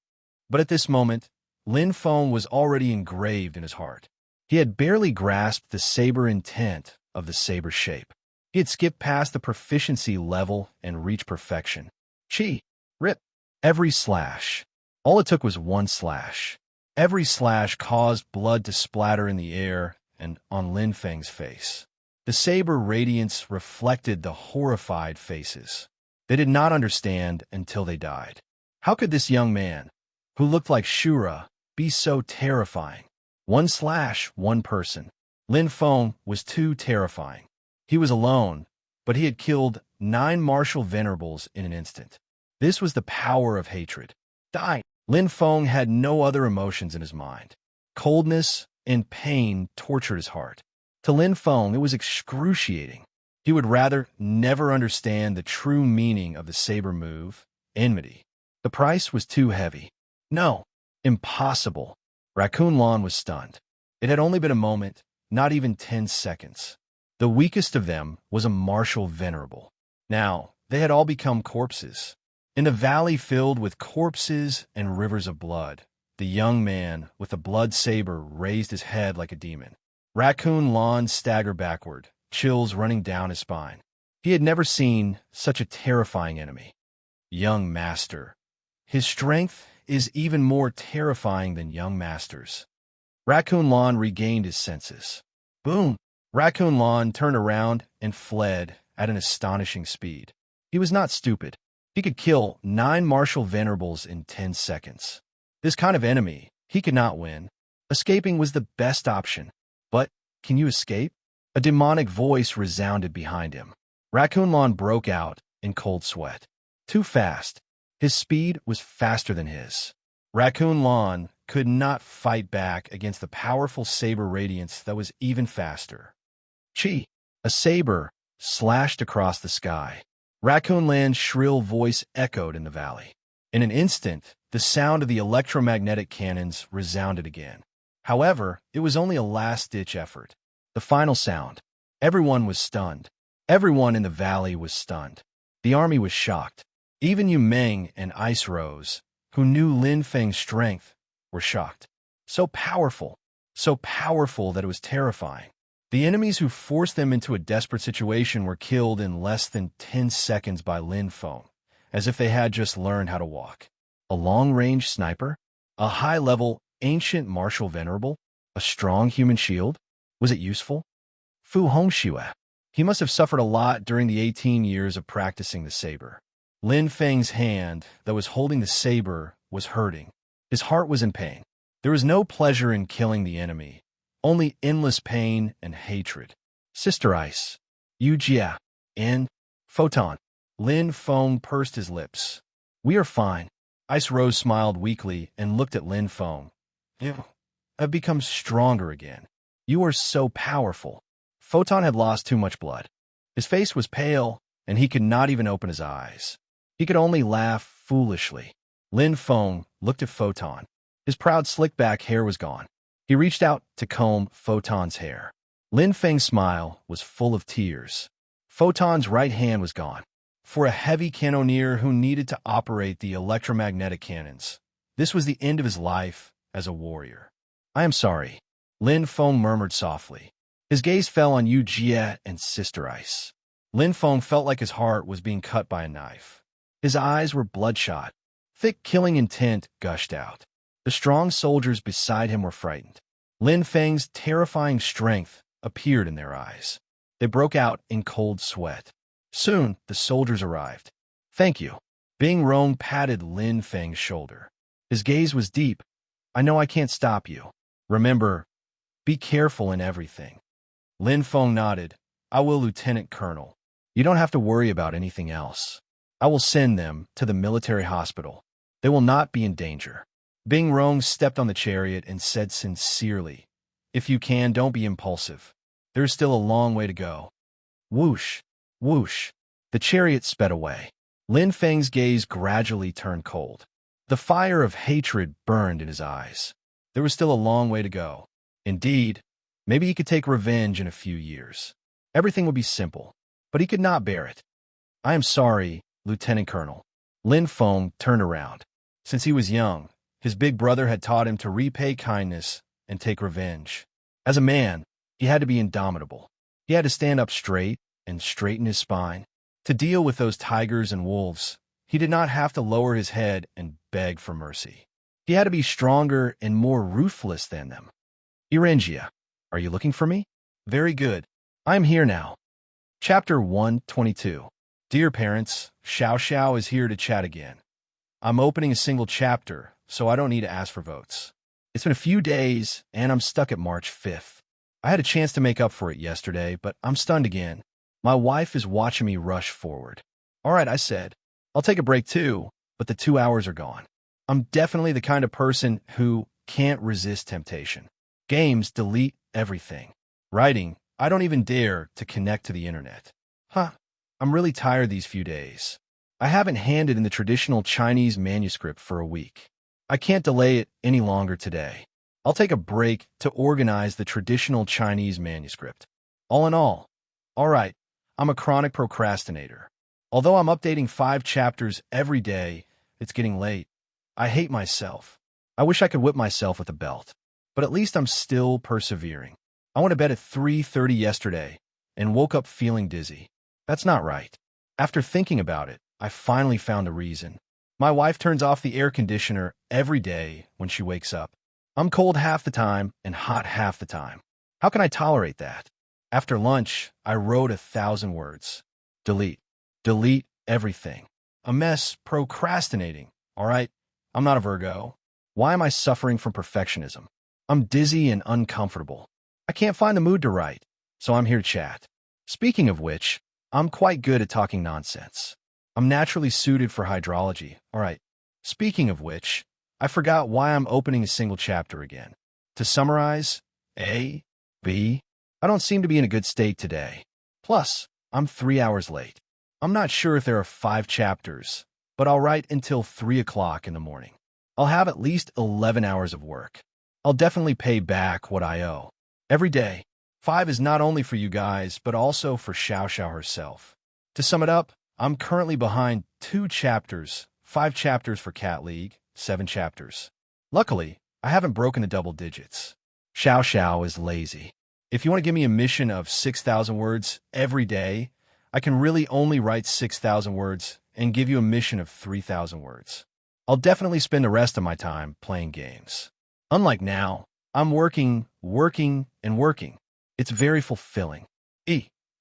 But at this moment, Lin Feng was already engraved in his heart. He had barely grasped the saber intent of the saber shape. He had skipped past the proficiency level and reached perfection. Chi, rip, every slash. All it took was one slash. Every slash caused blood to splatter in the air and on Lin Feng's face. The saber radiance reflected the horrified faces. They did not understand until they died. How could this young man, who looked like Shura, be so terrifying? One slash, one person. Lin Feng was too terrifying. He was alone, but he had killed 9 martial venerables in an instant. This was the power of hatred. Die! Lin Feng had no other emotions in his mind. Coldness and pain tortured his heart. To Lin Feng, it was excruciating. He would rather never understand the true meaning of the saber move, enmity. The price was too heavy. No, impossible. Raccoon Lawn was stunned. It had only been a moment, not even 10 seconds. The weakest of them was a martial venerable. Now, they had all become corpses. In a valley filled with corpses and rivers of blood, the young man with the blood saber raised his head like a demon. Raccoon Lawn staggered backward, chills running down his spine. He had never seen such a terrifying enemy. Young Master. His strength is even more terrifying than young masters. Raccoon Lawn regained his senses. Boom! Raccoon Lawn turned around and fled at an astonishing speed. He was not stupid. He could kill 9 martial venerables in 10 seconds. This kind of enemy, he could not win. Escaping was the best option. But, can you escape? A demonic voice resounded behind him. Raccoon Lawn broke out in cold sweat. Too fast. His speed was faster than his. Raccoon Lawn could not fight back against the powerful saber radiance that was even faster. Chi! A saber slashed across the sky. Raccoon Land's shrill voice echoed in the valley. In an instant, the sound of the electromagnetic cannons resounded again. However, it was only a last-ditch effort. The final sound. Everyone was stunned. Everyone in the valley was stunned. The army was shocked. Even Yu Meng and Ice Rose, who knew Lin Feng's strength, were shocked. So powerful that it was terrifying. The enemies who forced them into a desperate situation were killed in less than 10 seconds by Lin Feng, as if they had just learned how to walk. A long-range sniper? A high-level, ancient martial venerable? A strong human shield? Was it useful? Fu Hongxue. He must have suffered a lot during the 18 years of practicing the saber. Lin Feng's hand that was holding the saber was hurting. His heart was in pain. There was no pleasure in killing the enemy, only endless pain and hatred. Sister Ice, Yu Jia, and Photon. Lin Feng pursed his lips. We are fine. Ice Rose smiled weakly and looked at Lin Feng. You have become stronger again. You are so powerful. Photon had lost too much blood. His face was pale, and he could not even open his eyes. He could only laugh foolishly. Lin Feng looked at Photon. His proud slick-back hair was gone. He reached out to comb Photon's hair. Lin Feng's smile was full of tears. Photon's right hand was gone. For a heavy cannoneer who needed to operate the electromagnetic cannons, this was the end of his life as a warrior. I am sorry, Lin Feng murmured softly. His gaze fell on Yu Jie and Sister Ice. Lin Feng felt like his heart was being cut by a knife. His eyes were bloodshot. Thick killing intent gushed out. The strong soldiers beside him were frightened. Lin Feng's terrifying strength appeared in their eyes. They broke out in cold sweat. Soon, the soldiers arrived. Thank you. Bing Rong patted Lin Feng's shoulder. His gaze was deep. I know I can't stop you. Remember, be careful in everything. Lin Feng nodded. I will, Lieutenant Colonel. You don't have to worry about anything else. I will send them to the military hospital. They will not be in danger. Bing Rong stepped on the chariot and said sincerely, if you can, don't be impulsive. There is still a long way to go. Whoosh, whoosh. The chariot sped away. Lin Feng's gaze gradually turned cold. The fire of hatred burned in his eyes. There was still a long way to go. Indeed, maybe he could take revenge in a few years. Everything would be simple, but he could not bear it. I am sorry, Lieutenant Colonel. Lin Feng turned around. Since he was young, his big brother had taught him to repay kindness and take revenge. As a man, he had to be indomitable. He had to stand up straight and straighten his spine. To deal with those tigers and wolves, he did not have to lower his head and beg for mercy. He had to be stronger and more ruthless than them. Irengia, are you looking for me? Very good. I am here now. Chapter 122. Dear parents, Xiao Xiao is here to chat again. I'm opening a single chapter, so I don't need to ask for votes. It's been a few days, and I'm stuck at March 5th. I had a chance to make up for it yesterday, but I'm stunned again. My wife is watching me rush forward. All right, I said. I'll take a break too, but the 2 hours are gone. I'm definitely the kind of person who can't resist temptation. Games delete everything. Writing, I don't even dare to connect to the internet. I'm really tired these few days. I haven't handed in the traditional Chinese manuscript for a week. I can't delay it any longer today. I'll take a break to organize the traditional Chinese manuscript. All in all right, I'm a chronic procrastinator. Although I'm updating 5 chapters every day, it's getting late. I hate myself. I wish I could whip myself with a belt. But at least I'm still persevering. I went to bed at 3:30 yesterday and woke up feeling dizzy. That's not right. After thinking about it, I finally found a reason. My wife turns off the air conditioner every day when she wakes up. I'm cold half the time and hot half the time. How can I tolerate that? After lunch, I wrote 1,000 words. Delete. Delete everything. A mess procrastinating. All right, I'm not a Virgo. Why am I suffering from perfectionism? I'm dizzy and uncomfortable. I can't find the mood to write, so I'm here to chat. Speaking of which, I'm quite good at talking nonsense. I'm naturally suited for hydrology. All right. Speaking of which, I forgot why I'm opening a single chapter again. To summarize, A, B, I don't seem to be in a good state today. Plus, I'm 3 hours late. I'm not sure if there are 5 chapters, but I'll write until 3 o'clock in the morning. I'll have at least 11 hours of work. I'll definitely pay back what I owe. Every day. 5 is not only for you guys, but also for Xiao Xiao herself. To sum it up, I'm currently behind 2 chapters, 5 chapters for Cat League, 7 chapters. Luckily, I haven't broken the double digits. Xiao Xiao is lazy. If you want to give me a mission of 6,000 words every day, I can really only write 6,000 words and give you a mission of 3,000 words. I'll definitely spend the rest of my time playing games. Unlike now, I'm working, and working. It's very fulfilling.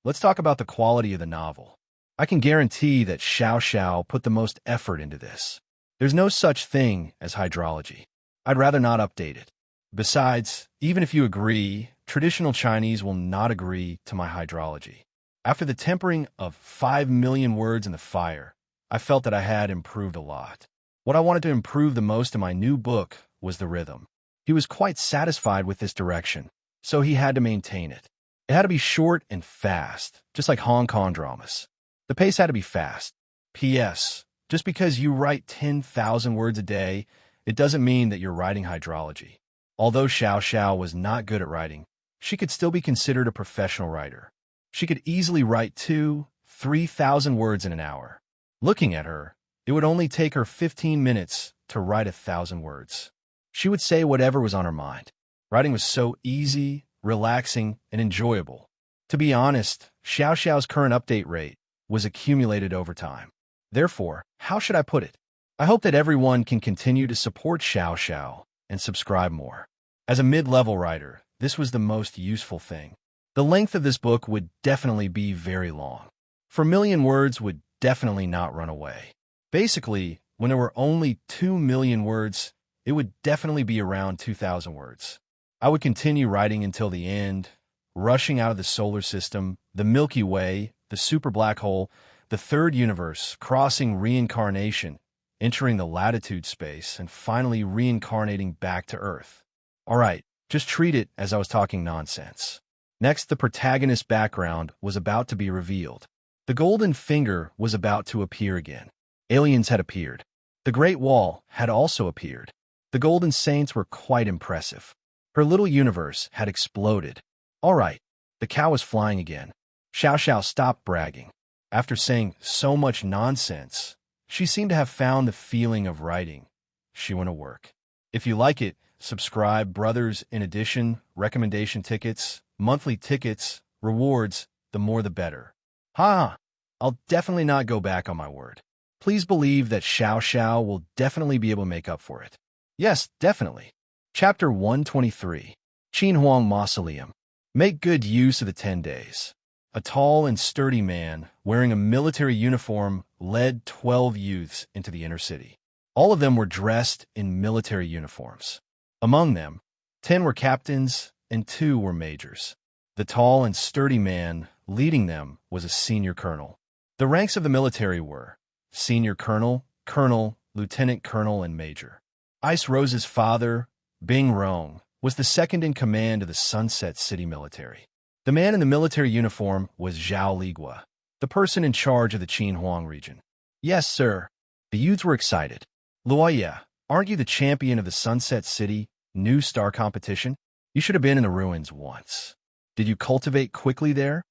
Let's talk about the quality of the novel. I can guarantee that Xiao Xiao put the most effort into this. There's no such thing as hydrology. I'd rather not update it. Besides, even if you agree, traditional Chinese will not agree to my hydrology. After the tempering of 5 million words in the fire, I felt that I had improved a lot. What I wanted to improve the most in my new book was the rhythm. He was quite satisfied with this direction, so he had to maintain it. It had to be short and fast, just like Hong Kong dramas. The pace had to be fast. P.S. Just because you write 10,000 words a day, it doesn't mean that you're writing hydrology. Although Xiao Xiao was not good at writing, she could still be considered a professional writer. She could easily write 3,000 words in an hour. Looking at her, it would only take her 15 minutes to write 1,000 words. She would say whatever was on her mind. Writing was so easy, relaxing, and enjoyable. To be honest, Xiao Xiao's current update rate was accumulated over time. Therefore, how should I put it? I hope that everyone can continue to support Xiao Xiao and subscribe more. As a mid-level writer, this was the most useful thing. The length of this book would definitely be very long. 4,000,000 words would definitely not run away. Basically, when there were only 2,000,000 words, it would definitely be around 2,000 words. I would continue writing until the end, rushing out of the solar system, the Milky Way, the super black hole, the third universe, crossing reincarnation, entering the latitude space, and finally reincarnating back to Earth. All right, just treat it as I was talking nonsense. Next, the protagonist's background was about to be revealed. The golden finger was about to appear again. Aliens had appeared. The Great Wall had also appeared. The Golden Saints were quite impressive. Her little universe had exploded. All right, the cow was flying again. Xiao Xiao stopped bragging. After saying so much nonsense, she seemed to have found the feeling of writing. She went to work. If you like it, subscribe, brothers. In addition, recommendation tickets, monthly tickets, rewards, the more the better. I'll definitely not go back on my word. Please believe that Xiao Xiao will definitely be able to make up for it. Yes, definitely. Chapter 123. Qinhuang Mausoleum. Make good use of the 10 days. A tall and sturdy man, wearing a military uniform, led 12 youths into the inner city. All of them were dressed in military uniforms. Among them, 10 were captains and 2 were majors. The tall and sturdy man leading them was a senior colonel. The ranks of the military were senior colonel, colonel, lieutenant colonel, and major. Ice Rose's father, Bing Rong, was the second in command of the Sunset City military. The man in the military uniform was Zhao Ligua, the person in charge of the Qinhuang region. Yes, sir. The youths were excited. Luoya, aren't you the champion of the Sunset City New Star competition? You should have been in the ruins once. Did you cultivate quickly there?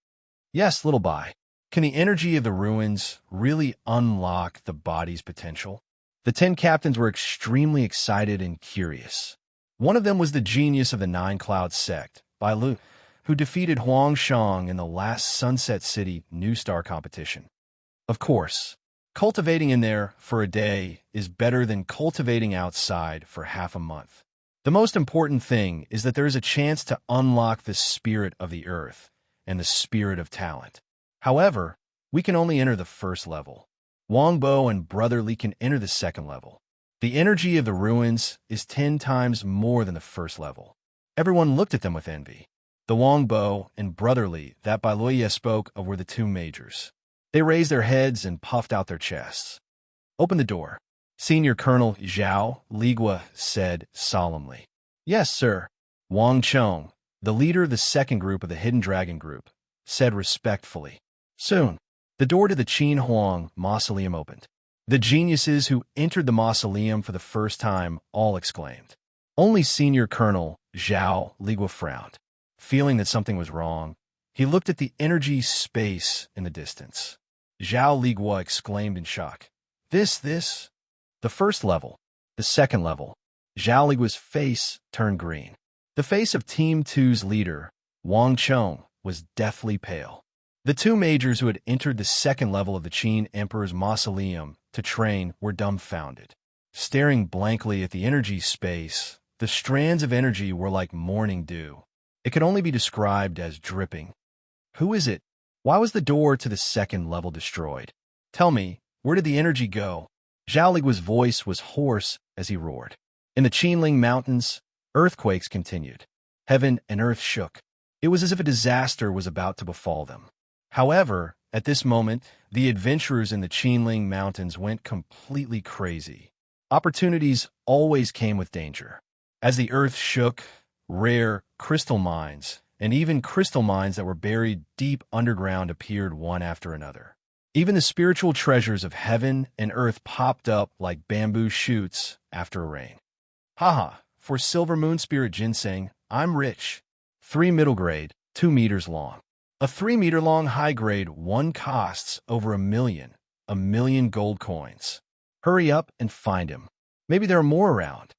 Yes, little Bai. Can the energy of the ruins really unlock the body's potential? The 10 captains were extremely excited and curious. One of them was the genius of the Nine Clouds sect, Bai Lu, who defeated Huang Shang in the last Sunset City New Star competition. Of course, cultivating in there for a day is better than cultivating outside for half a month. The most important thing is that there is a chance to unlock the spirit of the earth and the spirit of talent. However, we can only enter the first level. Wang Bo and Brother Li can enter the second level. The energy of the ruins is 10 times more than the first level. Everyone looked at them with envy. The Wang Bo and Brother Li that Bai Luoye spoke of were the 2 majors. They raised their heads and puffed out their chests. Open the door. Senior Colonel Zhao Ligua said solemnly. Yes, sir. Wang Chong, the leader of the second group of the Hidden Dragon Group, said respectfully. Soon, the door to the Qinhuang Mausoleum opened. The geniuses who entered the mausoleum for the first time all exclaimed. Only Senior Colonel Zhao Ligua frowned. Feeling that something was wrong, he looked at the energy space in the distance. Zhao Ligua exclaimed in shock. This. The first level. The second level. Zhao Ligua's face turned green. The face of Team 2's leader, Wang Chong, was deathly pale. The 2 majors who had entered the second level of the Qin Emperor's mausoleum to train were dumbfounded. Staring blankly at the energy space, the strands of energy were like morning dew. It could only be described as dripping. Who is it? Why was the door to the second level destroyed? Tell me, where did the energy go? Zhao Ligua's voice was hoarse as he roared. In the Qinling Mountains, earthquakes continued. Heaven and earth shook. It was as if a disaster was about to befall them. However, at this moment, the adventurers in the Qinling Mountains went completely crazy. Opportunities always came with danger. As the earth shook, rare crystal mines, and even crystal mines that were buried deep underground appeared one after another. Even the spiritual treasures of heaven and earth popped up like bamboo shoots after a rain. Haha, for Silver Moon Spirit Ginseng, I'm rich. 3 middle grade, 2 meters long. A 3-meter long high grade one costs over a million gold coins. Hurry up and find him. Maybe there are more around.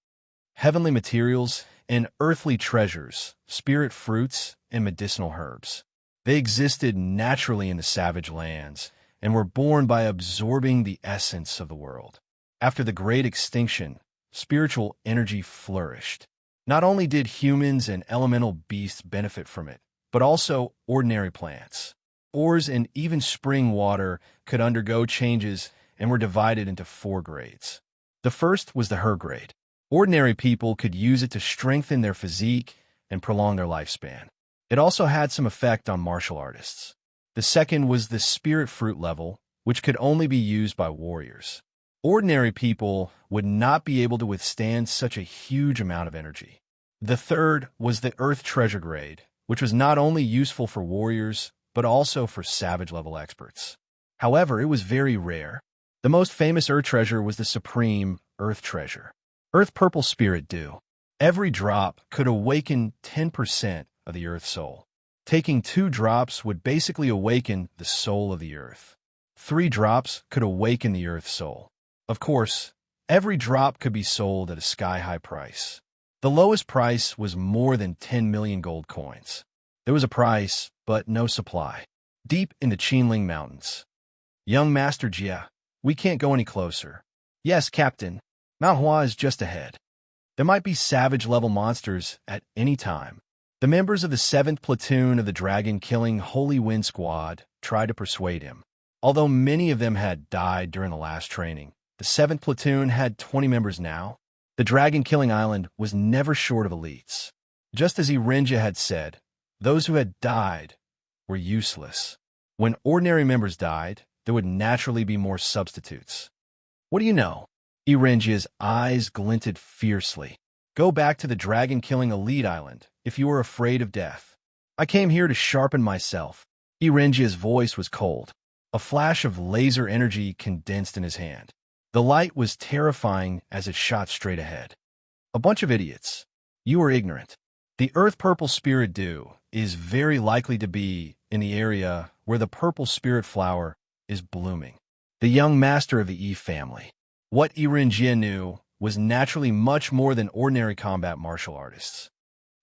Heavenly materials and earthly treasures, spirit fruits and medicinal herbs. They existed naturally in the savage lands and were born by absorbing the essence of the world. After the great extinction, spiritual energy flourished. Not only did humans and elemental beasts benefit from it, but also ordinary plants. Ores and even spring water could undergo changes and were divided into 4 grades. The first was the her grade. Ordinary people could use it to strengthen their physique and prolong their lifespan. It also had some effect on martial artists. The second was the spirit fruit level, which could only be used by warriors. Ordinary people would not be able to withstand such a huge amount of energy. The third was the earth treasure grade, which was not only useful for warriors, but also for savage level experts. However, it was very rare. The most famous earth treasure was the supreme earth treasure. Earth purple spirit dew. Every drop could awaken 10% of the earth soul. Taking 2 drops would basically awaken the soul of the earth. 3 drops could awaken the earth soul. Of course, every drop could be sold at a sky-high price. The lowest price was more than 10 million gold coins. There was a price, but no supply. Deep in the Qinling Mountains. Young Master Jia, we can't go any closer. Yes, Captain. Mount Hua is just ahead. There might be savage-level monsters at any time. The members of the 7th Platoon of the Dragon-Killing Holy Wind Squad tried to persuade him. Although many of them had died during the last training, the 7th Platoon had 20 members now. The Dragon-Killing Island was never short of elites. Just as Irenja had said, those who had died were useless. When ordinary members died, there would naturally be more substitutes. What do you know? Irenja's eyes glinted fiercely. Go back to the Dragon-Killing Elite Island if you are afraid of death. I came here to sharpen myself. Irenja's voice was cold. A flash of laser energy condensed in his hand. The light was terrifying as it shot straight ahead. A bunch of idiots. You are ignorant. The earth purple spirit dew is very likely to be in the area where the purple spirit flower is blooming. The young master of the Yi family. What Irenja knew was naturally much more than ordinary combat martial artists.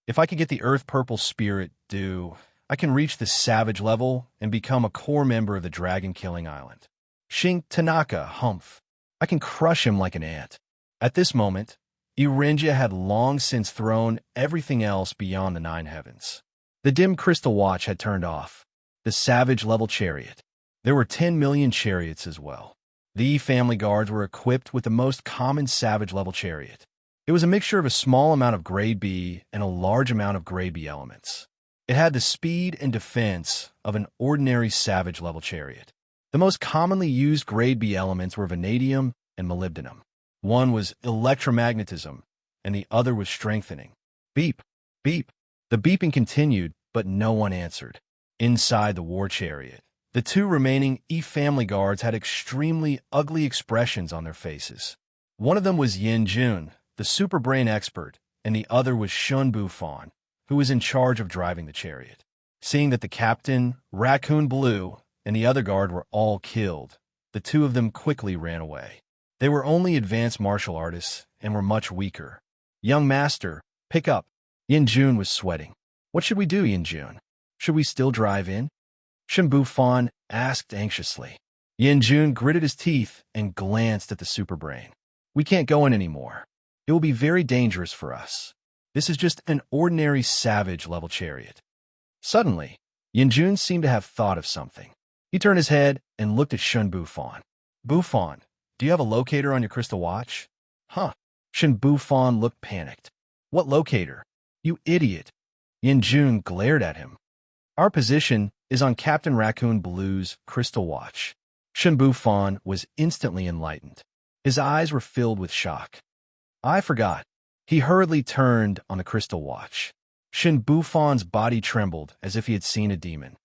If I could get the earth purple spirit dew, I can reach the savage level and become a core member of the Dragon-Killing Island. Shing Tanaka, humph. I can crush him like an ant. At this moment, Irenja had long since thrown everything else beyond the 9 heavens. The dim crystal watch had turned off. The savage-level chariot. There were 10 million chariots as well. The Yi family guards were equipped with the most common savage-level chariot. It was a mixture of a small amount of grade B and a large amount of grade B elements. It had the speed and defense of an ordinary savage-level chariot. The most commonly used grade B elements were vanadium and molybdenum. One was electromagnetism, and the other was strengthening. Beep, beep. The beeping continued, but no one answered. Inside the war chariot, the 2 remaining Yi family guards had extremely ugly expressions on their faces. One of them was Yin Jun, the super brain expert, and the other was Shun Bufan, who was in charge of driving the chariot. Seeing that the captain, Raccoon Blue, and the other guard were all killed, the 2 of them quickly ran away. They were only advanced martial artists and were much weaker. Young master, pick up. Yin Jun was sweating. What should we do, Yin Jun? Should we still drive in? Shun Bufan asked anxiously. Yin Jun gritted his teeth and glanced at the super brain. We can't go in anymore. It will be very dangerous for us. This is just an ordinary savage-level chariot. Suddenly, Yin Jun seemed to have thought of something. He turned his head and looked at Shun Bufan. Bufan, do you have a locator on your crystal watch? Huh. Shun Bufan looked panicked. What locator? You idiot. Yin Jun glared at him. Our position is on Captain Raccoon Blue's crystal watch. Shun Bufan was instantly enlightened. His eyes were filled with shock. I forgot. He hurriedly turned on the crystal watch. Shun Bufan's body trembled as if he had seen a demon.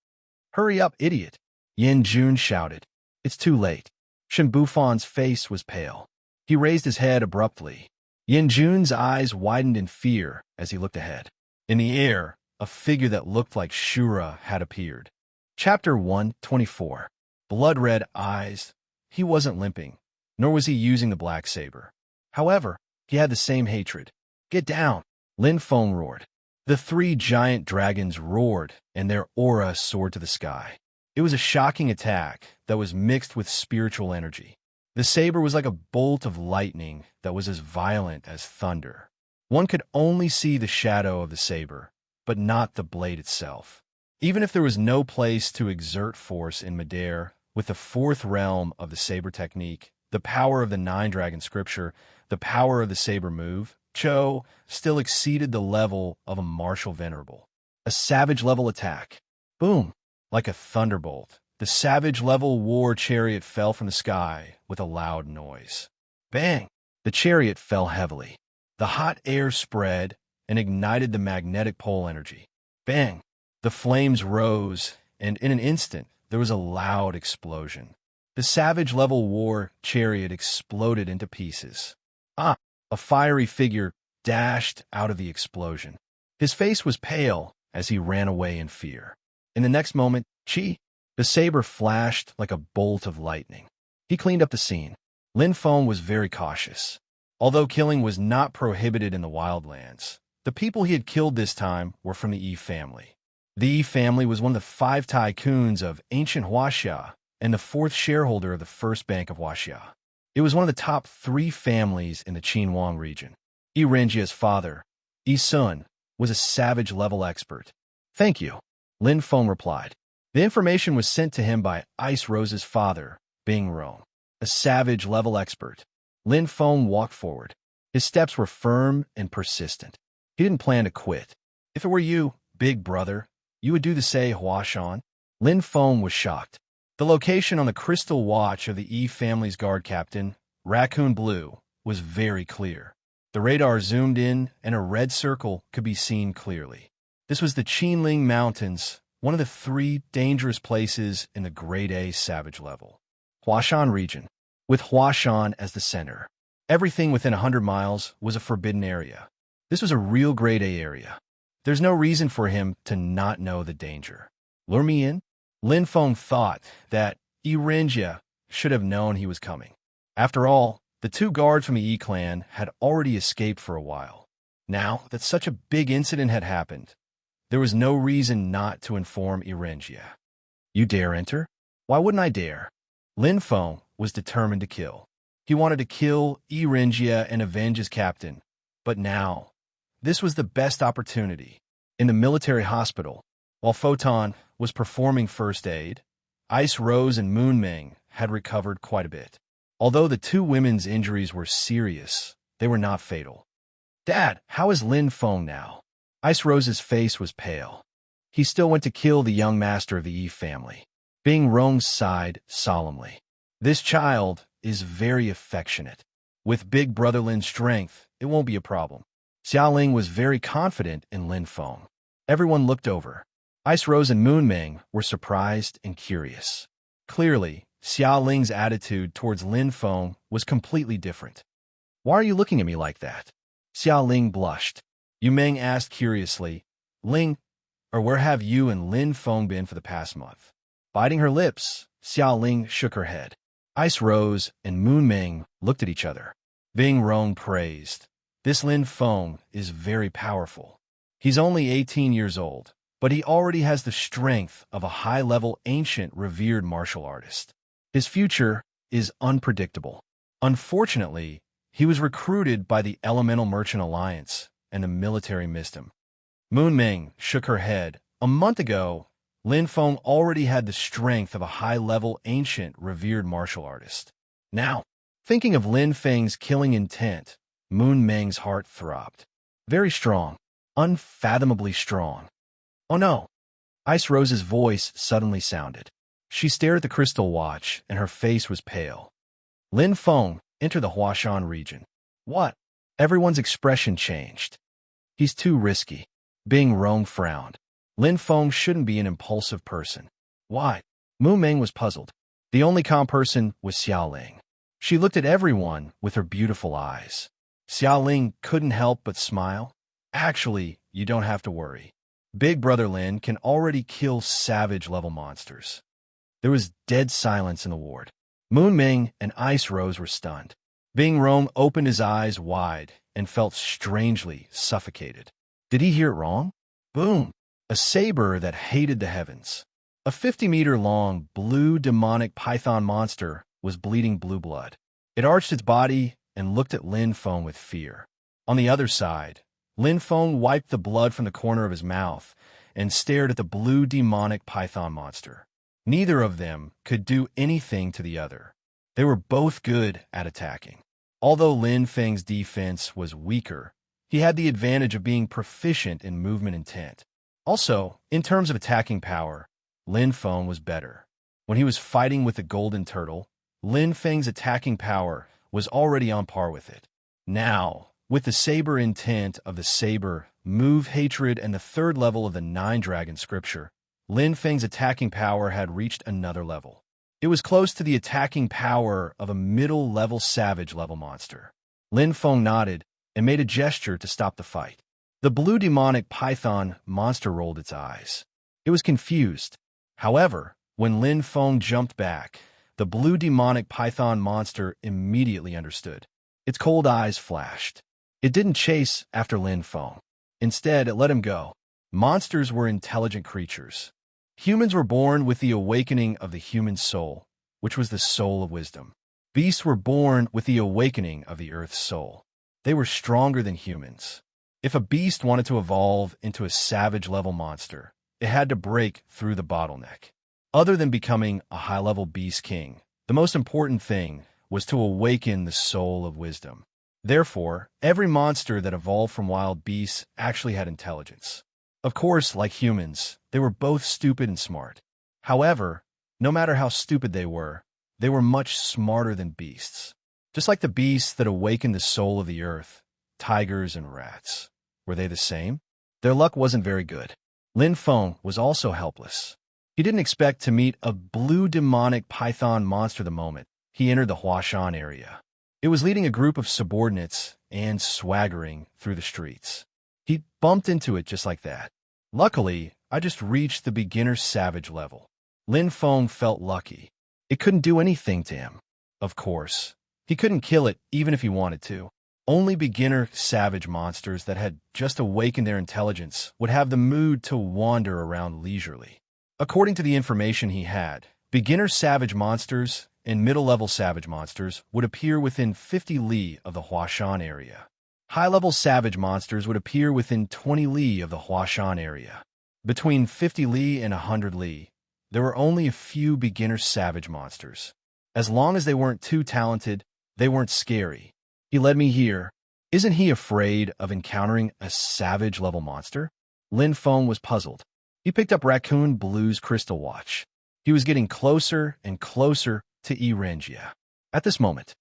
Hurry up, idiot! Yin Jun shouted. It's too late. Shun Bufan's face was pale. He raised his head abruptly. Yin Jun's eyes widened in fear as he looked ahead. In the air, a figure that looked like Shura had appeared. Chapter 124. Blood-red eyes. He wasn't limping, nor was he using the black saber. However, he had the same hatred. "Get down!" Lin Feng roared. The three giant dragons roared, and their aura soared to the sky. It was a shocking attack that was mixed with spiritual energy. The saber was like a bolt of lightning that was as violent as thunder. One could only see the shadow of the saber, but not the blade itself. Even if there was no place to exert force in midair, with the fourth realm of the saber technique, the power of the nine-dragon scripture, the power of the saber move, Cho still exceeded the level of a martial venerable. A savage-level attack. Boom! Like a thunderbolt, the savage-level war chariot fell from the sky with a loud noise. Bang! The chariot fell heavily. The hot air spread and ignited the magnetic pole energy. Bang! The flames rose, and in an instant, there was a loud explosion. The savage-level war chariot exploded into pieces. Ah! A fiery figure dashed out of the explosion. His face was pale as he ran away in fear. In the next moment, the saber flashed like a bolt of lightning. He cleaned up the scene. Lin Feng was very cautious. Although killing was not prohibited in the wildlands, the people he had killed this time were from the Yi family. The Yi family was one of the 5 tycoons of ancient Huaxia and the 4th shareholder of the First Bank of Huaxia. It was one of the top 3 families in the Qinhuang region. Yi Renjia's father, Yi Sun, was a savage-level expert. "Thank you," Lin Feng replied. The information was sent to him by Ice Rose's father, Bing Rong, a savage-level expert. Lin Feng walked forward. His steps were firm and persistent. He didn't plan to quit. "If it were you, big brother, you would do the same, Huashan." Lin Feng was shocked. The location on the crystal watch of the Yi family's guard captain, Raccoon Blue, was very clear. The radar zoomed in, and a red circle could be seen clearly. This was the Qinling Mountains, one of the 3 dangerous places in the Grade A savage level. Huashan region, with Huashan as the center. Everything within 100 miles was a forbidden area. This was a real Grade A area. There's no reason for him to not know the danger. Lure me in? Lin Feng thought that Yi Renjia should have known he was coming. After all, the 2 guards from the Yi clan had already escaped for a while. Now that such a big incident had happened, there was no reason not to inform Yi Renjia. "You dare enter?" "Why wouldn't I dare?" Lin Feng was determined to kill. He wanted to kill Yi Renjia and avenge his captain. But now, this was the best opportunity. In the military hospital, while Photon was performing first aid, Ice Rose and Moon Ming had recovered quite a bit. Although the 2 women's injuries were serious, they were not fatal. "Dad, how is Lin Feng now?" Ice Rose's face was pale. He still went to kill the young master of the Yi family. Bing Rong sighed solemnly. "This child is very affectionate. With Big Brother Lin's strength, it won't be a problem." Xiaoling was very confident in Lin Feng. Everyone looked over. Ice Rose and Moon Ming were surprised and curious. Clearly, Xiaoling's attitude towards Lin Feng was completely different. "Why are you looking at me like that?" Xiaoling blushed. Yu Ming asked curiously, "Ling, or where have you and Lin Feng been for the past month?" Biting her lips, Xiaoling shook her head. Ice Rose and Moon Ming looked at each other. Bing Rong praised, "This Lin Feng is very powerful. He's only 18 years old, but he already has the strength of a high-level ancient revered martial artist. His future is unpredictable. Unfortunately, he was recruited by the Elemental Merchant Alliance, and the military missed him." Moon Ming shook her head. A month ago, Lin Feng already had the strength of a high-level ancient revered martial artist. Now, thinking of Lin Feng's killing intent, Moon Ming's heart throbbed. Very strong, unfathomably strong. "Oh no!" Ice Rose's voice suddenly sounded. She stared at the crystal watch, and her face was pale. "Lin Feng, enter the Huashan region." "What?" Everyone's expression changed. "He's too risky." Bing Rong frowned. Lin Feng shouldn't be an impulsive person. "Why?" Moon Ming was puzzled. The only calm person was Xiaoling. She looked at everyone with her beautiful eyes. Xiaoling couldn't help but smile. "Actually, you don't have to worry. Big Brother Lin can already kill savage-level monsters. There was dead silence in the ward. Moon Ming and Ice Rose were stunned. Bing Rong opened his eyes wide and felt strangely suffocated. Did he hear it wrong? Boom! A saber that hated the heavens. A 50-meter-long blue demonic python monster was bleeding blue blood. It arched its body and looked at Lin Feng with fear. On the other side, Lin Feng wiped the blood from the corner of his mouth and stared at the blue demonic python monster. Neither of them could do anything to the other. They were both good at attacking. Although Lin Feng's defense was weaker, he had the advantage of being proficient in movement intent. Also, in terms of attacking power, Lin Feng was better. When he was fighting with the golden turtle, Lin Feng's attacking power was already on par with it. Now, with the saber intent of the saber, move hatred, and the third level of the Nine-Dragon scripture, Lin Feng's attacking power had reached another level. It was close to the attacking power of a middle-level savage-level monster. Lin Feng nodded and made a gesture to stop the fight. The blue demonic python monster rolled its eyes. It was confused. However, when Lin Feng jumped back, the blue demonic python monster immediately understood. Its cold eyes flashed. It didn't chase after Lin Feng. Instead, it let him go. Monsters were intelligent creatures. Humans were born with the awakening of the human soul, which was the soul of wisdom. Beasts were born with the awakening of the earth's soul. They were stronger than humans. If a beast wanted to evolve into a savage-level monster, it had to break through the bottleneck. Other than becoming a high-level beast king, the most important thing was to awaken the soul of wisdom. Therefore, every monster that evolved from wild beasts actually had intelligence. Of course, like humans, they were both stupid and smart. However, no matter how stupid they were much smarter than beasts. Just like the beasts that awakened the soul of the earth, tigers and rats. Were they the same? Their luck wasn't very good. Lin Feng was also helpless. He didn't expect to meet a blue demonic python monster the moment he entered the Huashan area. It was leading a group of subordinates and swaggering through the streets. He bumped into it just like that. Luckily, I just reached the beginner savage level. Lin Feng felt lucky. It couldn't do anything to him. Of course, he couldn't kill it even if he wanted to. Only beginner savage monsters that had just awakened their intelligence would have the mood to wander around leisurely. According to the information he had, beginner savage monsters and middle-level savage monsters would appear within 50 li of the Huashan area. High-level savage monsters would appear within 20 li of the Huashan area. Between 50 li and 100 li, there were only a few beginner savage monsters. As long as they weren't too talented, they weren't scary. He led me here. Isn't he afraid of encountering a savage-level monster? Lin Feng was puzzled. He picked up Raccoon Blue's crystal watch. He was getting closer and closer to Erengia. At this moment,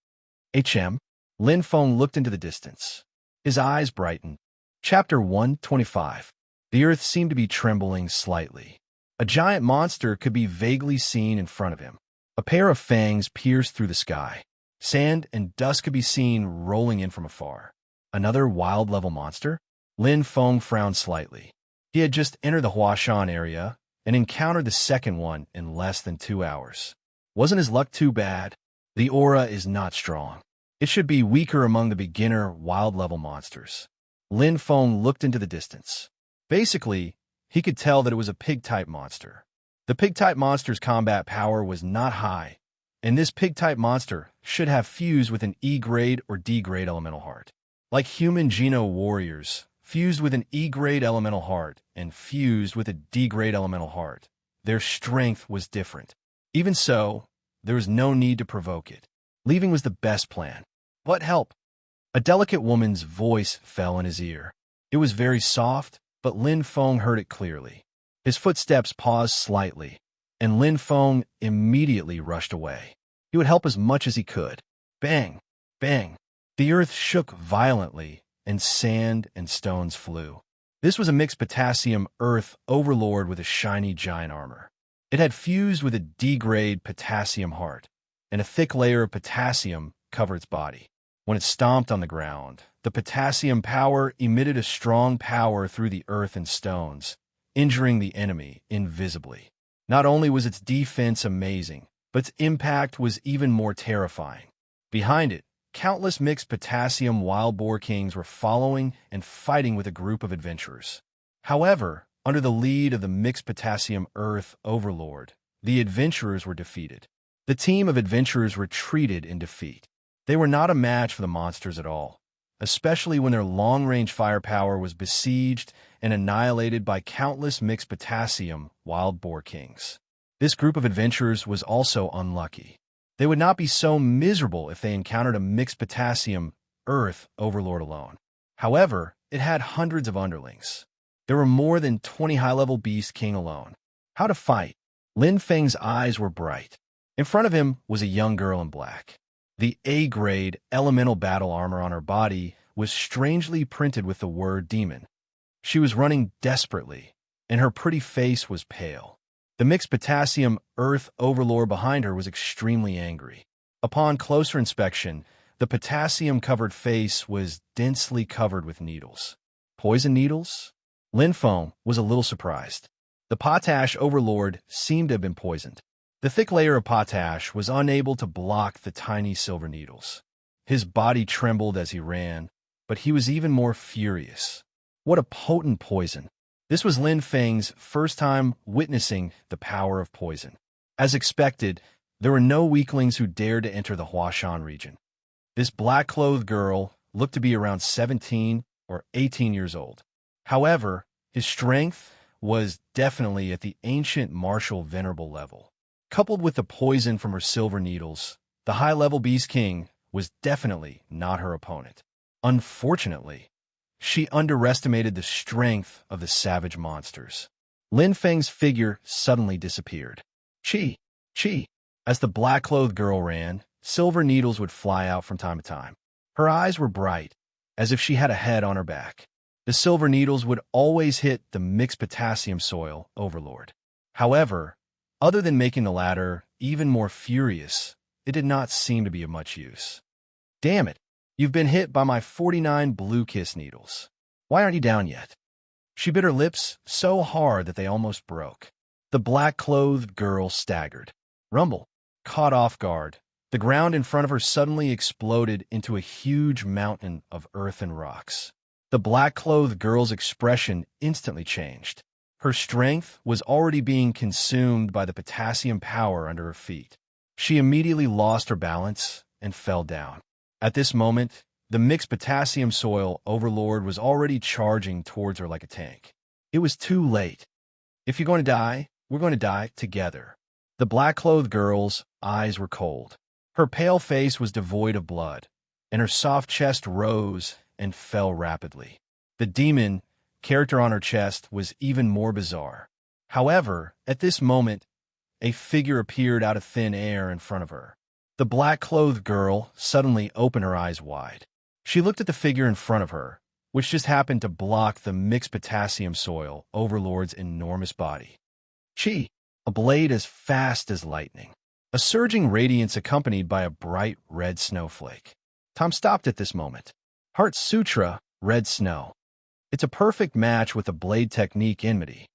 Lin Feng looked into the distance. His eyes brightened. Chapter 125. The earth seemed to be trembling slightly. A giant monster could be vaguely seen in front of him. A pair of fangs pierced through the sky. Sand and dust could be seen rolling in from afar. Another wild-level monster? Lin Feng frowned slightly. He had just entered the Huashan area and encountered the second one in less than 2 hours. Wasn't his luck too bad? The aura is not strong. It should be weaker among the beginner wild-level monsters. Lin Feng looked into the distance. Basically, he could tell that it was a pig-type monster. The pig-type monster's combat power was not high, and this pig-type monster should have fused with an E-grade or D-grade elemental heart. Like human Geno warriors, fused with an E-grade elemental heart and fused with a D-grade elemental heart, their strength was different. Even so, there was no need to provoke it. Leaving was the best plan. What help? A delicate woman's voice fell in his ear. It was very soft, but Lin Feng heard it clearly. His footsteps paused slightly, and Lin Feng immediately rushed away. He would help as much as he could. Bang! Bang! The earth shook violently, and sand and stones flew. This was a mixed potassium earth overlord with a shiny giant armor. It had fused with a D-grade potassium heart, and a thick layer of potassium covered its body. When it stomped on the ground, the potassium power emitted a strong power through the earth and stones, injuring the enemy invisibly. Not only was its defense amazing, but its impact was even more terrifying. Behind it, countless mixed potassium wild boar kings were following and fighting with a group of adventurers. However, under the lead of the mixed potassium earth overlord, the adventurers were defeated. The team of adventurers retreated in defeat. They were not a match for the monsters at all, especially when their long-range firepower was besieged and annihilated by countless mixed potassium wild boar kings. This group of adventurers was also unlucky. They would not be so miserable if they encountered a mixed potassium earth overlord alone. However, it had hundreds of underlings. There were more than 20 high-level beast king alone. How to fight? Lin Feng's eyes were bright. In front of him was a young girl in black. The A-grade elemental battle armor on her body was strangely printed with the word demon. She was running desperately, and her pretty face was pale. The mixed potassium earth overlord behind her was extremely angry. Upon closer inspection, the potassium-covered face was densely covered with needles. Poison needles? Lin Feng was a little surprised. The potash overlord seemed to have been poisoned. The thick layer of potash was unable to block the tiny silver needles. His body trembled as he ran, but he was even more furious. What a potent poison! This was Lin Feng's first time witnessing the power of poison. As expected, there were no weaklings who dared to enter the Huashan region. This black-clothed girl looked to be around 17 or 18 years old. However, his strength was definitely at the ancient martial venerable level. Coupled with the poison from her silver needles, the high-level Beast King was definitely not her opponent. Unfortunately, she underestimated the strength of the savage monsters. Lin Feng's figure suddenly disappeared. Chi! Chi! As the black-clothed girl ran, silver needles would fly out from time to time. Her eyes were bright, as if she had a head on her back. The silver needles would always hit the mixed potassium soil overlord. However, other than making the latter even more furious, it did not seem to be of much use. Damn it! You've been hit by my 49 blue kiss needles. Why aren't you down yet? She bit her lips so hard that they almost broke. The black-clothed girl staggered. Rumble. Caught off guard, the ground in front of her suddenly exploded into a huge mountain of earth and rocks. The black-clothed girl's expression instantly changed. Her strength was already being consumed by the potassium power under her feet. She immediately lost her balance and fell down. At this moment, the mixed potassium soil overlord was already charging towards her like a tank. It was too late. If you're going to die, we're going to die together. The black-clothed girl's eyes were cold. Her pale face was devoid of blood, and her soft chest rose and fell rapidly. The demon character on her chest was even more bizarre. However, at this moment, a figure appeared out of thin air in front of her. The black-clothed girl suddenly opened her eyes wide. She looked at the figure in front of her, which just happened to block the mixed potassium soil overlord's enormous body. Chi, a blade as fast as lightning. A surging radiance accompanied by a bright red snowflake. Tom stopped at this moment. Heart Sutra, red snow. It's a perfect match with the blade technique enmity.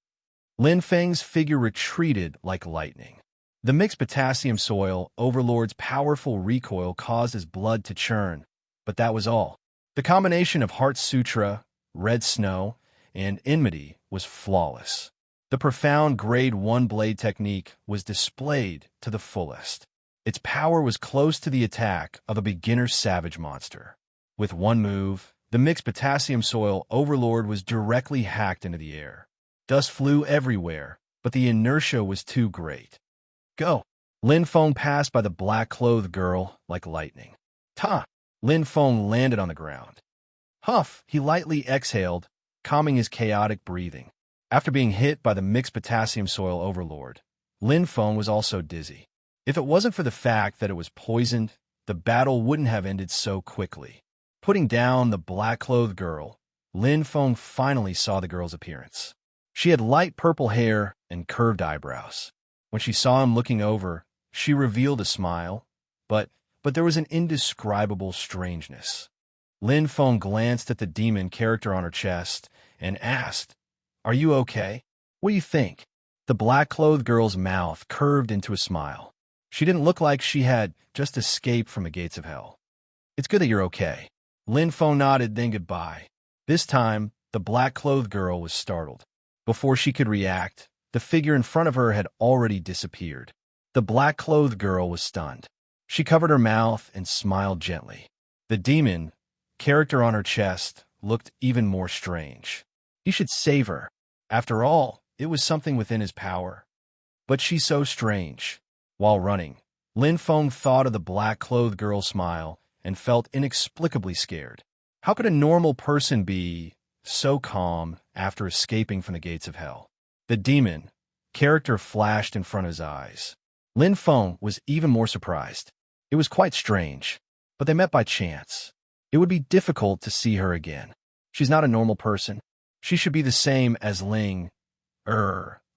Lin Feng's figure retreated like lightning. The mixed potassium soil overlord's powerful recoil caused his blood to churn, but that was all. The combination of Heart Sutra, red snow, and enmity was flawless. The profound Grade 1 blade technique was displayed to the fullest. Its power was close to the attack of a beginner savage monster. With one move, the mixed potassium soil overlord was directly hacked into the air. Dust flew everywhere, but the inertia was too great. Go! Lin Feng passed by the black-clothed girl like lightning. Ta! Lin Feng landed on the ground. Huff! He lightly exhaled, calming his chaotic breathing. After being hit by the mixed potassium soil overlord, Lin Feng was also dizzy. If it wasn't for the fact that it was poisoned, the battle wouldn't have ended so quickly. Putting down the black-clothed girl, Lin Feng finally saw the girl's appearance. She had light purple hair and curved eyebrows. When she saw him looking over, she revealed a smile, but there was an indescribable strangeness. Lin Feng glanced at the demon character on her chest and asked, "Are you okay? What do you think? The black-clothed girl's mouth curved into a smile. She didn't look like she had just escaped from the gates of hell. It's good that you're okay. Lin Feng nodded, then goodbye. This time, the black-clothed girl was startled. Before she could react, the figure in front of her had already disappeared. The black-clothed girl was stunned. She covered her mouth and smiled gently. The demon, character on her chest, looked even more strange. He should save her. After all, it was something within his power. But she's so strange. While running, Lin Feng thought of the black-clothed girl's smile and felt inexplicably scared. How could a normal person be so calm after escaping from the gates of hell? The demon, character flashed in front of his eyes. Lin Feng was even more surprised. It was quite strange, but they met by chance. It would be difficult to see her again. She's not a normal person. She should be the same as Ling,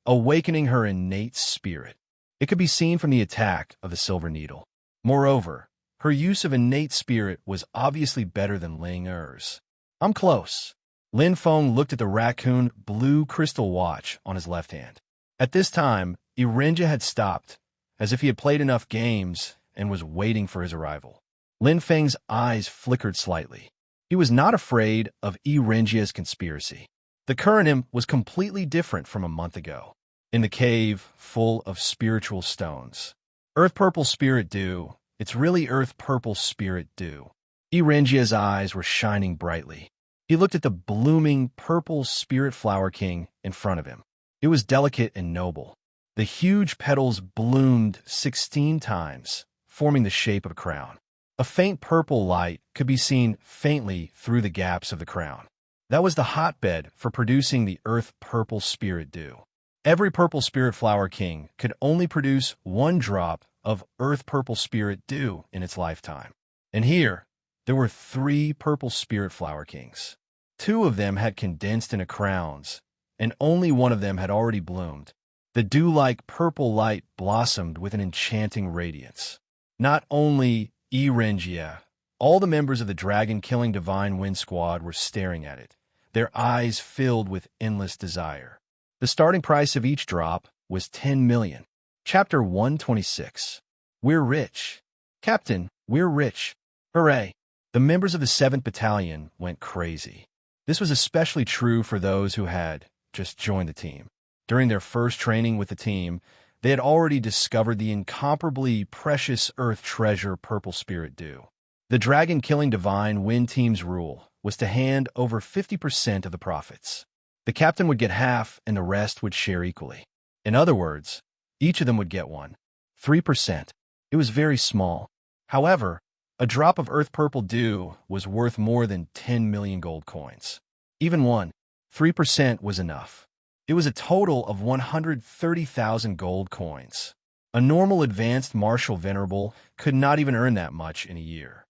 awakening her innate spirit. It could be seen from the attack of the Silver Needle. Moreover, her use of innate spirit was obviously better than Ling Er's. I'm close. Lin Feng looked at the raccoon blue crystal watch on his left hand. At this time, Irenja had stopped, as if he had played enough games and was waiting for his arrival. Lin Feng's eyes flickered slightly. He was not afraid of Irenja's conspiracy. The current him was completely different from a month ago. In the cave, full of spiritual stones. Earth Purple Spirit Dew. It's really Earth Purple Spirit Dew. Irenja's eyes were shining brightly. He looked at the blooming purple spirit flower king in front of him. It was delicate and noble. The huge petals bloomed 16 times, forming the shape of a crown. A faint purple light could be seen faintly through the gaps of the crown. That was the hotbed for producing the Earth Purple Spirit Dew. Every purple spirit flower king could only produce 1 drop of Earth Purple Spirit Dew in its lifetime. And here, there were 3 purple spirit flower kings. 2 of them had condensed into crowns, and only one of them had already bloomed. The dew-like purple light blossomed with an enchanting radiance. Not only Irenja, all the members of the dragon-killing Divine Wind Squad were staring at it, their eyes filled with endless desire. The starting price of each drop was 10 million. Chapter 126. We're rich. Captain, we're rich. Hooray. The members of the 7th Battalion went crazy. This was especially true for those who had just joined the team. During their first training with the team, they had already discovered the incomparably precious Earth treasure Purple Spirit Dew. The dragon-killing Divine Wind Team's rule was to hand over 50% of the profits. The captain would get half and the rest would share equally. In other words, each of them would get 3%. It was very small. However, a drop of Earth Purple Dew was worth more than 10 million gold coins. Even 3% was enough. It was a total of 130,000 gold coins. A normal advanced martial venerable could not even earn that much in a year.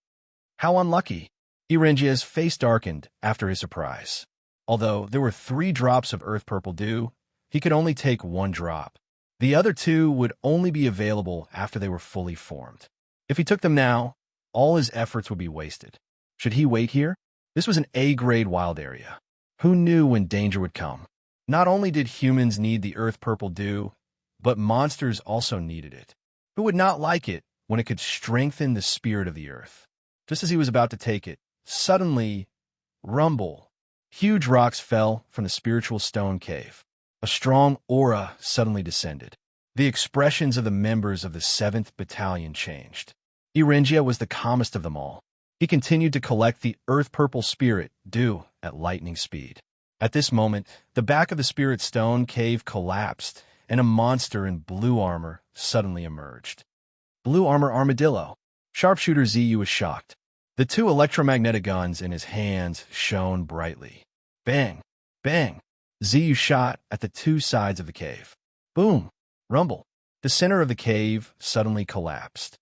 How unlucky! Irenja's face darkened after his surprise. Although there were 3 drops of Earth Purple Dew, he could only take 1 drop. The other 2 would only be available after they were fully formed. If he took them now, all his efforts would be wasted. Should he wait here? This was an A-grade wild area. Who knew when danger would come? Not only did humans need the Earth Purple Dew, but monsters also needed it. Who would not like it when it could strengthen the spirit of the earth? Just as he was about to take it, suddenly, rumble. Huge rocks fell from the spiritual stone cave. A strong aura suddenly descended. The expressions of the members of the 7th Battalion changed. Irenja was the calmest of them all. He continued to collect the Earth Purple Spirit Dew at lightning speed. At this moment, the back of the Spirit Stone cave collapsed, and a monster in blue armor suddenly emerged. Blue armor armadillo. Sharpshooter Ziyu was shocked. The 2 electromagnetic guns in his hands shone brightly. Bang! Bang! Ziyu shot at the 2 sides of the cave. Boom! Rumble! The center of the cave suddenly collapsed.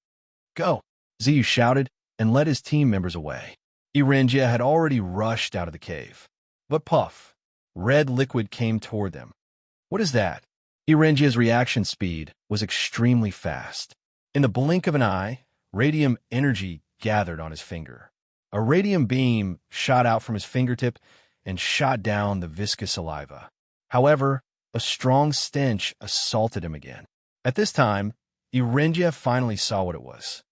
Go! Ziyu shouted and led his team members away. Irenja had already rushed out of the cave. But puff! Red liquid came toward them. What is that? Irenja's reaction speed was extremely fast. In the blink of an eye, radium energy gathered on his finger. A radium beam shot out from his fingertip and shot down the viscous saliva. However, A strong stench assaulted him again. At this time, Erengia finally saw what it was.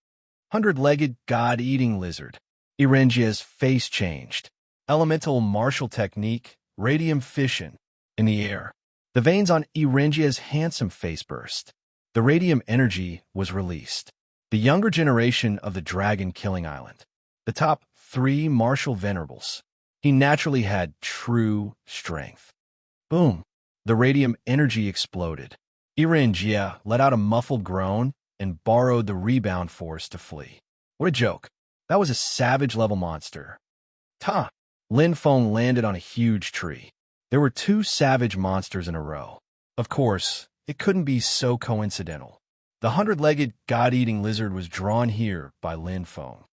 100-legged god-eating lizard. Erengia's face changed. Elemental martial technique, radium fission, in the air. The veins on Erengia's handsome face burst. The radium energy was released. The younger generation of the dragon-killing island. The top 3 martial venerables. He naturally had true strength. Boom! The radium energy exploded. Erengia let out a muffled groan and borrowed the rebound force to flee. What a joke. That was a savage-level monster. Ta! Lin Feng landed on a huge tree. There were 2 savage monsters in a row. Of course, it couldn't be so coincidental. The 100-legged god-eating lizard was drawn here by Lin Feng.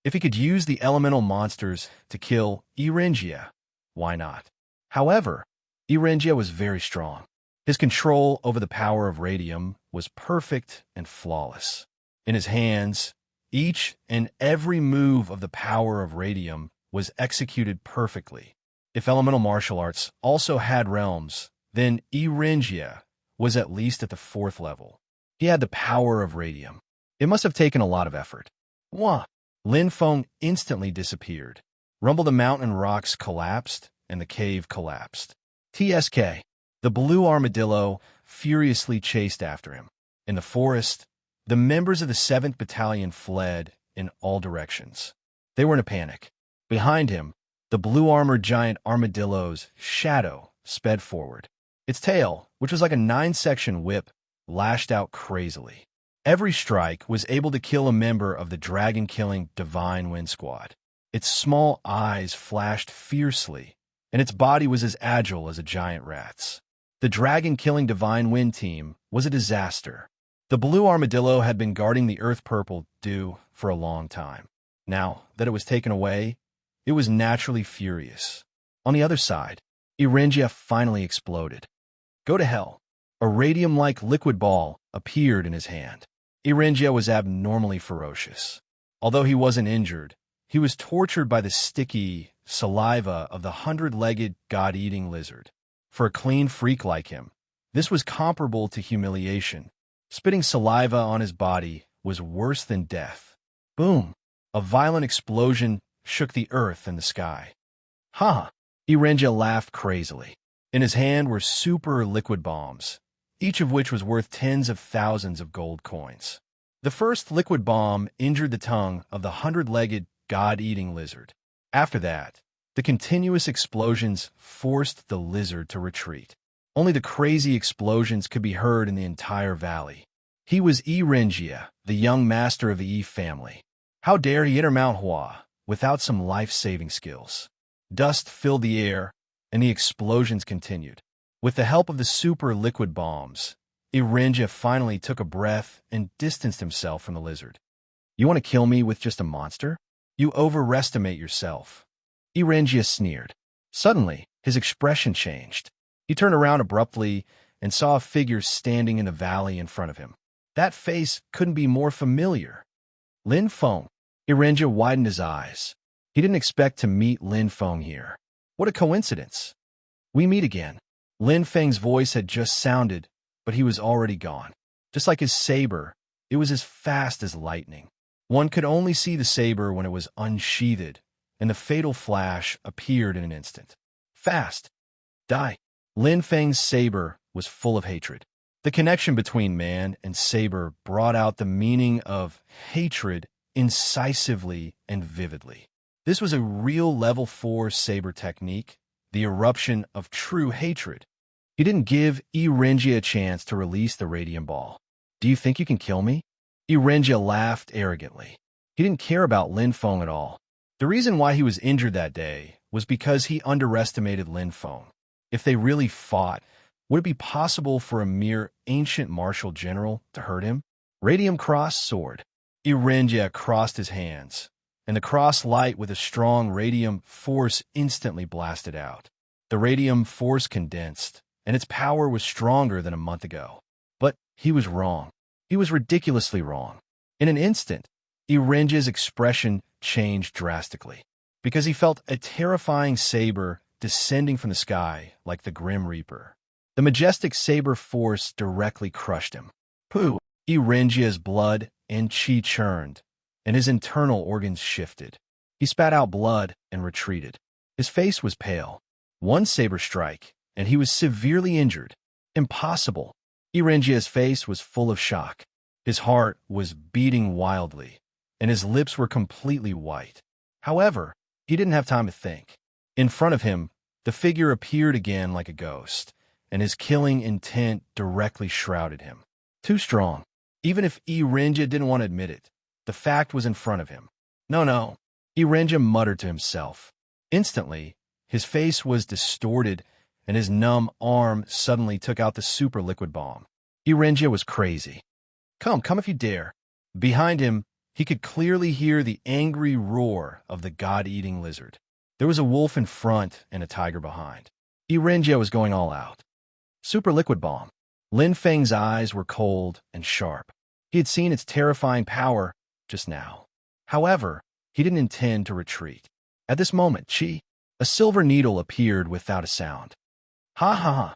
If he could use the elemental monsters to kill Erengia, why not? However, Erengia was very strong. His control over the power of radium was perfect and flawless. In his hands, each and every move of the power of radium was executed perfectly. If elemental martial arts also had realms, then Erengia was at least at the 4th level. He had the power of radium. It must have taken a lot of effort. Wah! Lin Feng instantly disappeared. Rumble the mountain rocks collapsed, and the cave collapsed. TSK. The blue armadillo furiously chased after him. In the forest, the members of the 7th Battalion fled in all directions. They were in a panic. Behind him, the blue-armored giant armadillo's shadow sped forward. Its tail, which was like a 9-section whip, lashed out crazily. Every strike was able to kill a member of the dragon-killing Divine Wind Squad. Its small eyes flashed fiercely, and its body was as agile as a giant rat's. The dragon-killing Divine Wind team was a disaster. The blue armadillo had been guarding the earth-purple dew for a long time. Now that it was taken away, it was naturally furious. On the other side, Erengia finally exploded. Go to hell. A radium-like liquid ball appeared in his hand. Erengia was abnormally ferocious. Although he wasn't injured, he was tortured by the sticky saliva of the 100-legged god-eating lizard. For a clean freak like him, this was comparable to humiliation. Spitting saliva on his body was worse than death. Boom! A violent explosion shook the earth and the sky. Ha! Erengia laughed crazily. In his hand were super liquid bombs, each of which was worth tens of thousands of gold coins. The first liquid bomb injured the tongue of the 100-legged god-eating lizard. After that, the continuous explosions forced the lizard to retreat. Only the crazy explosions could be heard in the entire valley. He was Erengia, the young master of the Yi family. How dare he enter Mount Hua without some life-saving skills? Dust filled the air, and the explosions continued. With the help of the super liquid bombs, Erengia finally took a breath and distanced himself from the lizard. You want to kill me with just a monster? You overestimate yourself. Erengia sneered. Suddenly, his expression changed. He turned around abruptly and saw a figure standing in the valley in front of him. That face couldn't be more familiar. Lin Feng. Erengia widened his eyes. He didn't expect to meet Lin Feng here. What a coincidence. We meet again. Lin Feng's voice had just sounded, but he was already gone. Just like his saber, it was as fast as lightning. One could only see the saber when it was unsheathed, and the fatal flash appeared in an instant. Fast. Die. Lin Feng's saber was full of hatred. The connection between man and saber brought out the meaning of hatred incisively and vividly. This was a real level 4 saber technique, the eruption of true hatred. He didn't give Erengia a chance to release the radium ball. Do you think you can kill me? Erengia laughed arrogantly. He didn't care about Lin Feng at all. The reason why he was injured that day was because he underestimated Lin Feng. If they really fought, would it be possible for a mere ancient martial general to hurt him? Radium cross sword. Erengia crossed his hands, and the cross light with a strong radium force instantly blasted out. The radium force condensed, and its power was stronger than a month ago. But he was wrong. He was ridiculously wrong. In an instant, Erengia's expression changed drastically, because he felt a terrifying saber descending from the sky like the Grim Reaper. The majestic saber force directly crushed him. Pooh! Erengia's blood and chi churned, and his internal organs shifted. He spat out blood and retreated. His face was pale. One saber strike, and he was severely injured. Impossible. Erengia's face was full of shock. His heart was beating wildly, and his lips were completely white. However, he didn't have time to think. In front of him, the figure appeared again like a ghost, and his killing intent directly shrouded him. Too strong. Even if Erengia didn't want to admit it, the fact was in front of him. No. Erengia muttered to himself. Instantly, his face was distorted, and his numb arm suddenly took out the super liquid bomb. Erengia was crazy. Come if you dare. Behind him, he could clearly hear the angry roar of the god-eating lizard. There was a wolf in front and a tiger behind. Erengia was going all out. Super liquid bomb. Lin Feng's eyes were cold and sharp. He had seen its terrifying power just now. However, he didn't intend to retreat. At this moment, a silver needle appeared without a sound. Ha!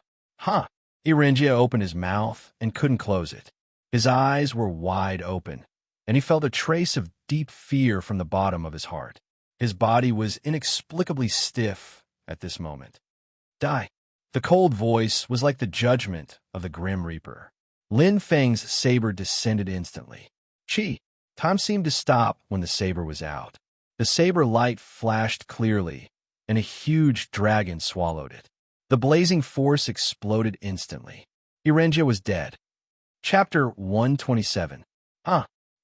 Erengia opened his mouth and couldn't close it. His eyes were wide open, and he felt a trace of deep fear from the bottom of his heart. His body was inexplicably stiff at this moment. Die. The cold voice was like the judgment of the Grim Reaper. Lin Feng's saber descended instantly. Time seemed to stop when the saber was out. The saber light flashed clearly, and a huge dragon swallowed it. The blazing force exploded instantly. Erengia was dead. Chapter 127.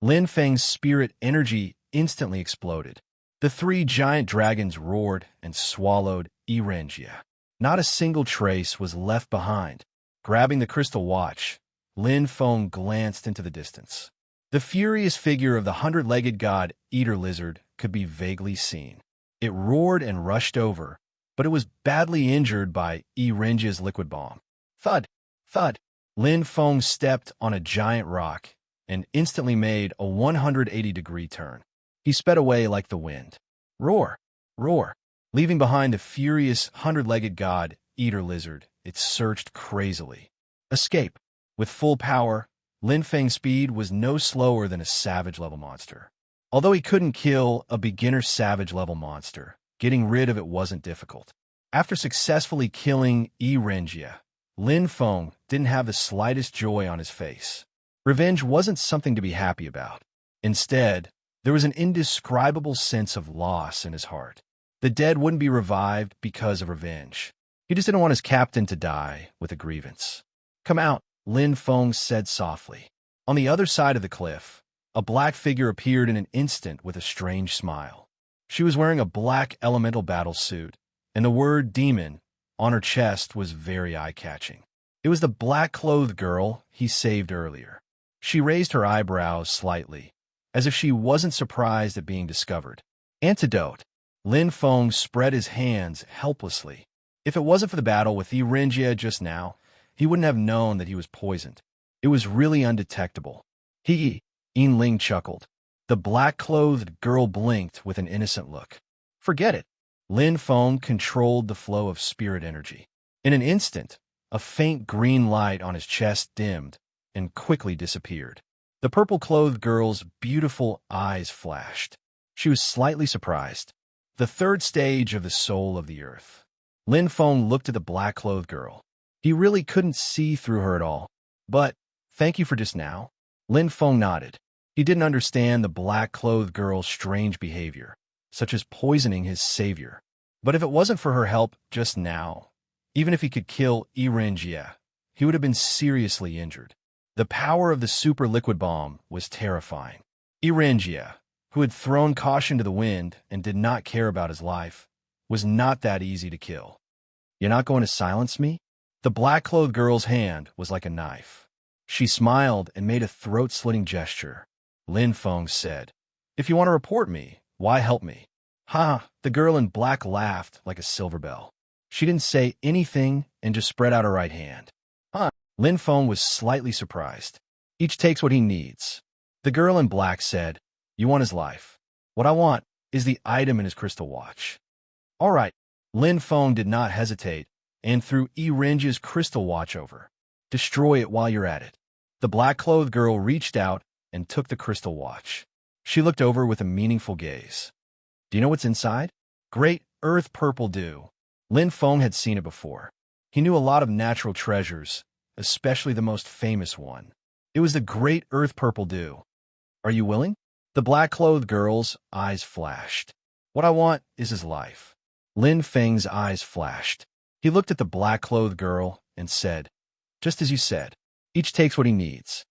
Lin Feng's spirit energy instantly exploded. The three giant dragons roared and swallowed Erengia. Not a single trace was left behind. Grabbing the crystal watch, Lin Feng glanced into the distance. The furious figure of the 100-legged god-eater lizard could be vaguely seen. It roared and rushed over, but it was badly injured by Erengia's liquid bomb. Thud! Lin Feng stepped on a giant rock and instantly made a 180-degree turn. He sped away like the wind. Roar! Leaving behind the furious 100-legged god-eater lizard, it searched crazily. Escape! With full power, Lin Feng's speed was no slower than a savage-level monster. Although he couldn't kill a beginner savage-level monster, getting rid of it wasn't difficult. After successfully killing Erengia, Lin Feng didn't have the slightest joy on his face. Revenge wasn't something to be happy about. Instead, there was an indescribable sense of loss in his heart. The dead wouldn't be revived because of revenge. He just didn't want his captain to die with a grievance. Come out, Lin Feng said softly. On the other side of the cliff, a black figure appeared in an instant with a strange smile. She was wearing a black elemental battle suit, and the word demon on her chest was very eye-catching. It was the black-clothed girl he saved earlier. She raised her eyebrows slightly, as if she wasn't surprised at being discovered. Antidote. Lin Feng spread his hands helplessly. If it wasn't for the battle with Erengia just now, he wouldn't have known that he was poisoned. It was really undetectable. Ling chuckled. The black-clothed girl blinked with an innocent look. Forget it. Lin Feng controlled the flow of spirit energy. In an instant, a faint green light on his chest dimmed and quickly disappeared. The purple-clothed girl's beautiful eyes flashed. She was slightly surprised. The third stage of the soul of the earth. Lin Feng looked at the black-clothed girl. He really couldn't see through her at all. But, thank you for just now. Lin Feng nodded. He didn't understand the black-clothed girl's strange behavior, such as poisoning his savior. But if it wasn't for her help just now, even if he could kill Erengia, he would have been seriously injured. The power of the super liquid bomb was terrifying. Erengia, who had thrown caution to the wind and did not care about his life, was not that easy to kill. You're not going to silence me? The black-clothed girl's hand was like a knife. She smiled and made a throat-slitting gesture. Lin Feng said, If you want to report me, why help me? The girl in black laughed like a silver bell. She didn't say anything and just spread out her right hand. Lin Feng was slightly surprised. Each takes what he needs. The girl in black said, You want his life. What I want is the item in his crystal watch. All right. Lin Feng did not hesitate and threw Erenja's crystal watch over. Destroy it while you're at it. The black-clothed girl reached out and took the crystal watch. She looked over with a meaningful gaze. Do you know what's inside? Great earth purple dew. Lin Feng had seen it before. He knew a lot of natural treasures, especially the most famous one. It was the great earth purple dew. Are you willing? The black-clothed girl's eyes flashed. What I want is his life. Lin Feng's eyes flashed. He looked at the black-clothed girl and said, just as you said, each takes what he needs.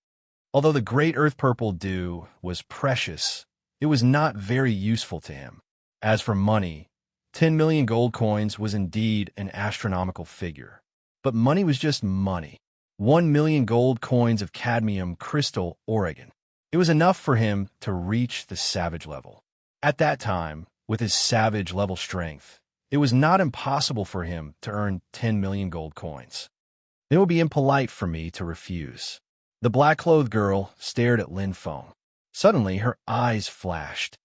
Although the great earth purple dew was precious, it was not very useful to him. As for money, 10 million gold coins was indeed an astronomical figure. But money was just money. 1 million gold coins of cadmium crystal Oregon. It was enough for him to reach the savage level. At that time, with his savage level strength, it was not impossible for him to earn 10 million gold coins. It would be impolite for me to refuse. The black-clothed girl stared at Lin Feng. Suddenly, her eyes flashed.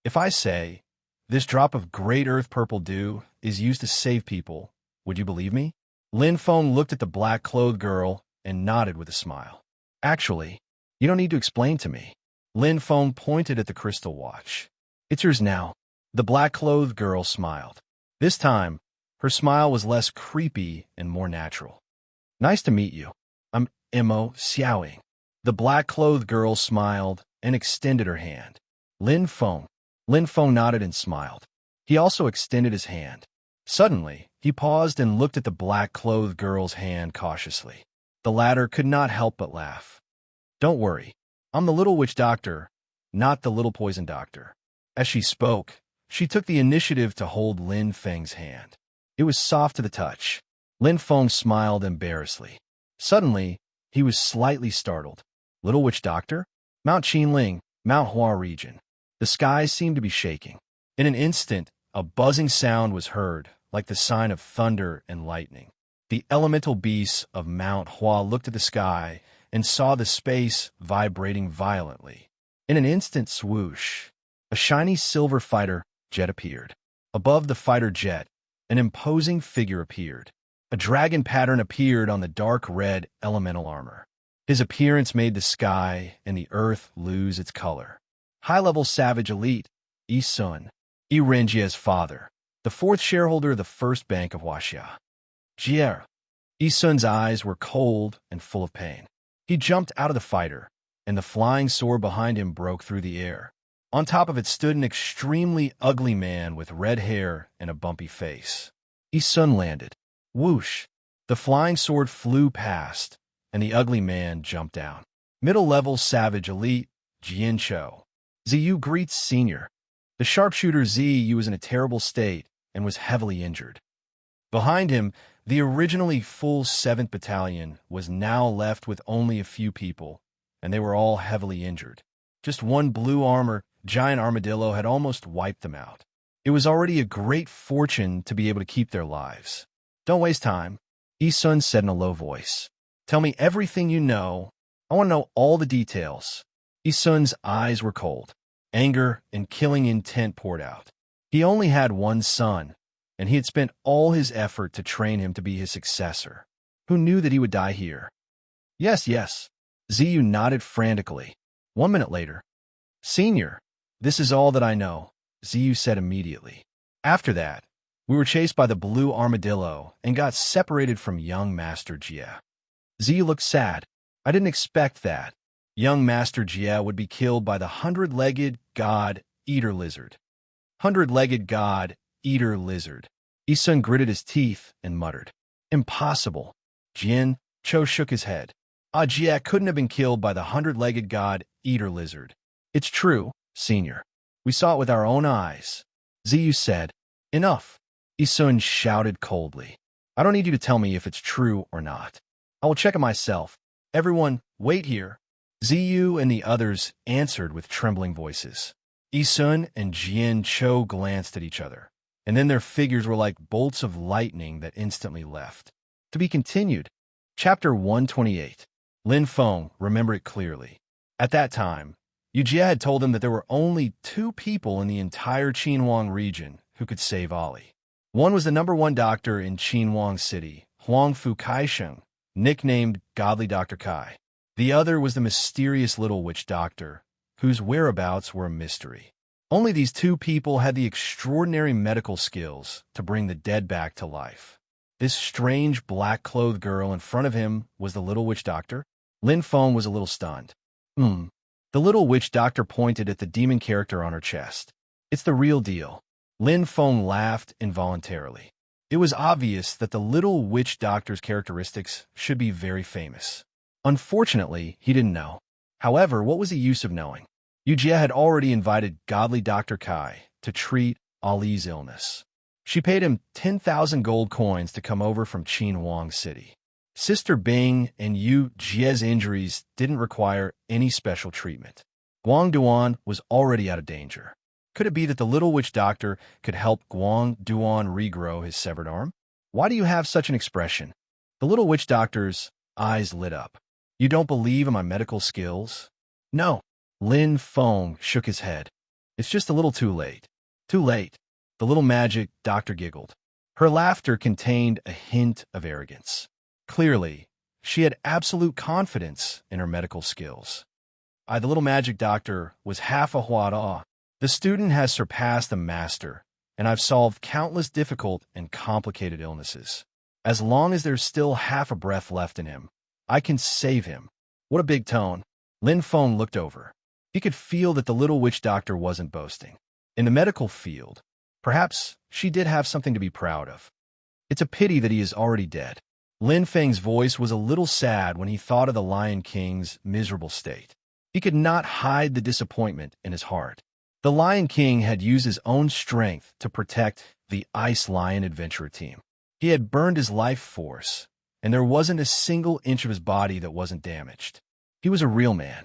If I say, this drop of great earth purple dew is used to save people, would you believe me? Lin Feng looked at the black-clothed girl and nodded with a smile. Actually, you don't need to explain to me. Lin Feng pointed at the crystal watch. It's yours now. The black-clothed girl smiled. This time, her smile was less creepy and more natural. Nice to meet you. I'm Mo Xiaoying. The black-clothed girl smiled and extended her hand. Lin Feng. Lin Feng nodded and smiled. He also extended his hand. Suddenly, he paused and looked at the black-clothed girl's hand cautiously. The latter could not help but laugh. Don't worry. I'm the little witch doctor, not the little poison doctor. As she spoke, she took the initiative to hold Lin Feng's hand. It was soft to the touch. Lin Feng smiled embarrassedly. Suddenly, he was slightly startled. Little witch doctor? Mount Qinling, Mount Hua region. The skies seemed to be shaking. In an instant, a buzzing sound was heard, like the sign of thunder and lightning. The elemental beasts of Mount Hua looked at the sky and saw the space vibrating violently. In an instant swoosh, a shiny silver fighter jet appeared. Above the fighter jet, an imposing figure appeared. A dragon pattern appeared on the dark red elemental armor. His appearance made the sky and the earth lose its color. High-level savage elite, Yi Sun, Erenjia's father, the fourth shareholder of the First Bank of Huaxia. Jie. Yi Sun's eyes were cold and full of pain. He jumped out of the fighter, and the flying sword behind him broke through the air. On top of it stood an extremely ugly man with red hair and a bumpy face. Yi Sun landed. Whoosh! The flying sword flew past, and the ugly man jumped down. Middle-level savage elite, Jian Chou. Ziyu greets senior. The sharpshooter Ziyu was in a terrible state and was heavily injured. Behind him, the originally full 7th Battalion was now left with only a few people, and they were all heavily injured. Just one blue armor, giant armadillo had almost wiped them out. It was already a great fortune to be able to keep their lives. Don't waste time, Yi Sun said in a low voice. Tell me everything you know. I want to know all the details. Yi Sun's eyes were cold. Anger and killing intent poured out. He only had one son, and he had spent all his effort to train him to be his successor. Who knew that he would die here? Yes, yes. Ziyu nodded frantically. 1 minute later. Senior, this is all that I know, Ziyu said immediately. After that, we were chased by the blue armadillo and got separated from young Master Jie. Ziyu looked sad. I didn't expect that. Young Master Jie would be killed by the 100-legged god-eater lizard. 100-legged god-eater lizard. Yi Sun gritted his teeth and muttered. Impossible. Jian Chou shook his head. Jie couldn't have been killed by the 100-legged god-eater lizard. It's true, senior. We saw it with our own eyes. Ziyu said. Enough. Yi Sun shouted coldly. I don't need you to tell me if it's true or not. I will check it myself. Everyone, wait here. Ziyu and the others answered with trembling voices. Yi Sun and Jian Chou glanced at each other, and then their figures were like bolts of lightning that instantly left. To be continued. Chapter 128. Lin Feng remembered it clearly. At that time, Yu Jie had told him that there were only 2 people in the entire Qinhuang region who could save Ollie. One was the #1 doctor in Qinhuang City, Huang Fu Kaisheng, nicknamed Godly Dr. Kai. The other was the mysterious little witch doctor, whose whereabouts were a mystery. Only these two people had the extraordinary medical skills to bring the dead back to life. This strange black-clothed girl in front of him was the little witch doctor. Lin Feng was a little stunned. The little witch doctor pointed at the demon character on her chest. It's the real deal. Lin Feng laughed involuntarily. It was obvious that the little witch doctor's characteristics should be very famous. Unfortunately, he didn't know. However, what was the use of knowing? Yu Jie had already invited Godly Dr. Kai to treat Ali's illness. She paid him 10,000 gold coins to come over from Qinhuang City. Sister Bing and Yu Jie's injuries didn't require any special treatment. Guang Duan was already out of danger. Could it be that the little witch doctor could help Guang Duan regrow his severed arm? Why do you have such an expression? The little witch doctor's eyes lit up. You don't believe in my medical skills? No. Lin Feng shook his head. It's just a little too late. Too late. The little magic doctor giggled. Her laughter contained a hint of arrogance. Clearly, she had absolute confidence in her medical skills. The little magic doctor was half a huada. The student has surpassed the master, and I've solved countless difficult and complicated illnesses. As long as there's still half a breath left in him, I can save him. What a big tone. Lin Feng looked over. He could feel that the little witch doctor wasn't boasting. In the medical field, perhaps she did have something to be proud of. It's a pity that he is already dead. Lin Feng's voice was a little sad when he thought of the Lion King's miserable state. He could not hide the disappointment in his heart. The Lion King had used his own strength to protect the Ice Lion Adventurer team. He had burned his life force, and there wasn't a single inch of his body that wasn't damaged. He was a real man.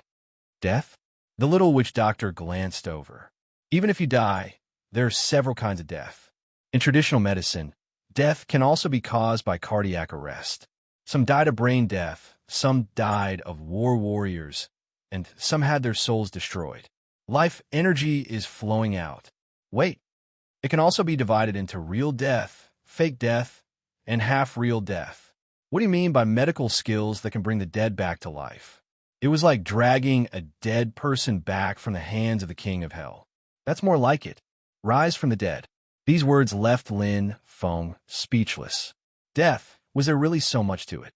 Death? The little witch doctor glanced over. Even if you die, there are several kinds of death. In traditional medicine, death can also be caused by cardiac arrest. Some died of brain death, some died of war warriors, and some had their souls destroyed. Life energy is flowing out. Wait, it can also be divided into real death, fake death, and half-real death. What do you mean by medical skills that can bring the dead back to life? It was like dragging a dead person back from the hands of the king of hell. That's more like it. Rise from the dead. These words left Lin Feng speechless. Death, was there really so much to it?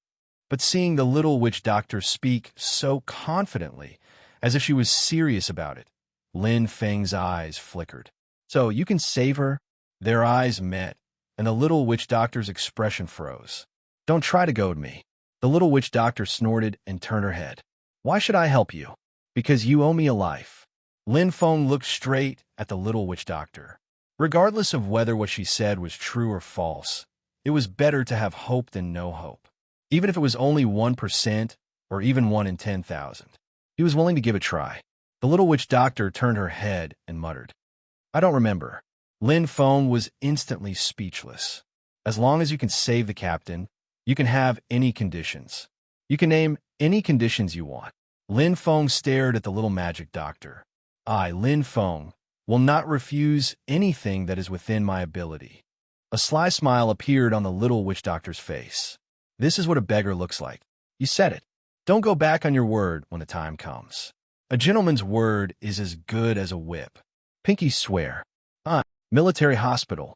But seeing the little witch doctor speak so confidently, as if she was serious about it, Lin Feng's eyes flickered. So you can save her? Their eyes met, and the little witch doctor's expression froze. Don't try to goad me. The little witch doctor snorted and turned her head. Why should I help you? Because you owe me a life. Lin Feng looked straight at the little witch doctor. Regardless of whether what she said was true or false, it was better to have hope than no hope. Even if it was only 1% or even 1 in 10,000. He was willing to give it a try. The little witch doctor turned her head and muttered. I don't remember. Lin Feng was instantly speechless. As long as you can save the captain, you can have any conditions. You can name any conditions you want. Lin Feng stared at the little magic doctor. I, Lin Feng, will not refuse anything that is within my ability. A sly smile appeared on the little witch doctor's face. This is what a beggar looks like. You said it. Don't go back on your word when the time comes. A gentleman's word is as good as a whip. Pinky swear. Military hospital.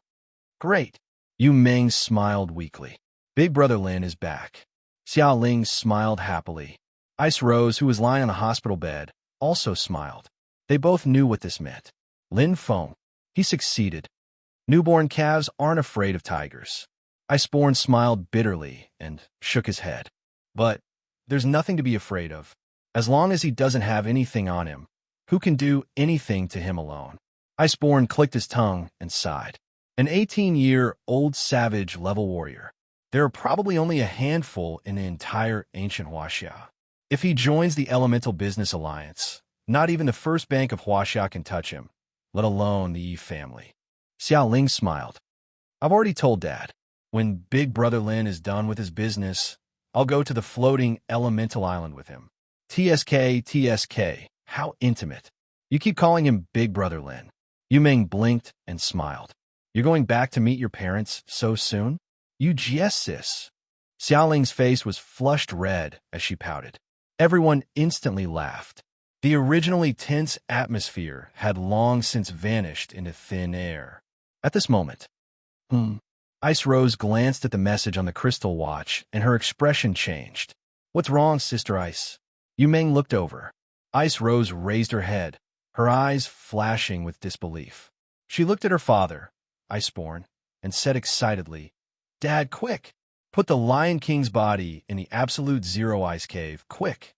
Great. Yu Meng smiled weakly. Big Brother Lin is back. Xiao Ling smiled happily. Ice Rose, who was lying on a hospital bed, also smiled. They both knew what this meant. Lin Feng. He succeeded. Newborn calves aren't afraid of tigers. Iceborn smiled bitterly and shook his head. But there's nothing to be afraid of. As long as he doesn't have anything on him, who can do anything to him alone? Iceborn clicked his tongue and sighed. An 18-year-old savage level warrior. There are probably only a handful in the entire ancient Huaxia. If he joins the Elemental Business Alliance, not even the first bank of Huaxia can touch him, let alone the Yi family. Xiao Ling smiled. I've already told Dad. When Big Brother Lin is done with his business, I'll go to the floating elemental island with him. TSK, TSK, how intimate. You keep calling him Big Brother Lin. Yu Ming blinked and smiled. You're going back to meet your parents so soon? You jest, sis. Xiaoling's face was flushed red as she pouted. Everyone instantly laughed. The originally tense atmosphere had long since vanished into thin air. At this moment, Ice Rose glanced at the message on the crystal watch, and her expression changed. What's wrong, Sister Ice? Yu Meng looked over. Ice Rose raised her head, her eyes flashing with disbelief. She looked at her father, Iceborn, and said excitedly, Dad, quick! Put the Lion King's body in the absolute zero ice cave, quick!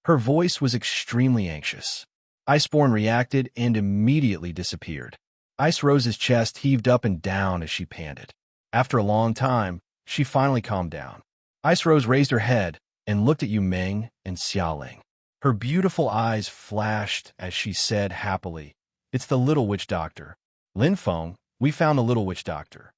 Her voice was extremely anxious. Iceborn reacted and immediately disappeared. Ice Rose's chest heaved up and down as she panted. After a long time, she finally calmed down. Ice Rose raised her head and looked at Yu Meng and Xiaoling. Her beautiful eyes flashed as she said happily, It's the little witch doctor. Lin Feng, we found the little witch doctor.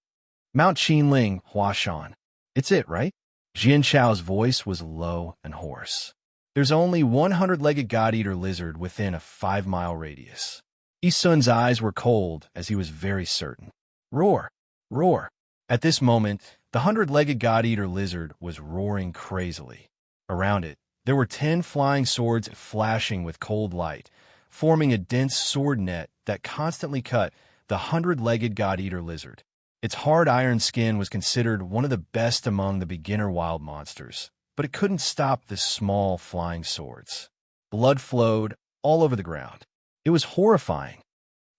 Mount Qinling, Huashan. It's it, right? Jian Chao's voice was low and hoarse. There's only 100-legged god-eater lizard within a 5-mile radius. Yi Sun's eyes were cold as he was very certain. Roar! Roar! At this moment, the 100-legged god-eater lizard was roaring crazily. Around it, there were 10 flying swords flashing with cold light, forming a dense sword net that constantly cut the 100-legged god-eater lizard. Its hard iron skin was considered one of the best among the beginner wild monsters, but it couldn't stop the small flying swords. Blood flowed all over the ground. It was horrifying.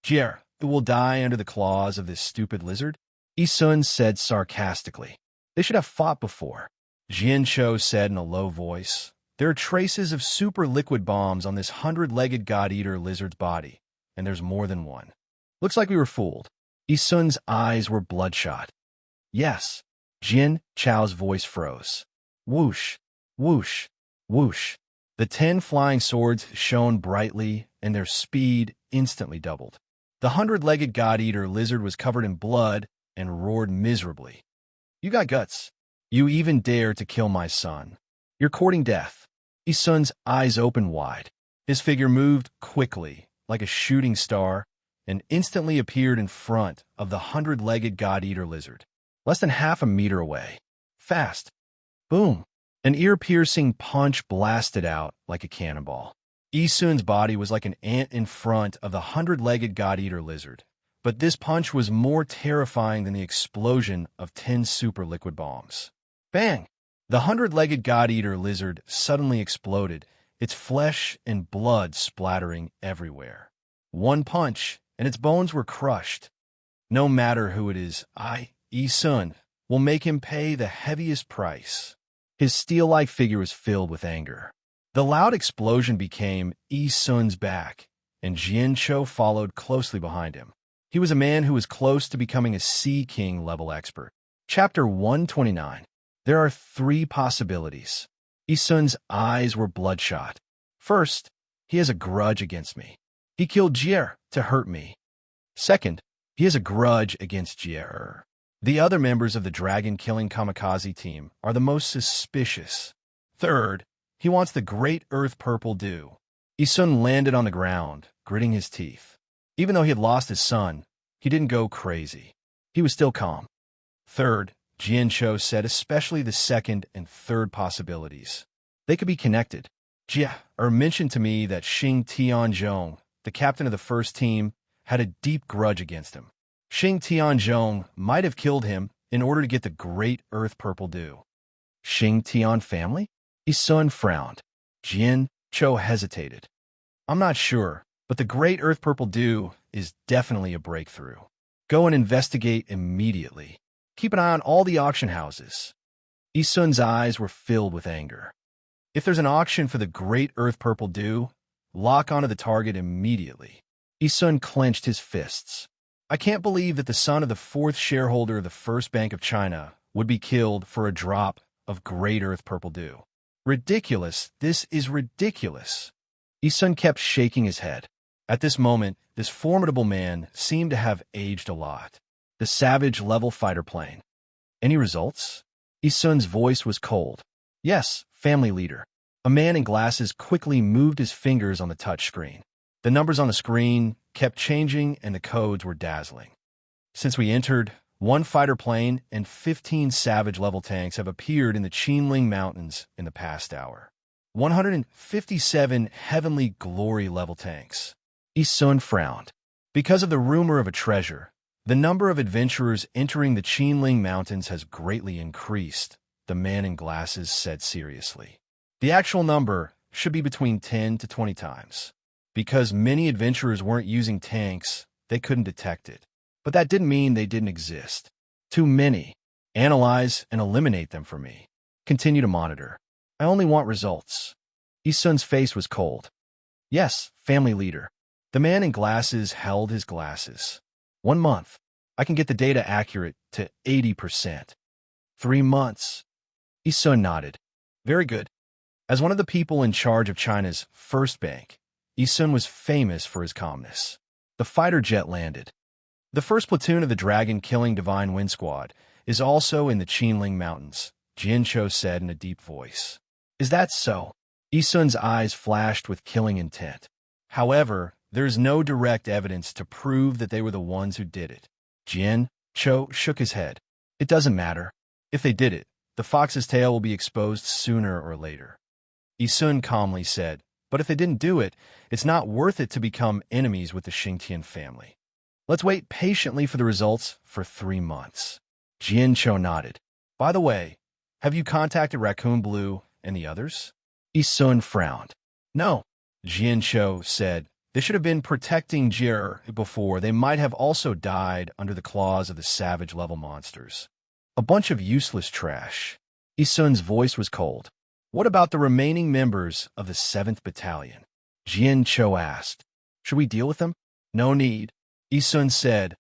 Jier, it will die under the claws of this stupid lizard, Yi Sun said sarcastically. They should have fought before. Jian Cho said in a low voice. There are traces of super liquid bombs on this 100-legged god-eater lizard's body, and there's more than one. Looks like we were fooled. Yi Sun's eyes were bloodshot. Yes. Jian Chao's voice froze. Whoosh, whoosh, whoosh. The 10 flying swords shone brightly, and their speed instantly doubled. The 100-legged god-eater lizard was covered in blood and roared miserably. You got guts. You even dare to kill my son. You're courting death. Yi Sun's eyes opened wide. His figure moved quickly, like a shooting star, and instantly appeared in front of the 100-legged god-eater lizard, less than half a meter away. Fast. Boom. An ear-piercing punch blasted out like a cannonball. Yi Sun's body was like an ant in front of the 100-legged god-eater lizard, but this punch was more terrifying than the explosion of 10 super liquid bombs. Bang! The 100-legged god-eater lizard suddenly exploded, its flesh and blood splattering everywhere. One punch, and its bones were crushed. No matter who it is, Yi Sun, will make him pay the heaviest price. His steel-like figure was filled with anger. The loud explosion became Yi Sun's back, and Jian Cho followed closely behind him. He was a man who was close to becoming a Sea King level expert. Chapter 129. There are 3 possibilities. Yi Sun's eyes were bloodshot. First, he has a grudge against me. He killed Jier to hurt me. Second, he has a grudge against Jier. The other members of the dragon-killing kamikaze team are the most suspicious. Third, he wants the great earth purple dew. Yi Sun landed on the ground, gritting his teeth. Even though he had lost his son, he didn't go crazy. He was still calm. Third, Jian Cho said especially the second and third possibilities. They could be connected. Jia mentioned to me that Xing Tianzhong, the captain of the first team, had a deep grudge against him. Xing Tianzhong might have killed him in order to get the great earth purple dew. Xing Tian family? Yi Sun frowned. Jian Cho hesitated. I'm not sure, but the great earth purple dew is definitely a breakthrough. Go and investigate immediately. Keep an eye on all the auction houses. Yi Sun's eyes were filled with anger. If there's an auction for the great earth purple dew, lock onto the target immediately. Yi Sun clenched his fists. I can't believe that the son of the 4th shareholder of the First Bank of China would be killed for a drop of great earth purple dew. Ridiculous. This is ridiculous. Yi Sun kept shaking his head. At this moment, this formidable man seemed to have aged a lot. The savage level fighter plane. Any results? Yi Sun's voice was cold. Yes, family leader. A man in glasses quickly moved his fingers on the touch screen. The numbers on the screen kept changing and the codes were dazzling. Since we entered, 1 fighter plane and 15 Savage-level tanks have appeared in the Qinling Mountains in the past hour. 157 Heavenly Glory-level tanks. Yi-sun frowned. Because of the rumor of a treasure, the number of adventurers entering the Qinling Mountains has greatly increased, the man in glasses said seriously. The actual number should be between 10 to 20 times. Because many adventurers weren't using tanks, they couldn't detect it. But that didn't mean they didn't exist. Too many. Analyze and eliminate them for me. Continue to monitor. I only want results. Yi-sun's face was cold. Yes, family leader. The man in glasses held his glasses. 1 month. I can get the data accurate to 80%. 3 months. Yi-sun nodded. Very good. As one of the people in charge of China's first bank, Yi-sun was famous for his calmness. The fighter jet landed. The first platoon of the dragon-killing Divine Wind Squad is also in the Qinling Mountains, Jian-cho said in a deep voice. Is that so? Yi-sun's eyes flashed with killing intent. However, there is no direct evidence to prove that they were the ones who did it. Jian-cho shook his head. It doesn't matter. If they did it, the fox's tail will be exposed sooner or later. Yi-sun calmly said, but if they didn't do it, it's not worth it to become enemies with the Xingtian family. Let's wait patiently for the results for 3 months. Jian-cho nodded. By the way, have you contacted Raccoon Blue and the others? Yi-sun frowned. No, Jian-cho said. They should have been protecting Jir before. They might have also died under the claws of the savage-level monsters. A bunch of useless trash. Yi-sun's voice was cold. What about the remaining members of the 7th Battalion? Jian-cho asked. Should we deal with them? No need. Yi-sun said,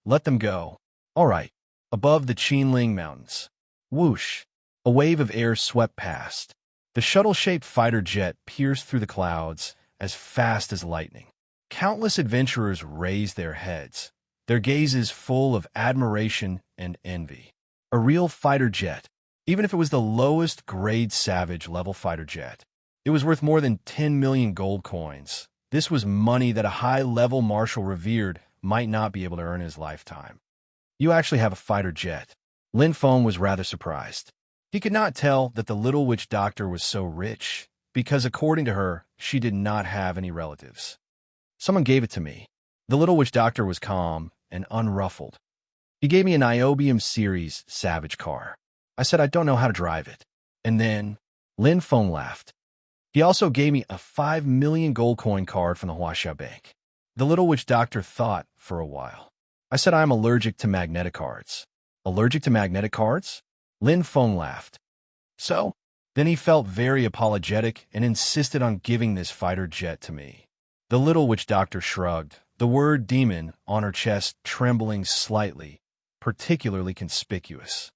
let them go. All right. Above the Qinling Mountains. Whoosh. A wave of air swept past. The shuttle-shaped fighter jet pierced through the clouds as fast as lightning. Countless adventurers raised their heads, their gazes full of admiration and envy. A real fighter jet, even if it was the lowest grade Savage-level fighter jet. It was worth more than 10 million gold coins. This was money that a high-level marshal revered might not be able to earn in his lifetime. You actually have a fighter jet. Lin Feng was rather surprised. He could not tell that the little witch doctor was so rich, because according to her, she did not have any relatives. Someone gave it to me. The little witch doctor was calm and unruffled. He gave me an Iobium Series Savage car. I said I don't know how to drive it. And then Lin Feng laughed. He also gave me a 5 million gold coin card from the Huaxia Bank. The little witch doctor thought for a while. I said I am allergic to magnetic cards. Allergic to magnetic cards? Lin Feng laughed. So? Then he felt very apologetic and insisted on giving this fighter jet to me. The little witch doctor shrugged, the word demon on her chest trembling slightly, particularly conspicuous.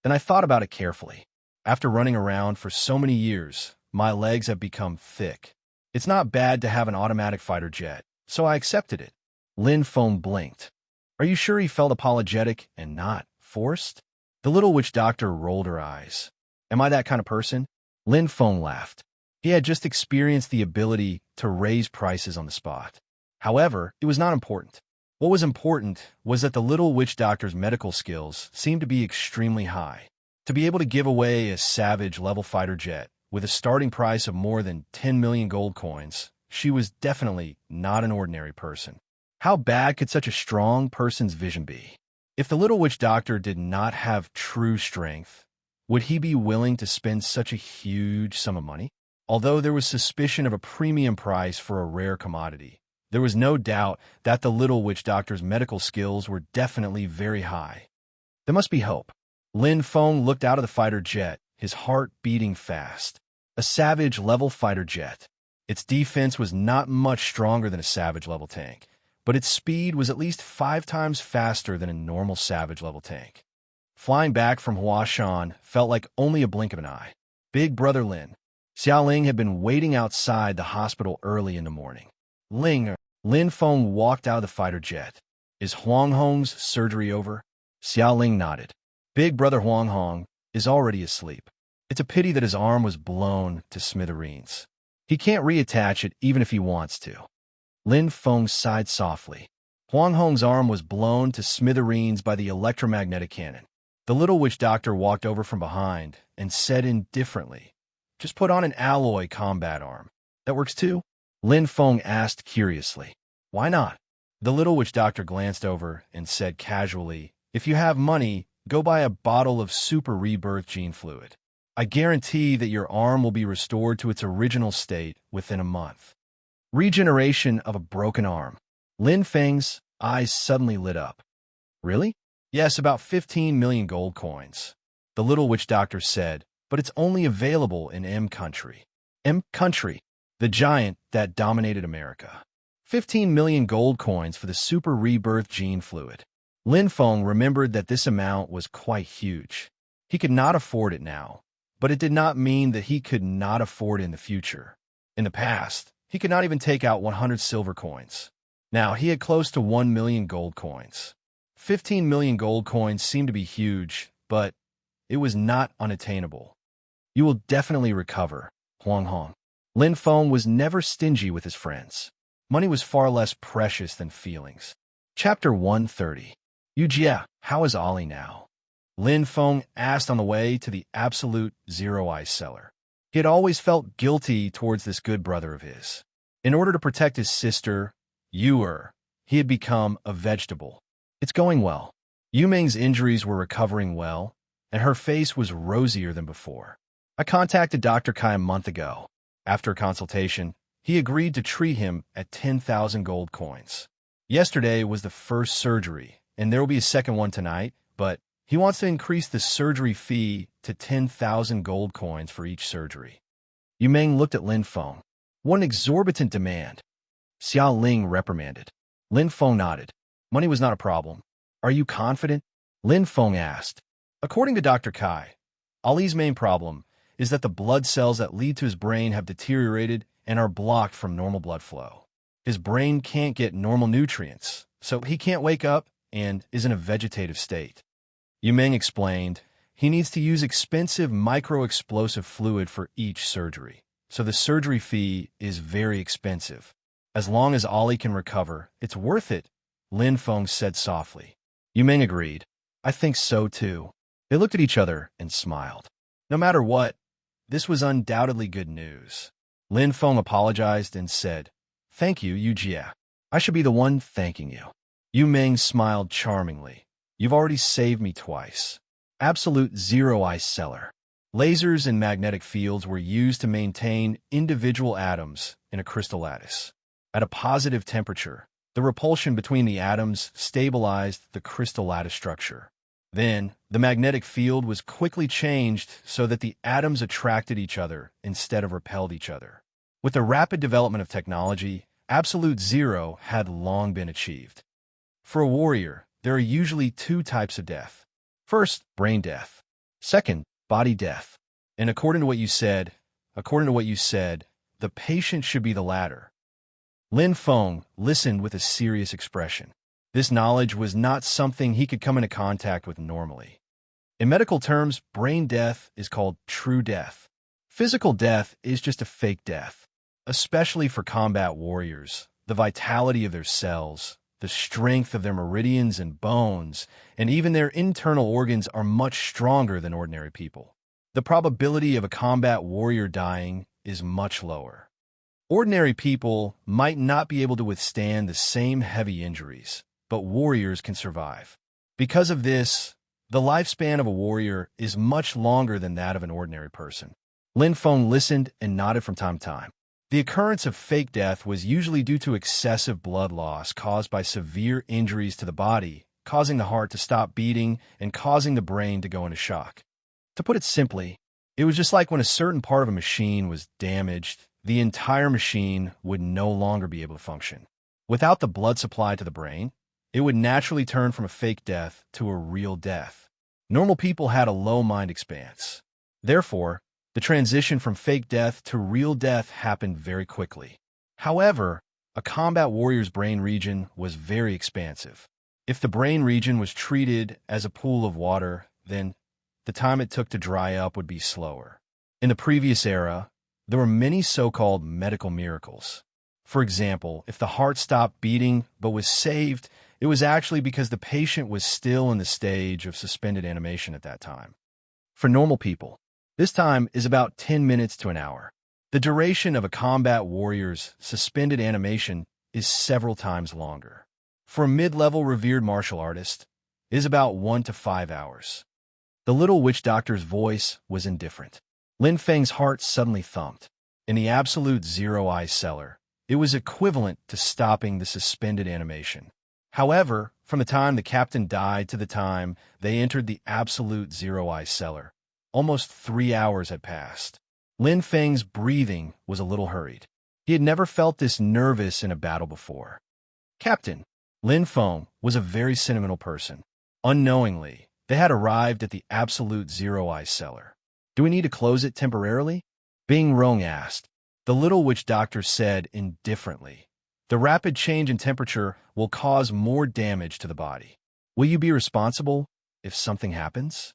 Then I thought about it carefully. After running around for so many years, my legs have become thick. It's not bad to have an automatic fighter jet, so I accepted it. Lin Feng blinked. Are you sure he felt apologetic and not forced? The little witch doctor rolled her eyes. Am I that kind of person? Lin Feng laughed. He had just experienced the ability to raise prices on the spot. However, it was not important. What was important was that the little witch doctor's medical skills seemed to be extremely high. To be able to give away a Savage-level fighter jet with a starting price of more than 10 million gold coins, she was definitely not an ordinary person. How bad could such a strong person's vision be? If the little witch doctor did not have true strength, would he be willing to spend such a huge sum of money? Although there was suspicion of a premium price for a rare commodity, there was no doubt that the little witch doctor's medical skills were definitely very high. There must be hope. Lin Feng looked out of the fighter jet, his heart beating fast. A Savage-level fighter jet. Its defense was not much stronger than a Savage-level tank, but its speed was at least 5 times faster than a normal Savage-level tank. Flying back from Huashan felt like only a blink of an eye. Big Brother Lin. Xiaoling had been waiting outside the hospital early in the morning. Lin Feng walked out of the fighter jet. Is Huang Hong's surgery over? Xiaoling nodded. Big Brother Huang Hong is already asleep. It's a pity that his arm was blown to smithereens. He can't reattach it even if he wants to. Lin Feng sighed softly. Huang Hong's arm was blown to smithereens by the electromagnetic cannon. The little witch doctor walked over from behind and said indifferently, "Just put on an alloy combat arm. That works too?" Lin Feng asked curiously. "Why not?" The little witch doctor glanced over and said casually, "If you have money, go buy a bottle of super rebirth gene fluid. I guarantee that your arm will be restored to its original state within a month." Regeneration of a broken arm. Lin Feng's eyes suddenly lit up. "Really?" "Yes, about 15 million gold coins," the little witch doctor said, "but it's only available in M country." M country, the giant that dominated America. 15 million gold coins for the super rebirth gene fluid. Lin Feng remembered that this amount was quite huge. He could not afford it now, but it did not mean that he could not afford it in the future. In the past, he could not even take out 100 silver coins. Now he had close to 1 million gold coins. 15 million gold coins seemed to be huge, but it was not unattainable. "You will definitely recover, Huang Hong." Lin Feng was never stingy with his friends. Money was far less precious than feelings. Chapter 130. Yujia, how is Ollie now? Lin Feng asked on the way to the absolute zero-ice cellar. He had always felt guilty towards this good brother of his. In order to protect his sister, Yu, he had become a vegetable. "It's going well." Yu Ming's injuries were recovering well, and her face was rosier than before. "I contacted Dr. Kai a month ago. After a consultation, he agreed to treat him at 10,000 gold coins. Yesterday was the first surgery, and there will be a second one tonight, but he wants to increase the surgery fee to 10,000 gold coins for each surgery." Yu Ming looked at Lin Feng. "What an exorbitant demand." Xiao Ling reprimanded. Lin Feng nodded. Money was not a problem. "Are you confident?" Lin Feng asked. According to Dr. Kai, Ali's main problem is that the blood cells that lead to his brain have deteriorated and are blocked from normal blood flow. His brain can't get normal nutrients, so he can't wake up and is in a vegetative state. Yu Ming explained he needs to use expensive micro-explosive fluid for each surgery, so the surgery fee is very expensive. "As long as Ollie can recover, it's worth it," Lin Feng said softly. Yu Ming agreed. "I think so too." They looked at each other and smiled. No matter what, this was undoubtedly good news. Lin Feng apologized and said, "Thank you, Yujia. I should be the one thanking you." Yu Ming smiled charmingly. "You've already saved me twice." Absolute zero-ice cellar. Lasers and magnetic fields were used to maintain individual atoms in a crystal lattice. At a positive temperature, the repulsion between the atoms stabilized the crystal lattice structure. Then, the magnetic field was quickly changed so that the atoms attracted each other instead of repelled each other. With the rapid development of technology, absolute zero had long been achieved. For a warrior, there are usually two types of death. First, brain death. Second, body death. And according to what you said, the patient should be the latter. Lin Feng listened with a serious expression. This knowledge was not something he could come into contact with normally. In medical terms, brain death is called true death. Physical death is just a fake death. Especially for combat warriors, the vitality of their cells, the strength of their meridians and bones, and even their internal organs are much stronger than ordinary people. The probability of a combat warrior dying is much lower. Ordinary people might not be able to withstand the same heavy injuries, but warriors can survive. Because of this, the lifespan of a warrior is much longer than that of an ordinary person. Lin Feng listened and nodded from time to time. The occurrence of fake death was usually due to excessive blood loss caused by severe injuries to the body, causing the heart to stop beating and causing the brain to go into shock. To put it simply, it was just like when a certain part of a machine was damaged, the entire machine would no longer be able to function. Without the blood supply to the brain, it would naturally turn from a fake death to a real death. Normal people had a low mind expanse. Therefore, the transition from fake death to real death happened very quickly. However, a combat warrior's brain region was very expansive. If the brain region was treated as a pool of water, then the time it took to dry up would be slower. In the previous era, there were many so-called medical miracles. For example, if the heart stopped beating but was saved, it was actually because the patient was still in the stage of suspended animation at that time. For normal people, this time is about 10 minutes to an hour. The duration of a combat warrior's suspended animation is several times longer. For a mid-level revered martial artist, it is about 1 to 5 hours. The little witch doctor's voice was indifferent. Lin Feng's heart suddenly thumped. In the absolute zero-eye cellar, it was equivalent to stopping the suspended animation. However, from the time the captain died to the time they entered the absolute zero-eye cellar, almost 3 hours had passed. Lin Feng's breathing was a little hurried. He had never felt this nervous in a battle before. Captain, Lin Feng was a very sentimental person. Unknowingly, they had arrived at the absolute zero-eye cellar. Do we need to close it temporarily? Bing Rong asked. The little witch doctor said indifferently, the rapid change in temperature will cause more damage to the body. Will you be responsible if something happens?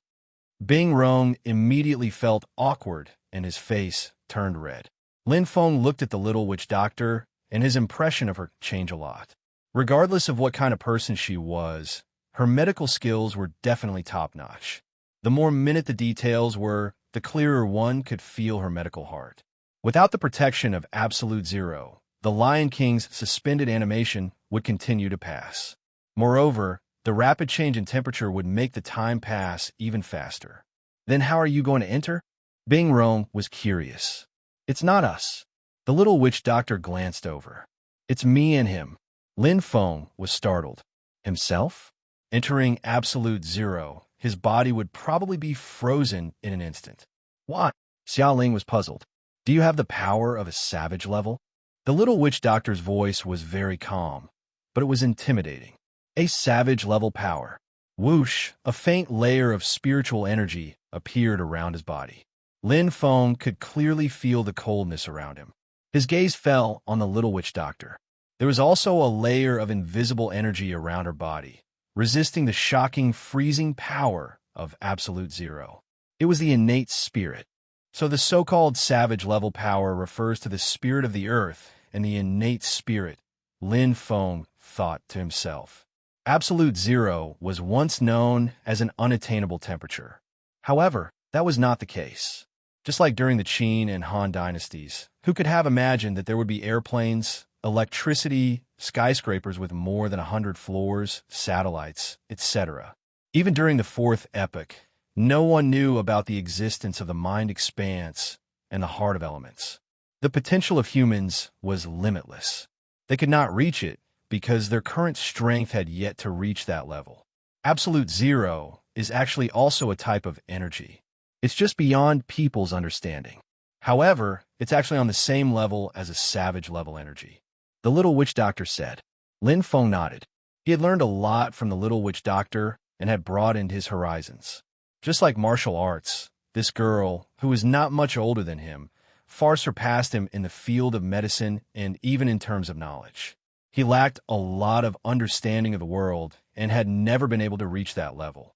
Bing Rong immediately felt awkward and his face turned red. Lin Feng looked at the little witch doctor, and his impression of her changed a lot. Regardless of what kind of person she was, her medical skills were definitely top-notch. The more minute the details were, the clearer one could feel her medical heart. Without the protection of Absolute Zero, the Lion King's suspended animation would continue to pass. Moreover, the rapid change in temperature would make the time pass even faster. Then how are you going to enter? Bing Rong was curious. It's not us. The little witch doctor glanced over. It's me and him. Lin Feng was startled. Himself? Entering Absolute Zero, his body would probably be frozen in an instant. What? Xiaoling was puzzled. Do you have the power of a savage level? The little witch doctor's voice was very calm, but it was intimidating. A savage level power. Whoosh, a faint layer of spiritual energy appeared around his body. Lin Feng could clearly feel the coldness around him. His gaze fell on the little witch doctor. There was also a layer of invisible energy around her body, resisting the shocking, freezing power of Absolute Zero. It was the innate spirit. So the so-called savage level power refers to the spirit of the earth and the innate spirit, Lin Feng thought to himself. Absolute Zero was once known as an unattainable temperature. However, that was not the case. Just like during the Qin and Han dynasties, who could have imagined that there would be airplanes, electricity, skyscrapers with more than 100 floors, satellites, etc. Even during the Fourth Epoch, no one knew about the existence of the mind expanse and the heart of elements. The potential of humans was limitless. They could not reach it because their current strength had yet to reach that level. Absolute Zero is actually also a type of energy. It's just beyond people's understanding. However, it's actually on the same level as a savage level energy. The little witch doctor said. Lin Feng nodded. He had learned a lot from the little witch doctor and had broadened his horizons. Just like martial arts, this girl, who was not much older than him, far surpassed him in the field of medicine and even in terms of knowledge. He lacked a lot of understanding of the world and had never been able to reach that level.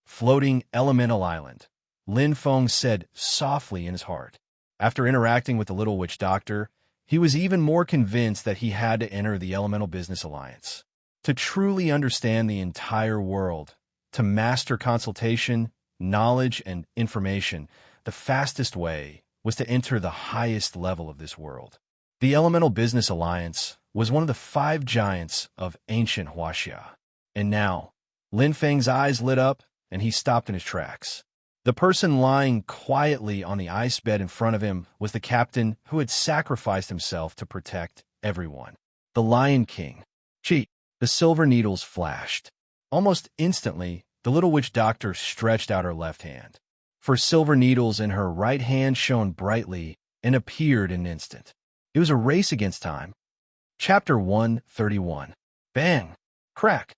Floating elemental island, Lin Feng said softly in his heart. After interacting with the little witch doctor, he was even more convinced that he had to enter the Elemental Business Alliance. To truly understand the entire world, to master consultation, knowledge, and information, the fastest way was to enter the highest level of this world. The Elemental Business Alliance was one of the 5 giants of ancient Huaxia. And now, Lin Feng's eyes lit up, and he stopped in his tracks. The person lying quietly on the ice bed in front of him was the captain who had sacrificed himself to protect everyone. The Lion King. Chi. The silver needles flashed. Almost instantly, the little witch doctor stretched out her left hand. 4 silver needles in her right hand shone brightly and appeared in an instant. It was a race against time. Chapter 131. Bang! Crack!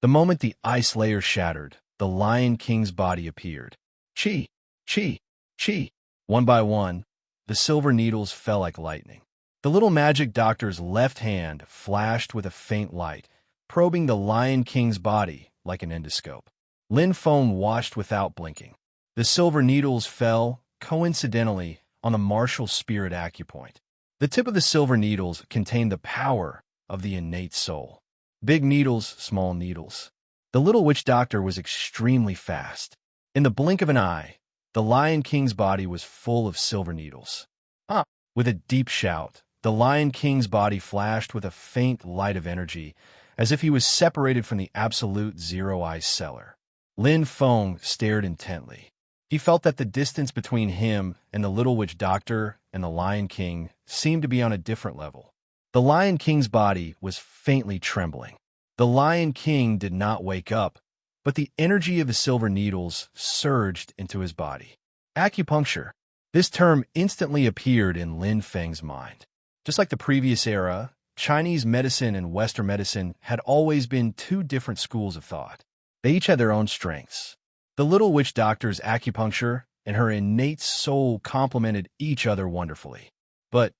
The moment the ice layer shattered, the Lion King's body appeared. Chi! Chi! Chi! One by one, the silver needles fell like lightning. The little magic doctor's left hand flashed with a faint light, probing the Lion King's body like an endoscope. Lin Feng watched without blinking. The silver needles fell, coincidentally, on the martial spirit acupoint. The tip of the silver needles contained the power of the innate soul. Big needles, small needles. The little witch doctor was extremely fast. In the blink of an eye, the Lion King's body was full of silver needles. Ah! With a deep shout, the Lion King's body flashed with a faint light of energy, as if he was separated from the absolute zero-ice cellar. Lin Feng stared intently. He felt that the distance between him and the little witch doctor and the Lion King seemed to be on a different level. The Lion King's body was faintly trembling. The Lion King did not wake up, but the energy of the silver needles surged into his body. Acupuncture. This term instantly appeared in Lin Feng's mind. Just like the previous era, Chinese medicine and Western medicine had always been two different schools of thought. They each had their own strengths. The little witch doctor's acupuncture and her innate soul complemented each other wonderfully. But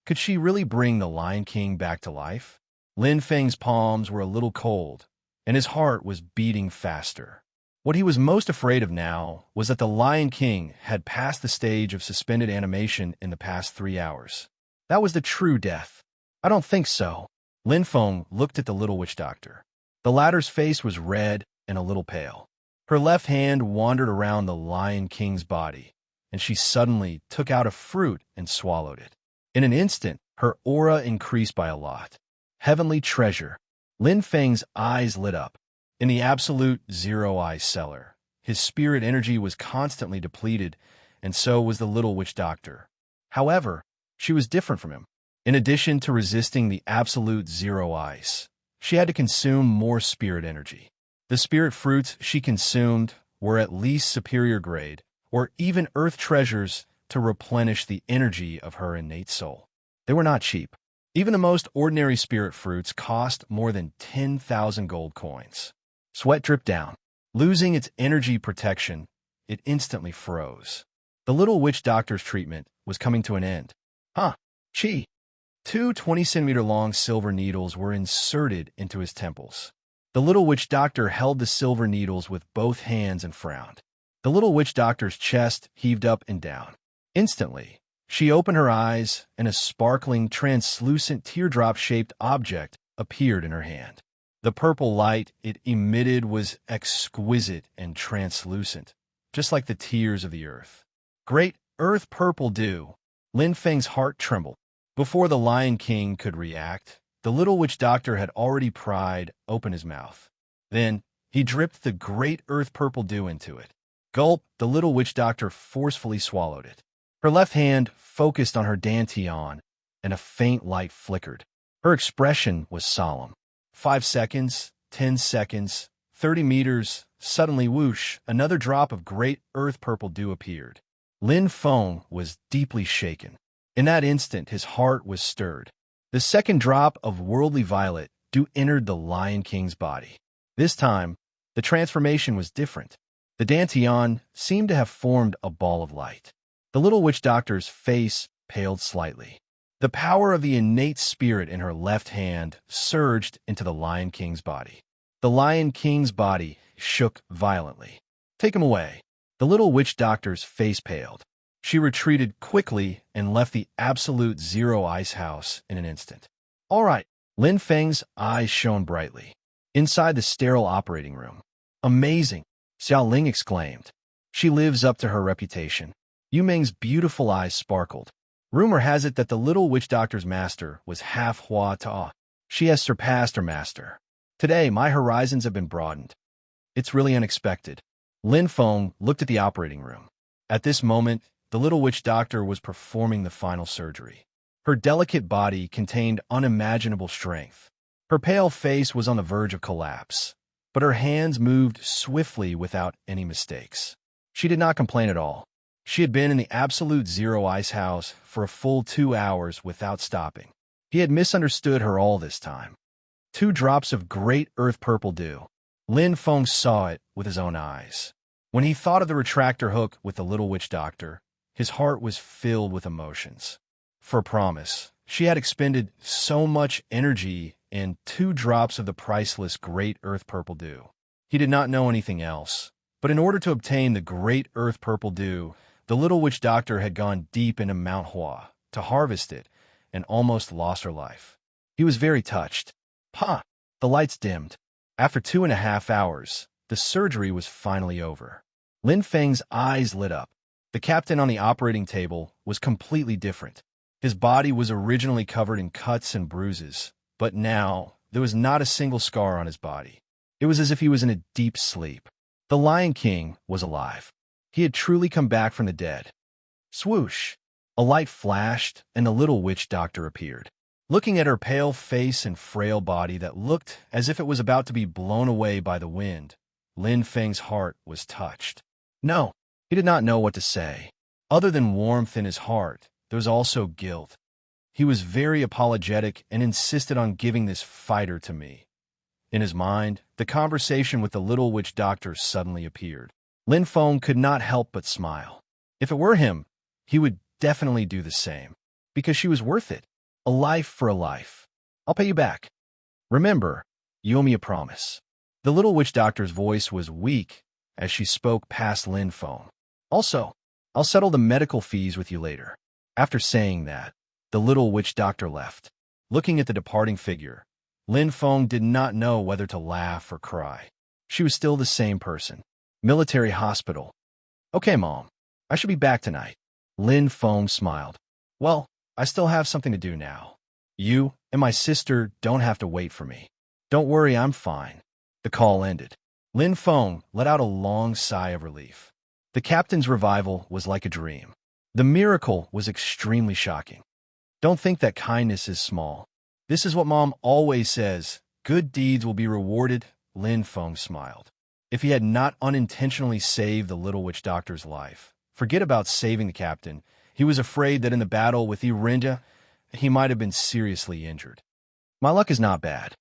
could she really bring the Lion King back to life? Lin Feng's palms were a little cold, and his heart was beating faster. What he was most afraid of now was that the Lion King had passed the stage of suspended animation in the past 3 hours. That was the true death. I don't think so. Lin Feng looked at the little witch doctor. The latter's face was red and a little pale. Her left hand wandered around the Lion King's body, and she suddenly took out a fruit and swallowed it. In an instant, her aura increased by a lot. Heavenly treasure. Lin Feng's eyes lit up. In the absolute zero-ice cellar, his spirit energy was constantly depleted, and so was the little witch doctor. However, she was different from him. In addition to resisting the absolute zero ice, she had to consume more spirit energy. The spirit fruits she consumed were at least superior grade, or even earth treasures to replenish the energy of her innate soul. They were not cheap. Even the most ordinary spirit fruits cost more than 10,000 gold coins. Sweat dripped down. Losing its energy protection, it instantly froze. The little witch doctor's treatment was coming to an end. Chi. 2 20-centimeter-long silver needles were inserted into his temples. The little witch doctor held the silver needles with both hands and frowned. The little witch doctor's chest heaved up and down. Instantly, she opened her eyes, and a sparkling, translucent, teardrop-shaped object appeared in her hand. The purple light it emitted was exquisite and translucent, just like the tears of the earth. Great earth purple dew. Lin Feng's heart trembled. Before the Lion King could react, the little witch doctor had already pried open his mouth. Then, he dripped the great earth purple dew into it. Gulp, the little witch doctor forcefully swallowed it. Her left hand focused on her dantian, and a faint light flickered. Her expression was solemn. 5 seconds, 10 seconds, 30 meters, suddenly whoosh, another drop of great earth purple dew appeared. Lin Feng was deeply shaken. In that instant, his heart was stirred. The second drop of worldly violet dew entered the Lion King's body. This time, the transformation was different. The dantian seemed to have formed a ball of light. The little witch doctor's face paled slightly. The power of the innate spirit in her left hand surged into the Lion King's body. The Lion King's body shook violently. Take him away. The little witch doctor's face paled. She retreated quickly and left the absolute zero ice house in an instant. All right. Lin Feng's eyes shone brightly. Inside the sterile operating room. Amazing, Xiao Ling exclaimed. She lives up to her reputation. Yu Meng's beautiful eyes sparkled. Rumor has it that the little witch doctor's master was half Hua Ta. She has surpassed her master. Today, my horizons have been broadened. It's really unexpected. Lin Feng looked at the operating room. At this moment, the little witch doctor was performing the final surgery. Her delicate body contained unimaginable strength. Her pale face was on the verge of collapse, but her hands moved swiftly without any mistakes. She did not complain at all. She had been in the absolute zero ice house for a full 2 hours without stopping. He had misunderstood her all this time. 2 drops of great earth purple dew. Lin Feng saw it with his own eyes. When he thought of the retractor hook with the little witch doctor, his heart was filled with emotions. For promise, she had expended so much energy in 2 drops of the priceless great earth purple dew. He did not know anything else, but in order to obtain the great earth purple dew, the little witch doctor had gone deep into Mount Hua to harvest it and almost lost her life. He was very touched. Pa! The lights dimmed. After 2.5 hours, the surgery was finally over. Lin Feng's eyes lit up. The captain on the operating table was completely different. His body was originally covered in cuts and bruises, but now there was not a single scar on his body. It was as if he was in a deep sleep. The Lion King was alive. He had truly come back from the dead. Swoosh! A light flashed, and the little witch doctor appeared. Looking at her pale face and frail body that looked as if it was about to be blown away by the wind, Lin Feng's heart was touched. No, he did not know what to say. Other than warmth in his heart, there was also guilt. He was very apologetic and insisted on giving this fighter to me. In his mind, the conversation with the little witch doctor suddenly appeared. Lin Feng could not help but smile. If it were him, he would definitely do the same, because she was worth it. A life for a life. I'll pay you back. Remember, you owe me a promise. The little witch doctor's voice was weak as she spoke past Lin Feng. Also, I'll settle the medical fees with you later. After saying that, the little witch doctor left. Looking at the departing figure, Lin Feng did not know whether to laugh or cry. She was still the same person. Military hospital. Okay, Mom. I should be back tonight. Lin Feng smiled. Well, I still have something to do now. You and my sister don't have to wait for me. Don't worry, I'm fine. The call ended. Lin Feng let out a long sigh of relief. The captain's revival was like a dream. The miracle was extremely shocking. Don't think that kindness is small. This is what Mom always says. Good deeds will be rewarded. Lin Feng smiled. If he had not unintentionally saved the little witch doctor's life, forget about saving the captain. He was afraid that in the battle with Irinda, he might have been seriously injured. My luck is not bad.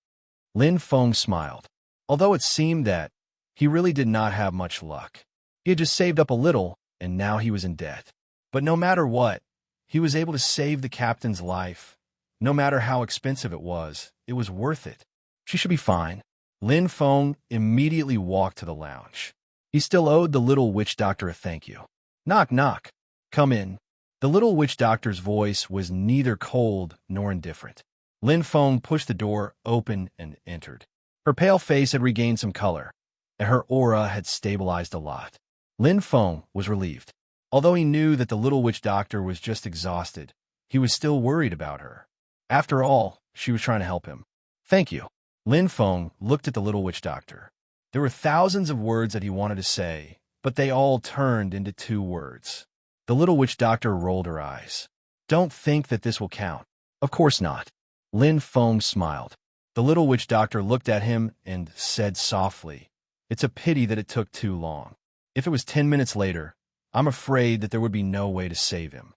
Lin Feng smiled, although it seemed that he really did not have much luck. He had just saved up a little, and now he was in debt. But no matter what, he was able to save the captain's life. No matter how expensive it was worth it. She should be fine. Lin Feng immediately walked to the lounge. He still owed the little witch doctor a thank you. Knock, knock. Come in. The little witch doctor's voice was neither cold nor indifferent. Lin Feng pushed the door open and entered. Her pale face had regained some color, and her aura had stabilized a lot. Lin Feng was relieved. Although he knew that the little witch doctor was just exhausted, he was still worried about her. After all, she was trying to help him. Thank you. Lin Feng looked at the little witch doctor. There were thousands of words that he wanted to say, but they all turned into 2 words. The little witch doctor rolled her eyes. Don't think that this will count. Of course not. Lin Feng smiled. The little witch doctor looked at him and said softly, It's a pity that it took too long. If it was 10 minutes later, I'm afraid that there would be no way to save him.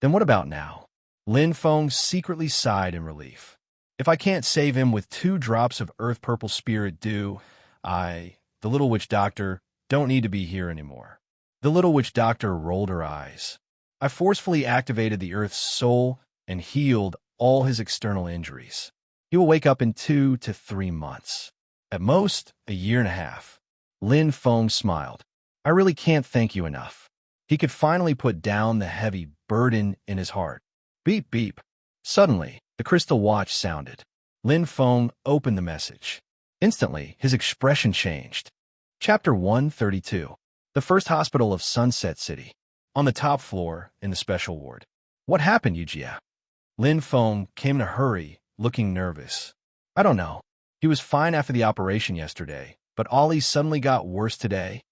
Then what about now? Lin Feng secretly sighed in relief. If I can't save him with 2 drops of earth purple spirit dew, the little witch doctor, don't need to be here anymore. The little witch doctor rolled her eyes. I forcefully activated the earth's soul and healed all his external injuries. He will wake up in 2 to 3 months. At most, a year and a half. Lin Feng smiled. I really can't thank you enough. He could finally put down the heavy burden in his heart. Beep, beep. Suddenly, the crystal watch sounded. Lin Feng opened the message. Instantly, his expression changed. Chapter 132. The first hospital of Sunset City. On the top floor, in the special ward. What happened, Yujia? Lin Feng came in a hurry, looking nervous. I don't know. He was fine after the operation yesterday, but Ollie suddenly got worse today.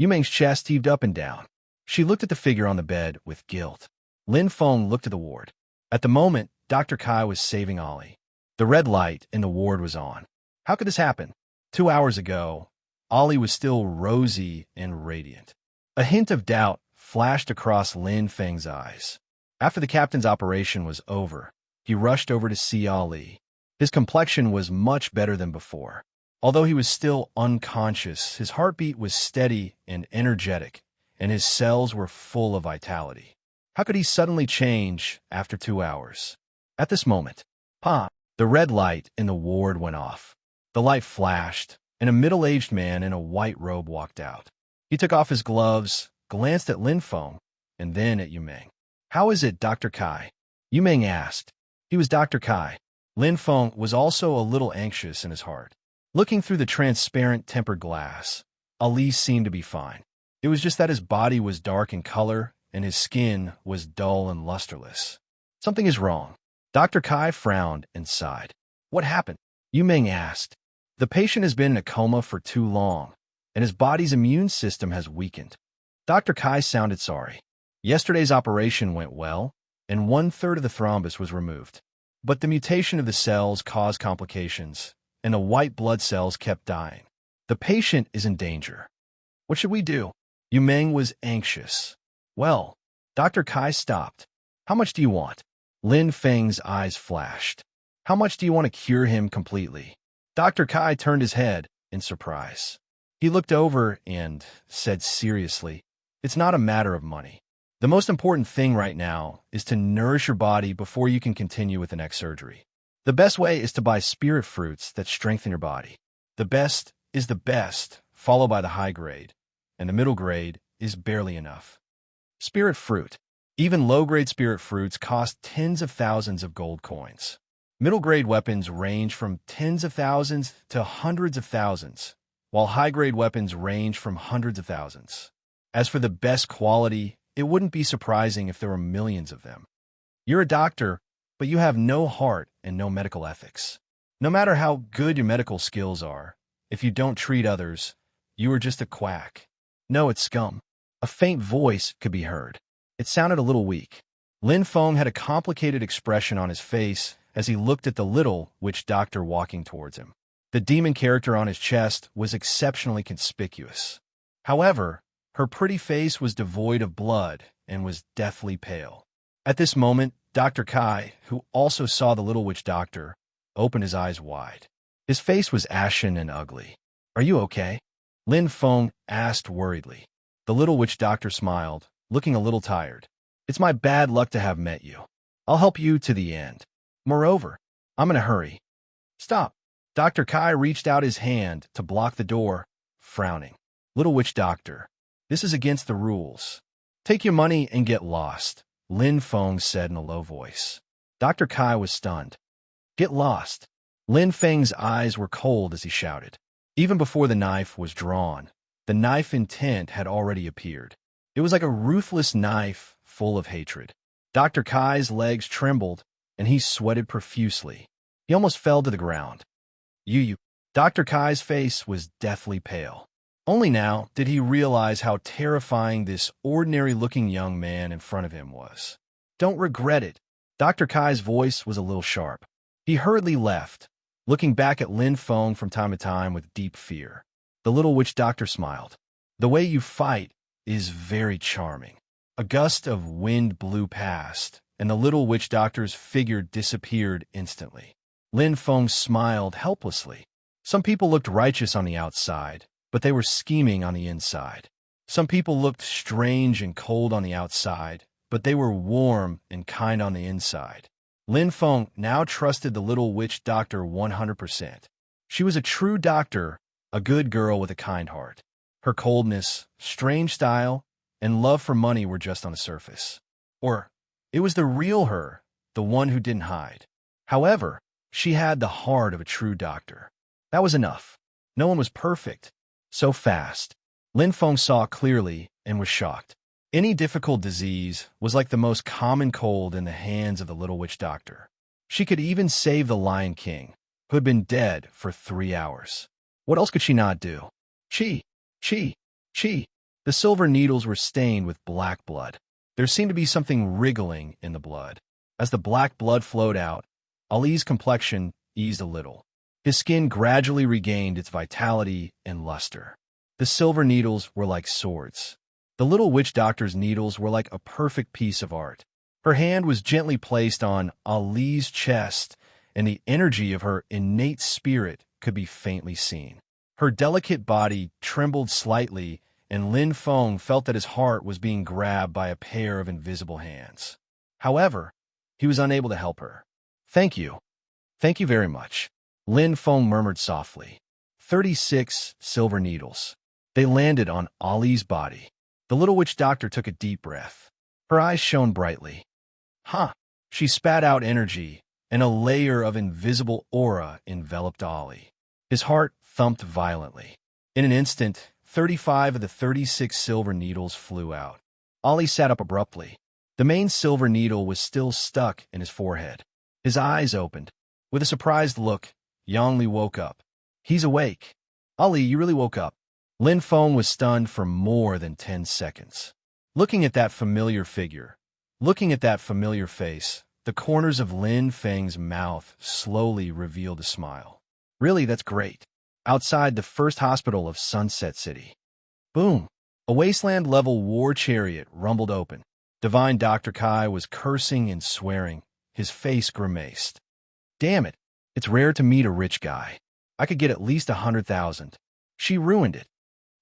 Yumeng's chest heaved up and down. She looked at the figure on the bed with guilt. Lin Feng looked at the ward. At the moment, Dr. Kai was saving Ollie. The red light in the ward was on. How could this happen? 2 hours ago, Ollie was still rosy and radiant. A hint of doubt flashed across Lin Feng's eyes. After the captain's operation was over, he rushed over to see Ollie. His complexion was much better than before. Although he was still unconscious, his heartbeat was steady and energetic, and his cells were full of vitality. How could he suddenly change after 2 hours? At this moment, the red light in the ward went off. The light flashed, and a middle-aged man in a white robe walked out. He took off his gloves, glanced at Lin Feng, and then at Yumeng. How is it, Dr. Kai? Yumeng asked. He was Dr. Kai. Lin Feng was also a little anxious in his heart. Looking through the transparent tempered glass, Ali seemed to be fine. It was just that his body was dark in color and his skin was dull and lusterless. Something is wrong. Dr. Kai frowned and sighed. What happened? Yu Meng asked. The patient has been in a coma for too long, and his body's immune system has weakened. Dr. Kai sounded sorry. Yesterday's operation went well, and 1/3 of the thrombus was removed. But the mutation of the cells caused complications, and the white blood cells kept dying. The patient is in danger. What should we do? Yu Meng was anxious. Well, Dr. Kai stopped. How much do you want? Lin Feng's eyes flashed. How much do you want to cure him completely? Dr. Kai turned his head in surprise. He looked over and said seriously, it's not a matter of money. The most important thing right now is to nourish your body before you can continue with the next surgery. The best way is to buy spirit fruits that strengthen your body. The best is the best, followed by the high grade, and the middle grade is barely enough. Spirit fruit. Even low-grade spirit fruits cost tens of thousands of gold coins. Middle-grade weapons range from tens of thousands to hundreds of thousands, while high-grade weapons range from hundreds of thousands. As for the best quality, it wouldn't be surprising if there were millions of them. You're a doctor, but you have no heart and no medical ethics. No matter how good your medical skills are, if you don't treat others, you are just a quack. No, it's scum. A faint voice could be heard. It sounded a little weak. Lin Feng had a complicated expression on his face as he looked at the little witch doctor walking towards him. The demon character on his chest was exceptionally conspicuous. However, her pretty face was devoid of blood and was deathly pale. At this moment, Dr. Kai, who also saw the little witch doctor, opened his eyes wide. His face was ashen and ugly. Are you okay? Lin Feng asked worriedly. The little witch doctor smiled, looking a little tired. It's my bad luck to have met you. I'll help you to the end. Moreover, I'm in a hurry. Stop. Dr. Kai reached out his hand to block the door, frowning. Little witch doctor, this is against the rules. Take your money and get lost, Lin Feng said in a low voice. Dr. Kai was stunned. Get lost. Lin Feng's eyes were cold as he shouted. Even before the knife was drawn, the knife intent had already appeared. It was like a ruthless knife full of hatred. Dr. Kai's legs trembled, and he sweated profusely. He almost fell to the ground. You. Dr. Kai's face was deathly pale. Only now did he realize how terrifying this ordinary-looking young man in front of him was. Don't regret it. Dr. Kai's voice was a little sharp. He hurriedly left, looking back at Lin Feng from time to time with deep fear. The little witch doctor smiled. The way you fight is very charming. A gust of wind blew past, and the little witch doctor's figure disappeared instantly. Lin Feng smiled helplessly. Some people looked righteous on the outside, but they were scheming on the inside. Some people looked strange and cold on the outside, but they were warm and kind on the inside. Lin Feng now trusted the little witch doctor 100%. She was a true doctor, a good girl with a kind heart. Her coldness, strange style, and love for money were just on the surface. Or it was the real her, the one who didn't hide. However, she had the heart of a true doctor. That was enough. No one was perfect. So fast. Lin Feng saw clearly and was shocked. Any difficult disease was like the most common cold in the hands of the little witch doctor. She could even save the Lion King, who had been dead for 3 hours. What else could she not do? Chi. The silver needles were stained with black blood. There seemed to be something wriggling in the blood. As the black blood flowed out, Ali's complexion eased a little. His skin gradually regained its vitality and luster. The silver needles were like swords. The little witch doctor's needles were like a perfect piece of art. Her hand was gently placed on Ali's chest, and the energy of her innate spirit could be faintly seen. Her delicate body trembled slightly, and Lin Feng felt that his heart was being grabbed by a pair of invisible hands. However, he was unable to help her. Thank you. Thank you very much. Lin Feng murmured softly. 36 silver needles. They landed on Ali's body. The little witch doctor took a deep breath. Her eyes shone brightly. Huh. She spat out energy, and a layer of invisible aura enveloped Ollie. His heart thumped violently. In an instant, 35 of the 36 silver needles flew out. Ollie sat up abruptly. The main silver needle was still stuck in his forehead. His eyes opened. With a surprised look, Yongli woke up. He's awake. Ollie, you really woke up. Lin Feng was stunned for more than 10 seconds. Looking at that familiar figure, looking at that familiar face, the corners of Lin Feng's mouth slowly revealed a smile. Really, that's great. Outside the first hospital of Sunset City. Boom! A wasteland-level war chariot rumbled open. Divine Dr. Kai was cursing and swearing. His face grimaced. Damn it! It's rare to meet a rich guy. I could get at least 100,000. She ruined it.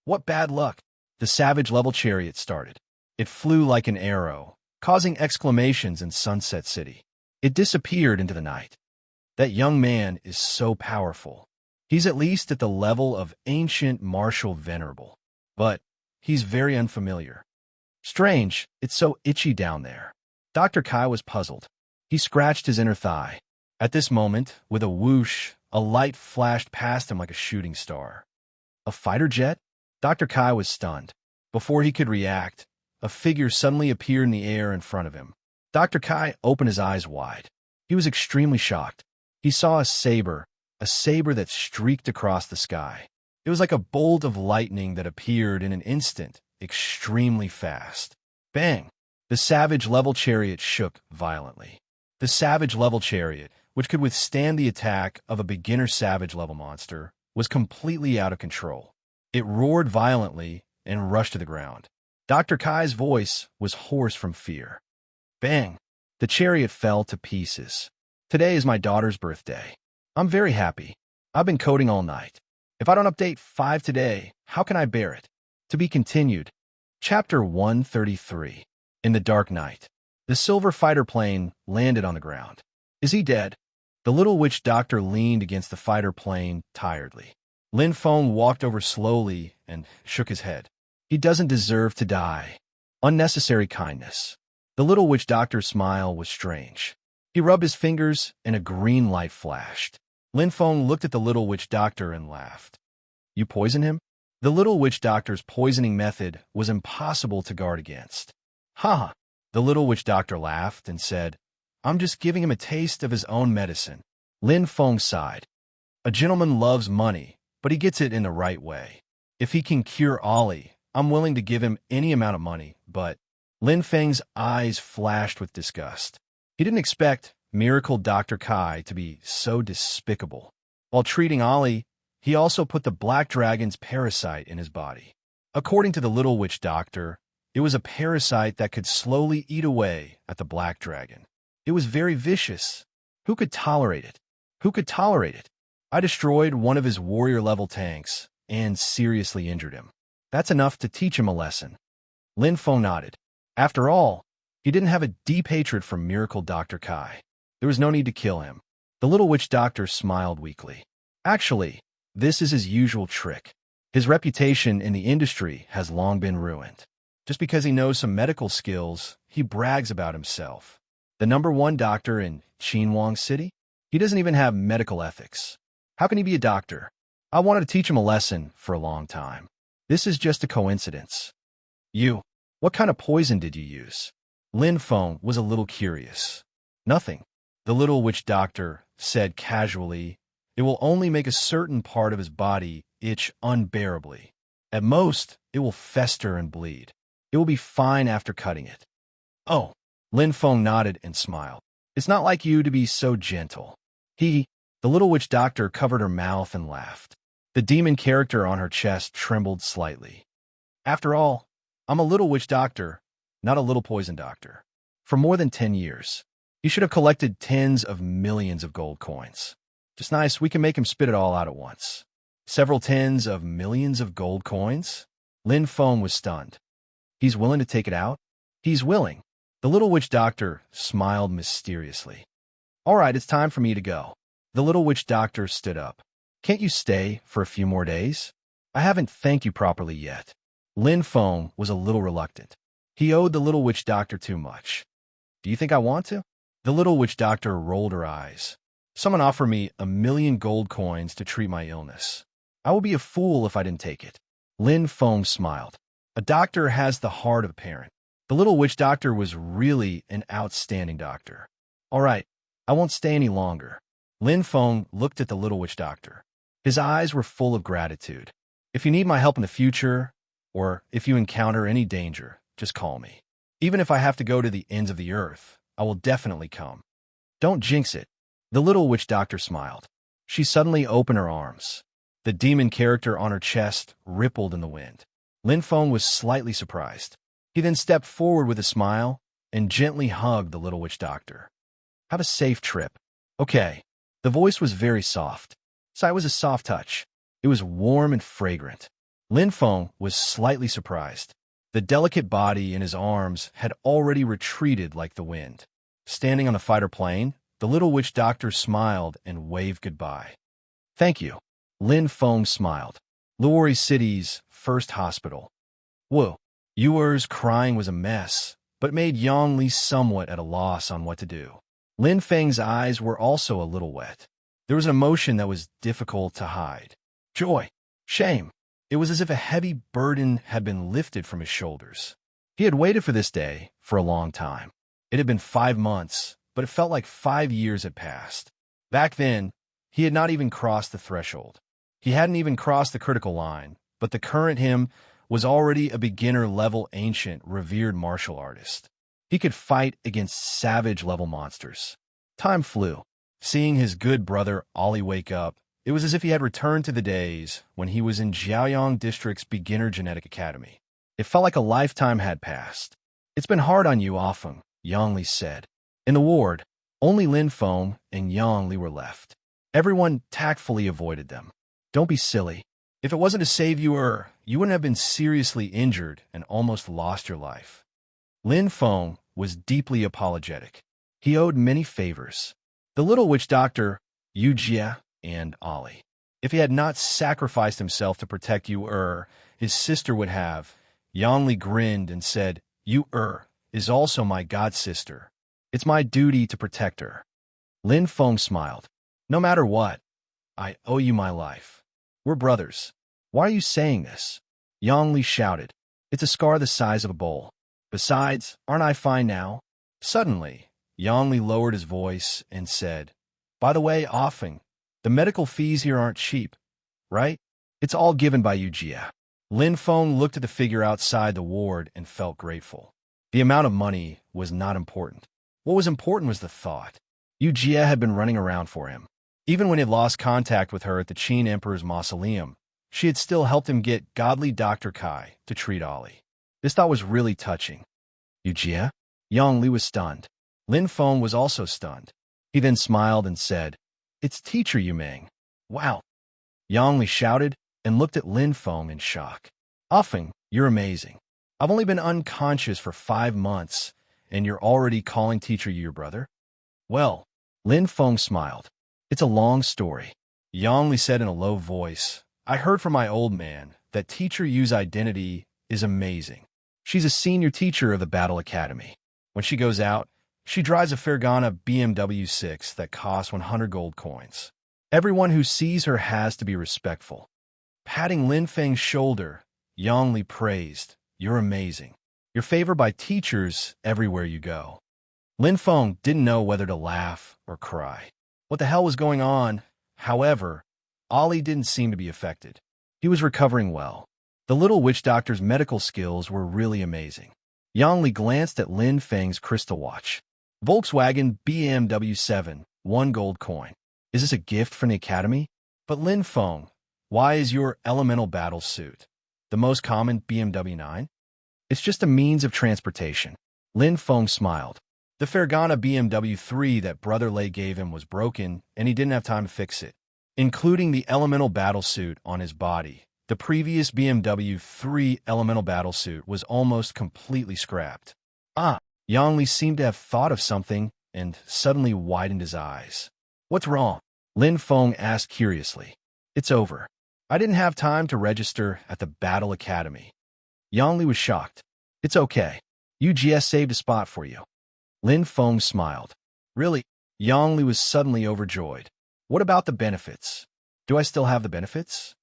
What bad luck! The savage-level chariot started. It flew like an arrow, causing exclamations in Sunset City. It disappeared into the night. That young man is so powerful. He's at least at the level of ancient martial venerable. But he's very unfamiliar. Strange, it's so itchy down there. Dr. Kai was puzzled. He scratched his inner thigh. At this moment, with a whoosh, a light flashed past him like a shooting star. A fighter jet? Dr. Kai was stunned. Before he could react, a figure suddenly appeared in the air in front of him. Dr. Kai opened his eyes wide. He was extremely shocked. He saw a saber that streaked across the sky. It was like a bolt of lightning that appeared in an instant, extremely fast. Bang! The savage-level chariot shook violently. The savage-level chariot, which could withstand the attack of a beginner savage-level monster, was completely out of control. It roared violently and rushed to the ground. Dr. Kai's voice was hoarse from fear. Bang! The chariot fell to pieces. Today is my daughter's birthday. I'm very happy. I've been coding all night. If I don't update 5 today, how can I bear it? To be continued. Chapter 133. In the dark night. The silver fighter plane landed on the ground. Is he dead? The little witch doctor leaned against the fighter plane tiredly. Lin Feng walked over slowly and shook his head. He doesn't deserve to die. Unnecessary kindness. The little witch doctor's smile was strange. He rubbed his fingers and a green light flashed. Lin Feng looked at the little witch doctor and laughed. You poison him? The little witch doctor's poisoning method was impossible to guard against. Ha! The little witch doctor laughed and said, I'm just giving him a taste of his own medicine. Lin Feng sighed. A gentleman loves money, but he gets it in the right way. If he can cure Ollie, I'm willing to give him any amount of money, but Lin Feng's eyes flashed with disgust. He didn't expect Miracle Dr. Kai to be so despicable. While treating Ollie, he also put the black dragon's parasite in his body. According to the little witch doctor, it was a parasite that could slowly eat away at the black dragon. It was very vicious. Who could tolerate it? Who could tolerate it? I destroyed one of his warrior-level tanks and seriously injured him. That's enough to teach him a lesson. Lin Feng nodded. After all, he didn't have a deep hatred for Miracle Dr. Kai. There was no need to kill him. The little witch doctor smiled weakly. Actually, this is his usual trick. His reputation in the industry has long been ruined. Just because he knows some medical skills, he brags about himself. The #1 doctor in Qinhuang City? He doesn't even have medical ethics. How can he be a doctor? I wanted to teach him a lesson for a long time. This is just a coincidence. What kind of poison did you use? Lin Feng was a little curious. Nothing. The little witch doctor said casually, it will only make a certain part of his body itch unbearably. At most, it will fester and bleed. It will be fine after cutting it. Oh, Lin Feng nodded and smiled. It's not like you to be so gentle. The little witch doctor covered her mouth and laughed. The demon character on her chest trembled slightly. After all, I'm a little witch doctor, not a little poison doctor. For more than 10 years. He should have collected tens of millions of gold coins. Just nice, we can make him spit it all out at once. Several tens of millions of gold coins? Lin Feng was stunned. He's willing to take it out? He's willing. The little witch doctor smiled mysteriously. All right, it's time for me to go. The little witch doctor stood up. Can't you stay for a few more days? I haven't thanked you properly yet. Lin Feng was a little reluctant. He owed the little witch doctor too much. Do you think I want to? The little witch doctor rolled her eyes. Someone offered me 1,000,000 gold coins to treat my illness. I would be a fool if I didn't take it. Lin Feng smiled. A doctor has the heart of a parent. The little witch doctor was really an outstanding doctor. All right, I won't stay any longer. Lin Feng looked at the little witch doctor. His eyes were full of gratitude. If you need my help in the future, or if you encounter any danger, just call me. Even if I have to go to the ends of the earth, I will definitely come. Don't jinx it. The little witch doctor smiled. She suddenly opened her arms. The demon character on her chest rippled in the wind. Lin Feng was slightly surprised. He then stepped forward with a smile and gently hugged the little witch doctor. Have a safe trip. Okay. The voice was very soft. So it was a soft touch. It was warm and fragrant. Lin Feng was slightly surprised. The delicate body in his arms had already retreated like the wind. Standing on the fighter plane, the little witch doctor smiled and waved goodbye. Thank you. Lin Feng smiled. Luori City's first hospital. Whoa. Yuer's crying was a mess, but made Yang Li somewhat at a loss on what to do. Lin Feng's eyes were also a little wet. There was an emotion that was difficult to hide. Joy. Shame. It was as if a heavy burden had been lifted from his shoulders. He had waited for this day for a long time. It had been 5 months, but it felt like 5 years had passed. Back then, he had not even crossed the threshold. He hadn't even crossed the critical line, but the current him was already a beginner-level ancient, revered martial artist. He could fight against savage-level monsters. Time flew. Seeing his good brother Ollie wake up, it was as if he had returned to the days when he was in Jiaoyang District's Beginner Genetic Academy. It felt like a lifetime had passed. It's been hard on you, Afeng, Yang Li said. In the ward, only Lin Feng and Yang Li were left. Everyone tactfully avoided them. Don't be silly. If it wasn't to save you wouldn't have been seriously injured and almost lost your life. Lin Feng was deeply apologetic. He owed many favors. The little witch doctor, Yu Jie, and Ollie. If he had not sacrificed himself to protect Yu his sister would have. Yang Li grinned and said, Yu is also my god-sister. It's my duty to protect her. Lin Feng smiled. No matter what, I owe you my life. We're brothers. Why are you saying this? Yang Li shouted. It's a scar the size of a bowl. Besides, aren't I fine now? Suddenly, Yang Li lowered his voice and said, By the way, Afeng, the medical fees here aren't cheap, right? It's all given by Yu Jie. Lin Feng looked at the figure outside the ward and felt grateful. The amount of money was not important. What was important was the thought. Yu Jie had been running around for him. Even when he had lost contact with her at the Qin Emperor's mausoleum, she had still helped him get godly Dr. Kai to treat Ollie. This thought was really touching. Yu Jie? Yang Li was stunned. Lin Feng was also stunned. He then smiled and said, It's teacher Yu Meng. Wow. Yang Li shouted and looked at Lin Feng in shock. Afeng, you're amazing. I've only been unconscious for 5 months, and you're already calling teacher Yu your brother? Well, Lin Feng smiled. It's a long story. Yang Li said in a low voice, I heard from my old man that teacher Yu's identity is amazing. She's a senior teacher of the Battle Academy. When she goes out, she drives a Fergana BMW 6 that costs 100 gold coins. Everyone who sees her has to be respectful. Patting Lin Feng's shoulder, Yang Li praised, You're amazing. You're favored by teachers everywhere you go. Lin Feng didn't know whether to laugh or cry. What the hell was going on? However, Ollie didn't seem to be affected. He was recovering well. The little witch doctor's medical skills were really amazing. Yang Li glanced at Lin Feng's crystal watch. Volkswagen BMW 7, 1 gold coin. Is this a gift from the academy? But Lin Feng, why is your elemental battle suit the most common BMW 9? It's just a means of transportation. Lin Feng smiled. The Fergana BMW 3 that Brother Lei gave him was broken, and he didn't have time to fix it, including the elemental battlesuit on his body. The previous BMW 3 elemental battlesuit was almost completely scrapped. Yang Li seemed to have thought of something and suddenly widened his eyes. What's wrong? Lin Feng asked curiously. It's over. I didn't have time to register at the Battle Academy. Yang Li was shocked. It's okay. Yu Jie saved a spot for you. Lin Feng smiled. Really? Yang Li was suddenly overjoyed. What about the benefits? Do I still have the benefits?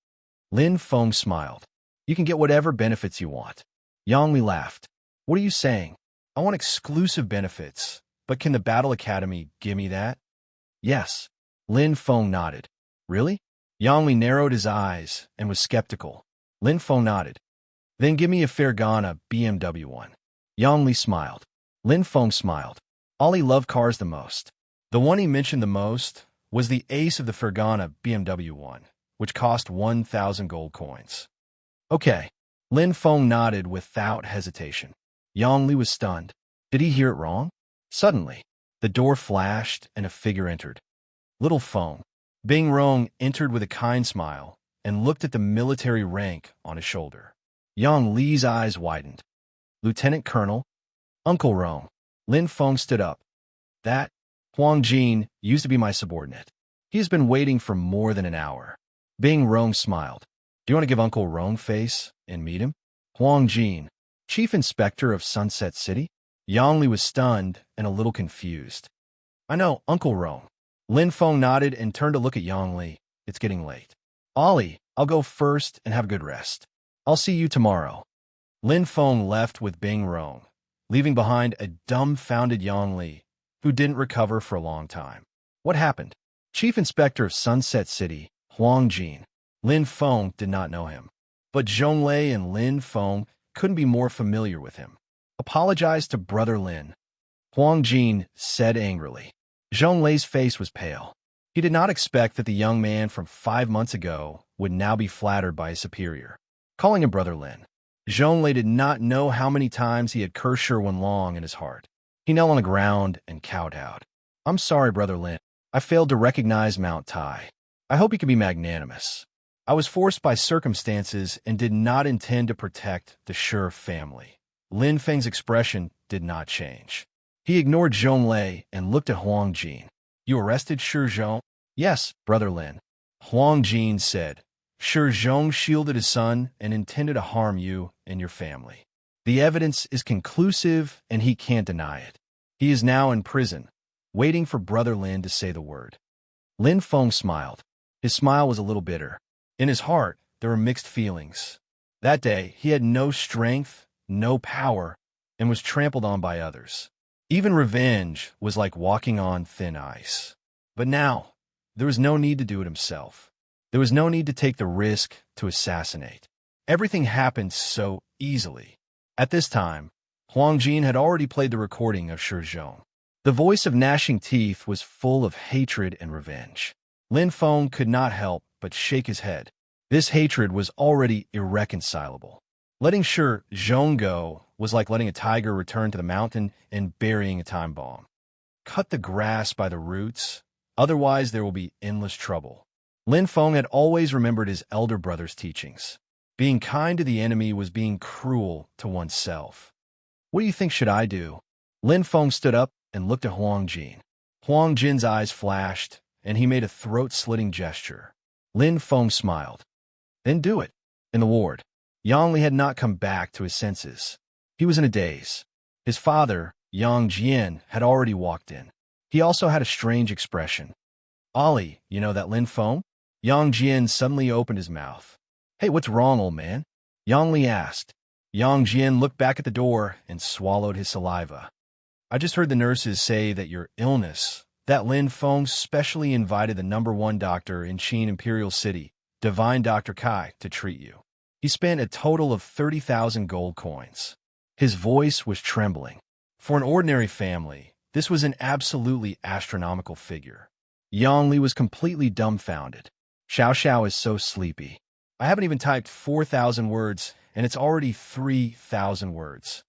Lin Feng smiled. You can get whatever benefits you want. Yang Li laughed. What are you saying? I want exclusive benefits, but can the Battle Academy give me that? Yes. Lin Feng nodded. Really? Yang Li narrowed his eyes and was skeptical. Lin Feng nodded. Then give me a Fergana BMW one. Yang Li smiled. Lin Feng smiled. Ollie loved cars the most. The one he mentioned the most was the ace of the Fergana BMW one, which cost 1,000 gold coins. Okay. Lin Feng nodded without hesitation. Yang Li was stunned. Did he hear it wrong? Suddenly, the door flashed and a figure entered. Little Feng. Bing Rong entered with a kind smile and looked at the military rank on his shoulder. Yang Li's eyes widened. Lieutenant Colonel? Uncle Rong. Lin Feng stood up. That, Huang Jin, used to be my subordinate. He has been waiting for more than an hour. Bing Rong smiled. Do you want to give Uncle Rong face and meet him? Huang Jin, Chief Inspector of Sunset City? Yang Li was stunned and a little confused. I know, Uncle Rong. Lin Feng nodded and turned to look at Yang Li. It's getting late. Ollie, I'll go first and have a good rest. I'll see you tomorrow. Lin Feng left with Bing Rong, leaving behind a dumbfounded Yang Li, who didn't recover for a long time. What happened? Chief Inspector of Sunset City, Huang Jin. Lin Feng did not know him, but Zhonglei and Lin Feng couldn't be more familiar with him. Apologize to Brother Lin, Huang Jin said angrily. Zhonglei's face was pale. He did not expect that the young man from 5 months ago would now be flattered by his superior, calling him Brother Lin. Zhonglei did not know how many times he had cursed Shi Wenlong in his heart. He knelt on the ground and kowtowed. I'm sorry, Brother Lin. I failed to recognize Mount Tai. I hope you can be magnanimous. I was forced by circumstances and did not intend to protect the Shi family. Lin Feng's expression did not change. He ignored Zhonglei and looked at Huang Jin. You arrested Shi Zhong? Yes, Brother Lin. Huang Jin said. Shi Zhong shielded his son and intended to harm you and your family. The evidence is conclusive and he can't deny it. He is now in prison, waiting for Brother Lin to say the word. Lin Feng smiled. His smile was a little bitter. In his heart, there were mixed feelings. That day, he had no strength, no power, and was trampled on by others. Even revenge was like walking on thin ice. But now, there was no need to do it himself. There was no need to take the risk to assassinate. Everything happened so easily. At this time, Huang Jin had already played the recording of Shi Zhong. The voice of gnashing teeth was full of hatred and revenge. Lin Feng could not help but shake his head. This hatred was already irreconcilable. Letting Shi Zhong go was like letting a tiger return to the mountain and burying a time bomb. Cut the grass by the roots, otherwise there will be endless trouble. Lin Feng had always remembered his elder brother's teachings. Being kind to the enemy was being cruel to oneself. What do you think should I do? Lin Feng stood up and looked at Huang Jin. Huang Jin's eyes flashed, and he made a throat-slitting gesture. Lin Feng smiled. Then do it. In the ward, Yang Li had not come back to his senses. He was in a daze. His father, Yang Jian, had already walked in. He also had a strange expression. Ollie, you know that Lin Feng? Yang Jian suddenly opened his mouth. Hey, what's wrong, old man? Yang Li asked. Yang Jian looked back at the door and swallowed his saliva. I just heard the nurses say that your illness, that Lin Feng specially invited the #1 doctor in Qin Imperial City, Divine Dr. Kai, to treat you. He spent a total of 30,000 gold coins. His voice was trembling. For an ordinary family, this was an absolutely astronomical figure. Yang Li was completely dumbfounded. Xiao Xiao is so sleepy. I haven't even typed 4,000 words, and it's already 3,000 words.